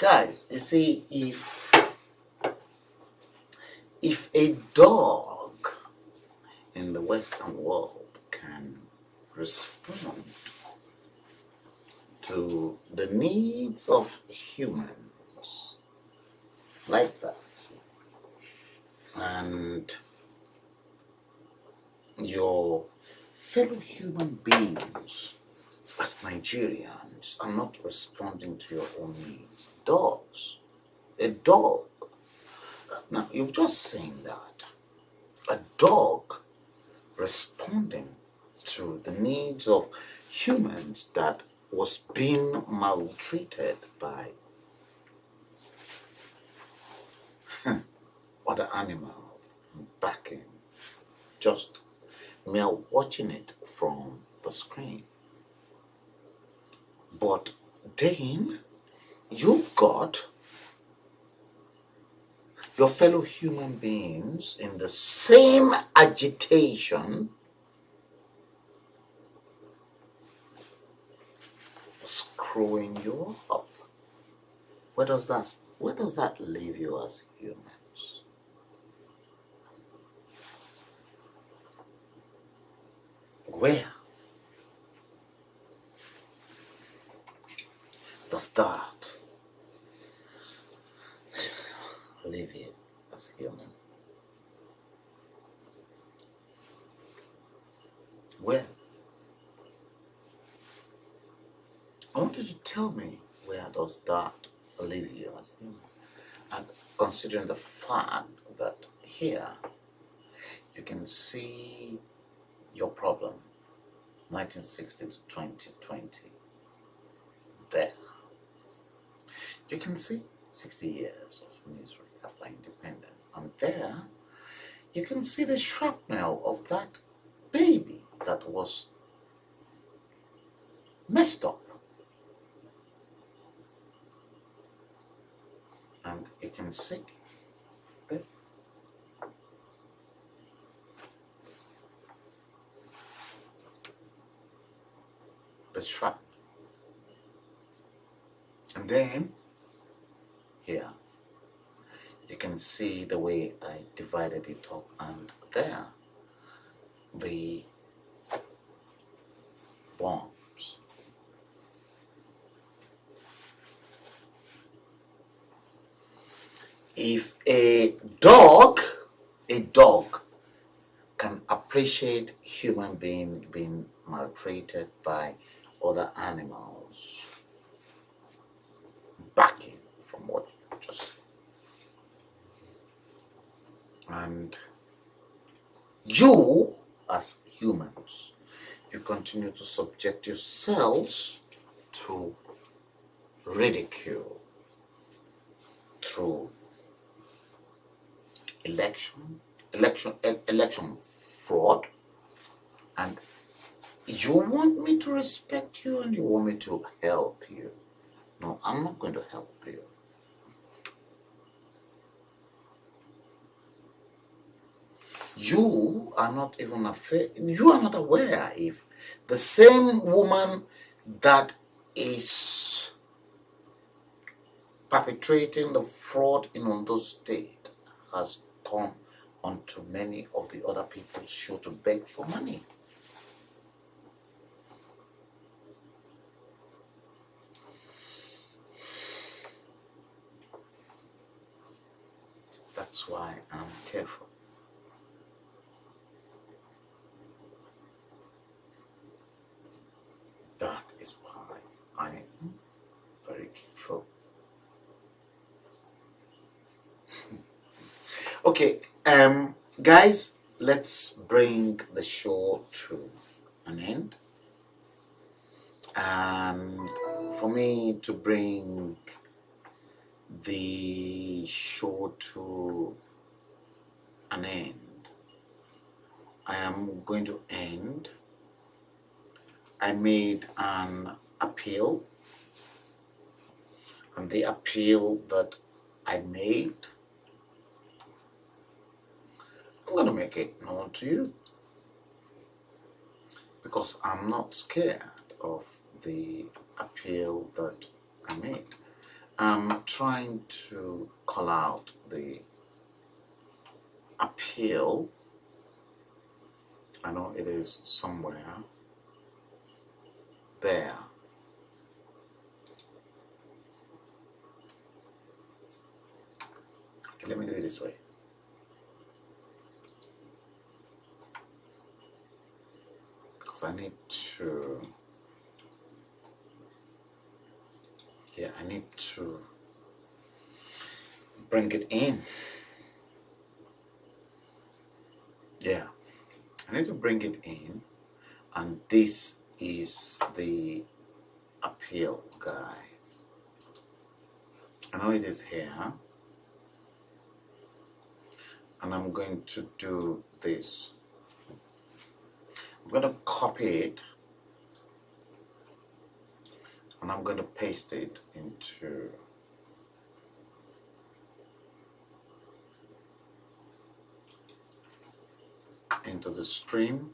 Guys, you see, if a dog in the Western world can respond to the needs of humans like that, and your fellow human beings as Nigerians are not responding to your own needs. Dogs. A dog. Now, you've just seen that. A dog responding to the needs of humans that was being maltreated by other animals backing, just mere watching it from the screen. But then you've got your fellow human beings in the same agitation, screwing you up. Where does that leave you as humans? Where does that leave you as human? Where? I want you to tell me, where does that leave you as human? And considering the fact that here you can see your problem, 1960 to 2020, there. You can see 60 years of misery after independence. And there, you can see the shrapnel of that baby that was messed up. And you can see the shrapnel. And then, here, you can see the way I divided it up, and there, the bombs. If a dog can appreciate human being being maltreated by other animals, backing from what you just said. And you, as humans, you continue to subject yourselves to ridicule through election fraud, and you want me to respect you and you want me to help you. No, I'm not going to help you. You are not even you are not aware if the same woman that is perpetrating the fraud in Ondo State has come onto many of the other people's show to beg for money. That's why I'm careful. That is why I am very careful. Okay, guys, let's bring the show to an end. And for me to bring the show to an end, I am going to end. I made an appeal, and the appeal that I made, I'm going to make it known to you, because I'm not scared of the appeal that I made. I'm trying to call out the appeal. I know it is somewhere there. Okay, let me do it this way. Because I need to, I need to bring it in. Yeah, I need to bring it in, and this is the appeal, guys. I know it is here, and I'm going to do this. I'm going to copy it, and I'm going to paste it into the stream.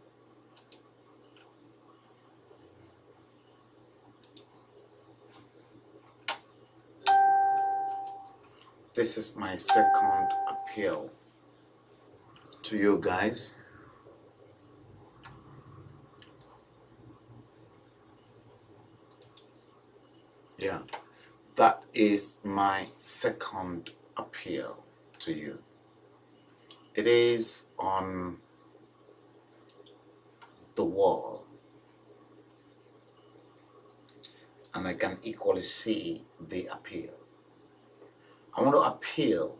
This is my second appeal to you guys. Yeah, that is my second appeal to you. It is on the wall, and I can equally see the appeal. I want to appeal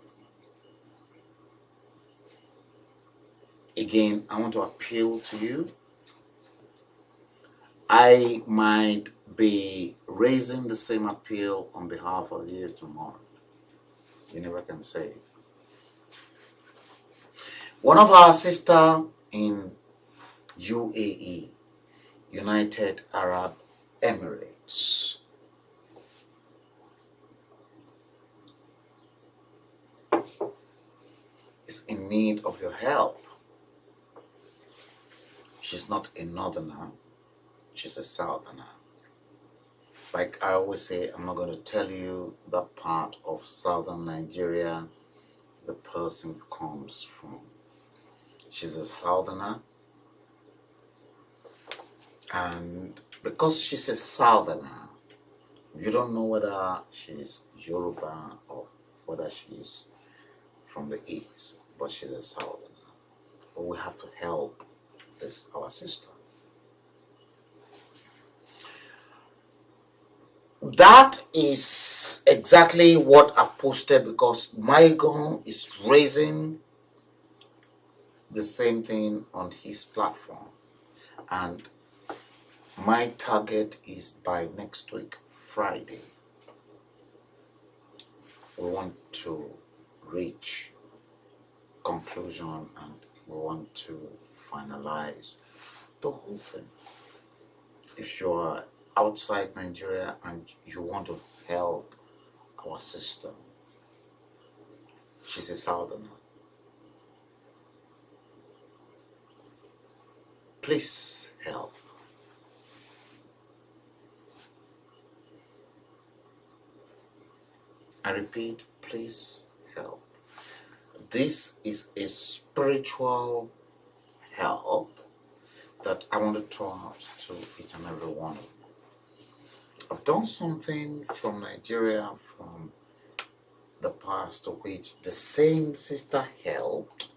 again. I want to appeal to you. I might be raising the same appeal on behalf of you tomorrow. You never can say. One of our sister in UAE, United Arab Emirates, is in need of your help. She's not a northerner, she's a southerner. Like I always say, I'm not going to tell you that part of southern Nigeria the person comes from. She's a southerner, and because she's a southerner, you don't know whether she's Yoruba or whether she's from the east, but she's a southerner. But we have to help this our sister. That is exactly what I've posted, because Maigon is raising the same thing on his platform, and my target is by next week Friday. We want to reach conclusion and we want to finalize the whole thing. If you are outside Nigeria and you want to help our sister, she's a southerner, please help. I repeat, please help. This is a spiritual help that I want to throw out to each and every one of you. I've done something from Nigeria from the past, to which the same sister helped,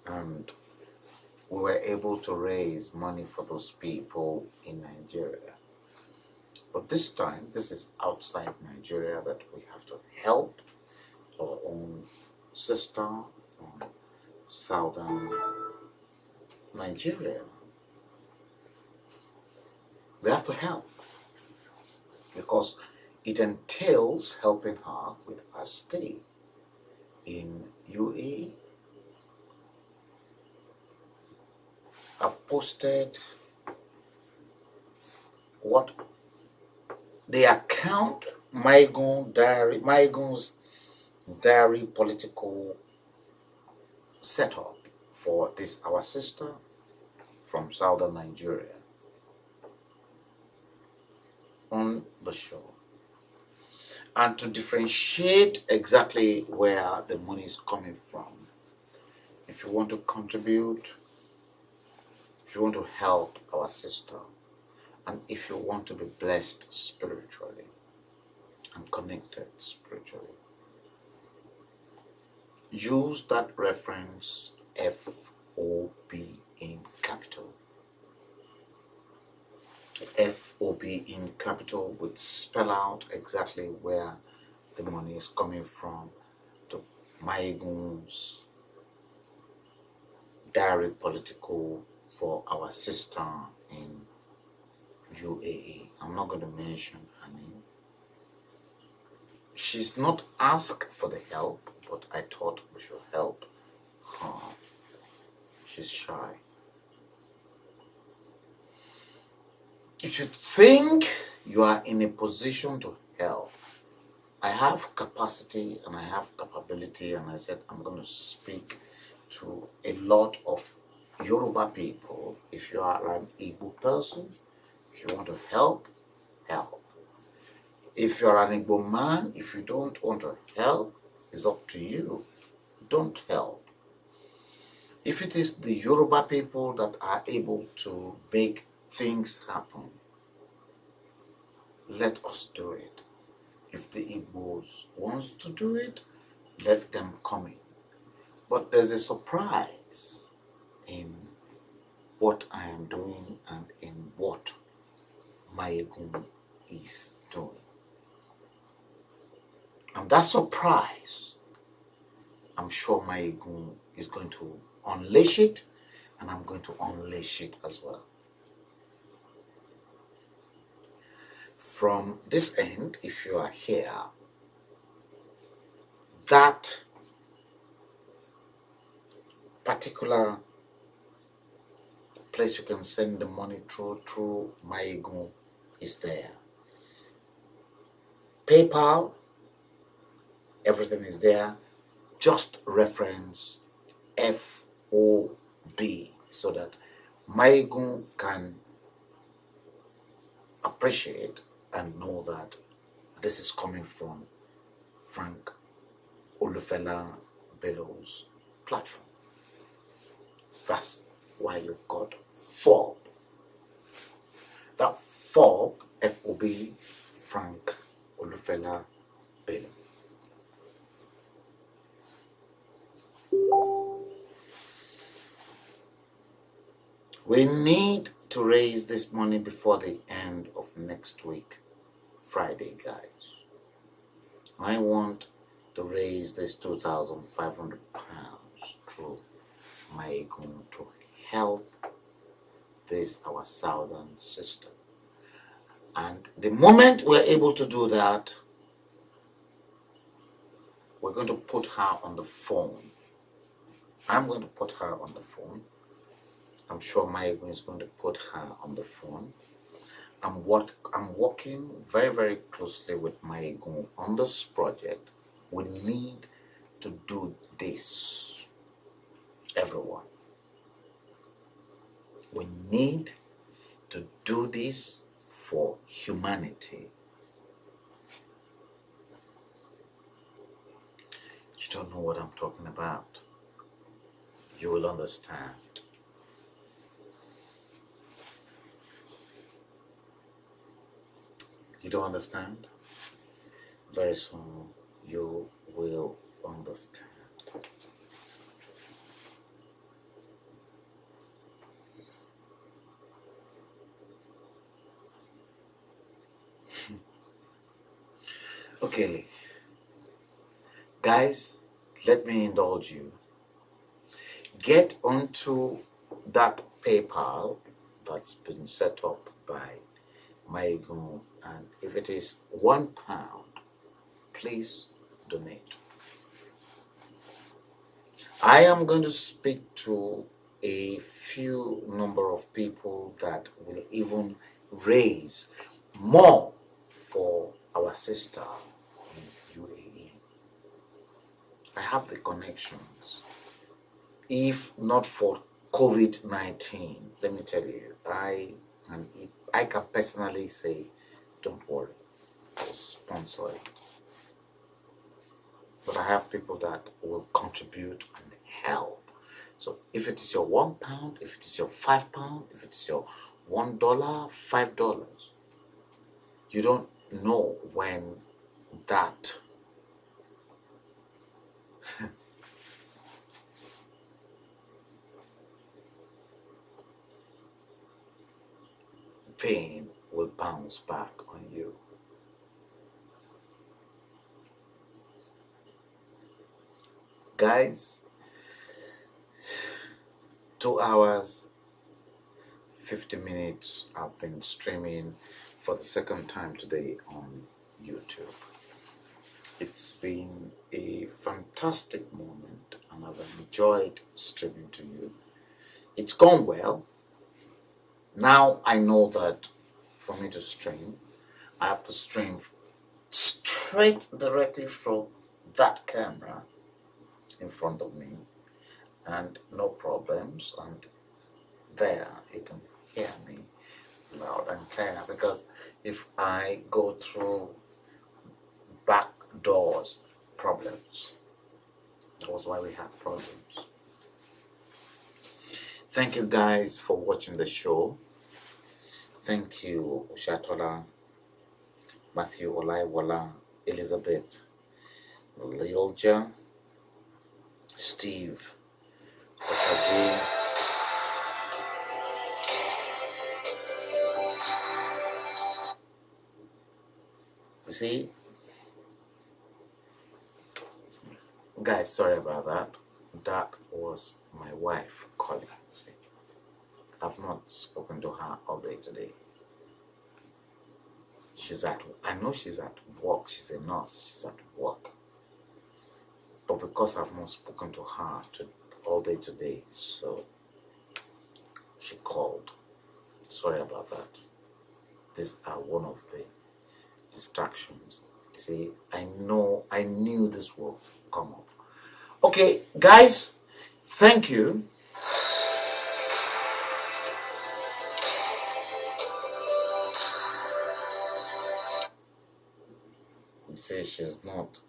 and we were able to raise money for those people in Nigeria. But this time, this is outside Nigeria that we have to help our own sister from southern Nigeria. We have to help because it entails helping her with her stay in UAE. I've posted what the account Maigon's diary political setup for this our sister from southern Nigeria on the show, and to differentiate exactly where the money is coming from. If you want to contribute, if you want to help our sister, and if you want to be blessed spiritually and connected spiritually, use that reference FOB in capital. FOB in capital would spell out exactly where the money is coming from, to Maigon's diary political for our sister in UAE. I'm not going to mention her name. She's not asked for the help, but I thought we should help her. She's shy. If you think you are in a position to help, I have capacity and I have capability, and I said I'm going to speak to a lot of Yoruba people. If you are an Igbo person, if you want to help, help. If you're an Igbo man, if you don't want to help, it's up to you. Don't help. If it is the Yoruba people that are able to make things happen, let us do it. If the Igbos wants to do it, let them come in. But there's a surprise in what I am doing and in what Maigon is doing. And that surprise, I'm sure Maigon is going to unleash it, and I'm going to unleash it as well. from this end, if you are here, that particular place you can send the money through Maigun is there. PayPal, everything is there. Just reference FOB so that Maigun can appreciate and know that this is coming from Frank Olufela Bello's platform. That's why you've got FOB. That FOB, FOB, Frank Olufela Bello. We need to raise this money before the end of next week, Friday, guys. I want to raise this 2,500 pounds through Maigun to help this our southern sister. And the moment we're able to do that, we're going to put her on the phone. I'm going to put her on the phone. I'm sure Maigun is going to put her on the phone. I'm working very, very closely with Maigun on this project. We need to do this, everyone. We need to do this for humanity. You don't know what I'm talking about. You will understand. You don't understand? Very soon you will understand. Okay, guys, let me indulge you. Get onto that PayPal that's been set up by Maigun, and if it is £1, please donate. I am going to speak to a few number of people that will even raise more for our sister in UAE. I have the connections. If not for COVID-19, let me tell you, I can personally say, don't worry, I'll sponsor it. But I have people that will contribute and help. So if it is your £1, if it is your £5, if it is your $1, $5, you don't know when that pain will bounce back on you. Guys, 2 hours, 50 minutes I've been streaming for the second time today on YouTube. It's been a fantastic moment and I've enjoyed streaming to you. It's gone well. Now I know that for me to stream, I have to stream straight directly from that camera in front of me and no problems, and there you can hear me loud and clear, because if I go through back doors, problems. That was why we had problems. Thank you guys for watching the show. Thank you, Ushatola, Matthew Olaiwala, Elizabeth, Lilja, Steve, Osaji, you see, guys, sorry about that. That was my wife calling. See, I've not spoken to her all day today. I know she's at work. She's a nurse. She's at work. But because I've not spoken to her all day today, so she called. Sorry about that. These are one of the distractions. See, I knew this will come up. Okay, guys, thank you. See,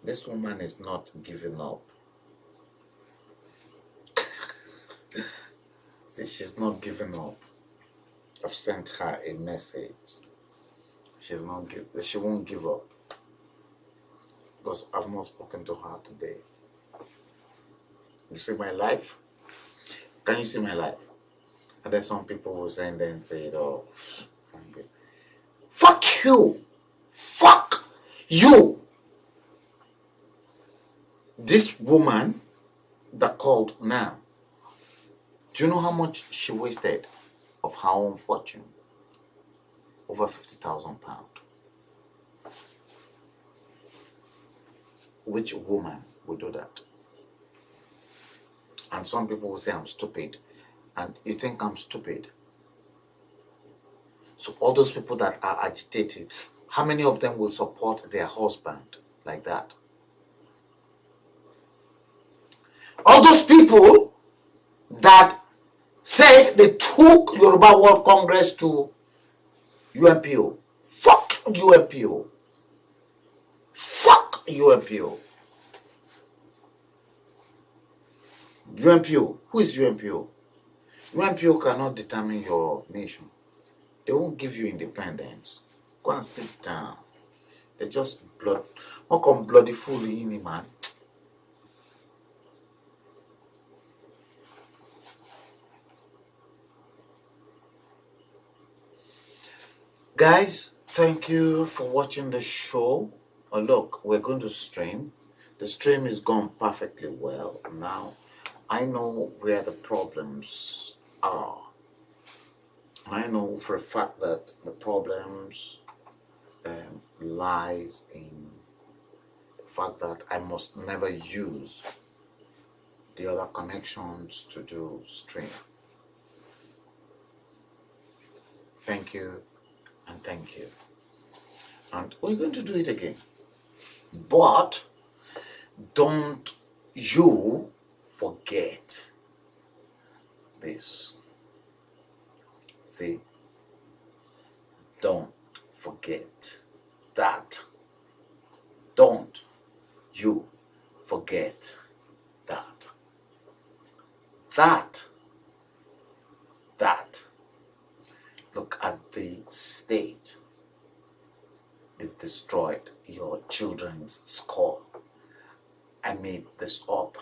this woman is not giving up. See, she's not giving up. I've sent her a message. She won't give up. Because I've not spoken to her today. You see my life? Can you see my life? And then some people will send and say, oh, fuck you! Fuck you! This woman that called now, do you know how much she wasted of her own fortune? Over £50,000. Which woman would do that? And some people will say I'm stupid. And you think I'm stupid? So all those people that are agitated, how many of them will support their husband like that? All those people that said they took Yoruba World Congress to UNPO. Fuck UNPO. Fuck UNPO. UNPO. Who is UNPO? UNPO cannot determine your nation. They won't give you independence. Go and sit down. They just what come bloody fool in me, man. Guys, thank you for watching the show. Oh, look, we're going to stream. The stream is gone perfectly well. Now, I know where the problems are. I know for a fact that the problems lies in the fact that I must never use the other connections to do stream. Thank you and thank you. And we're going to do it again. But don't you forget this. See, don't forget that. Don't you forget that. That. Look at the state they've destroyed your children's skull. I made this up.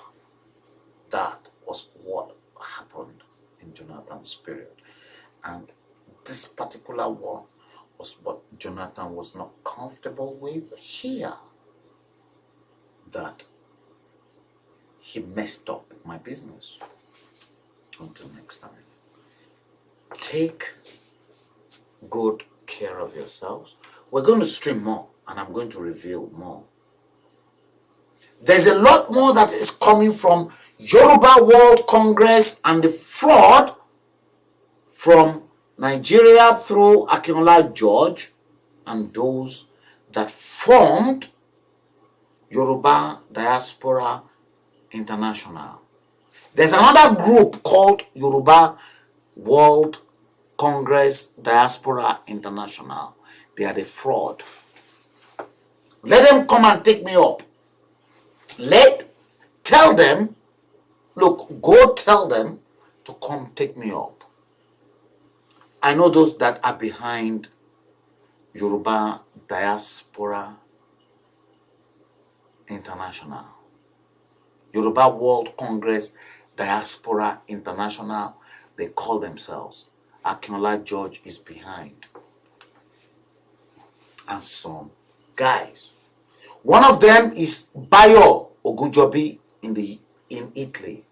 That was what happened in Jonathan's period. And this particular one was what Jonathan was not comfortable with here. That he messed up my business. Until next time. Take good care of yourselves. We're going to stream more and I'm going to reveal more. There's a lot more that is coming from Yoruba World Congress and the fraud from Nigeria through Akinola George and those that formed Yoruba Diaspora International. There's another group called Yoruba World Congress Diaspora International. They are the fraud. Let them come and take me up. Tell them, look, go tell them to come take me up. I know those that are behind Yoruba Diaspora International. Yoruba World Congress Diaspora International, they call themselves. Akinola George is behind. And some guys. One of them is Bello Ogunjobi in Italy.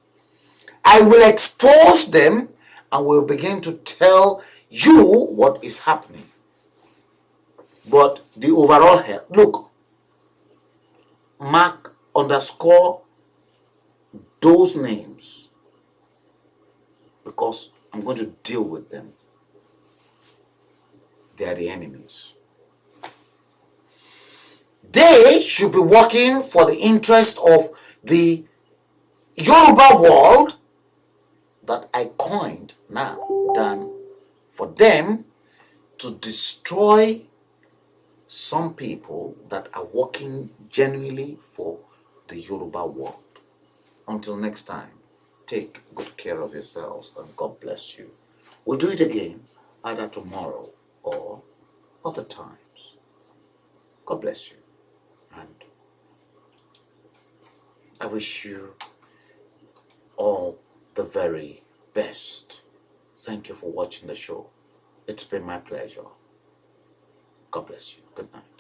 I will expose them and will begin to tell you what is happening. But the overall health, look, mark, underscore those names, because I'm going to deal with them. They are the enemies. They should be working for the interest of the Yoruba world that I coined now, than for them to destroy some people that are working genuinely for the Yoruba world. Until next time, take good care of yourselves and God bless you. We'll do it again either tomorrow or other times. God bless you, and I wish you all the very best. Thank you for watching the show. It's been my pleasure. God bless you. Good night.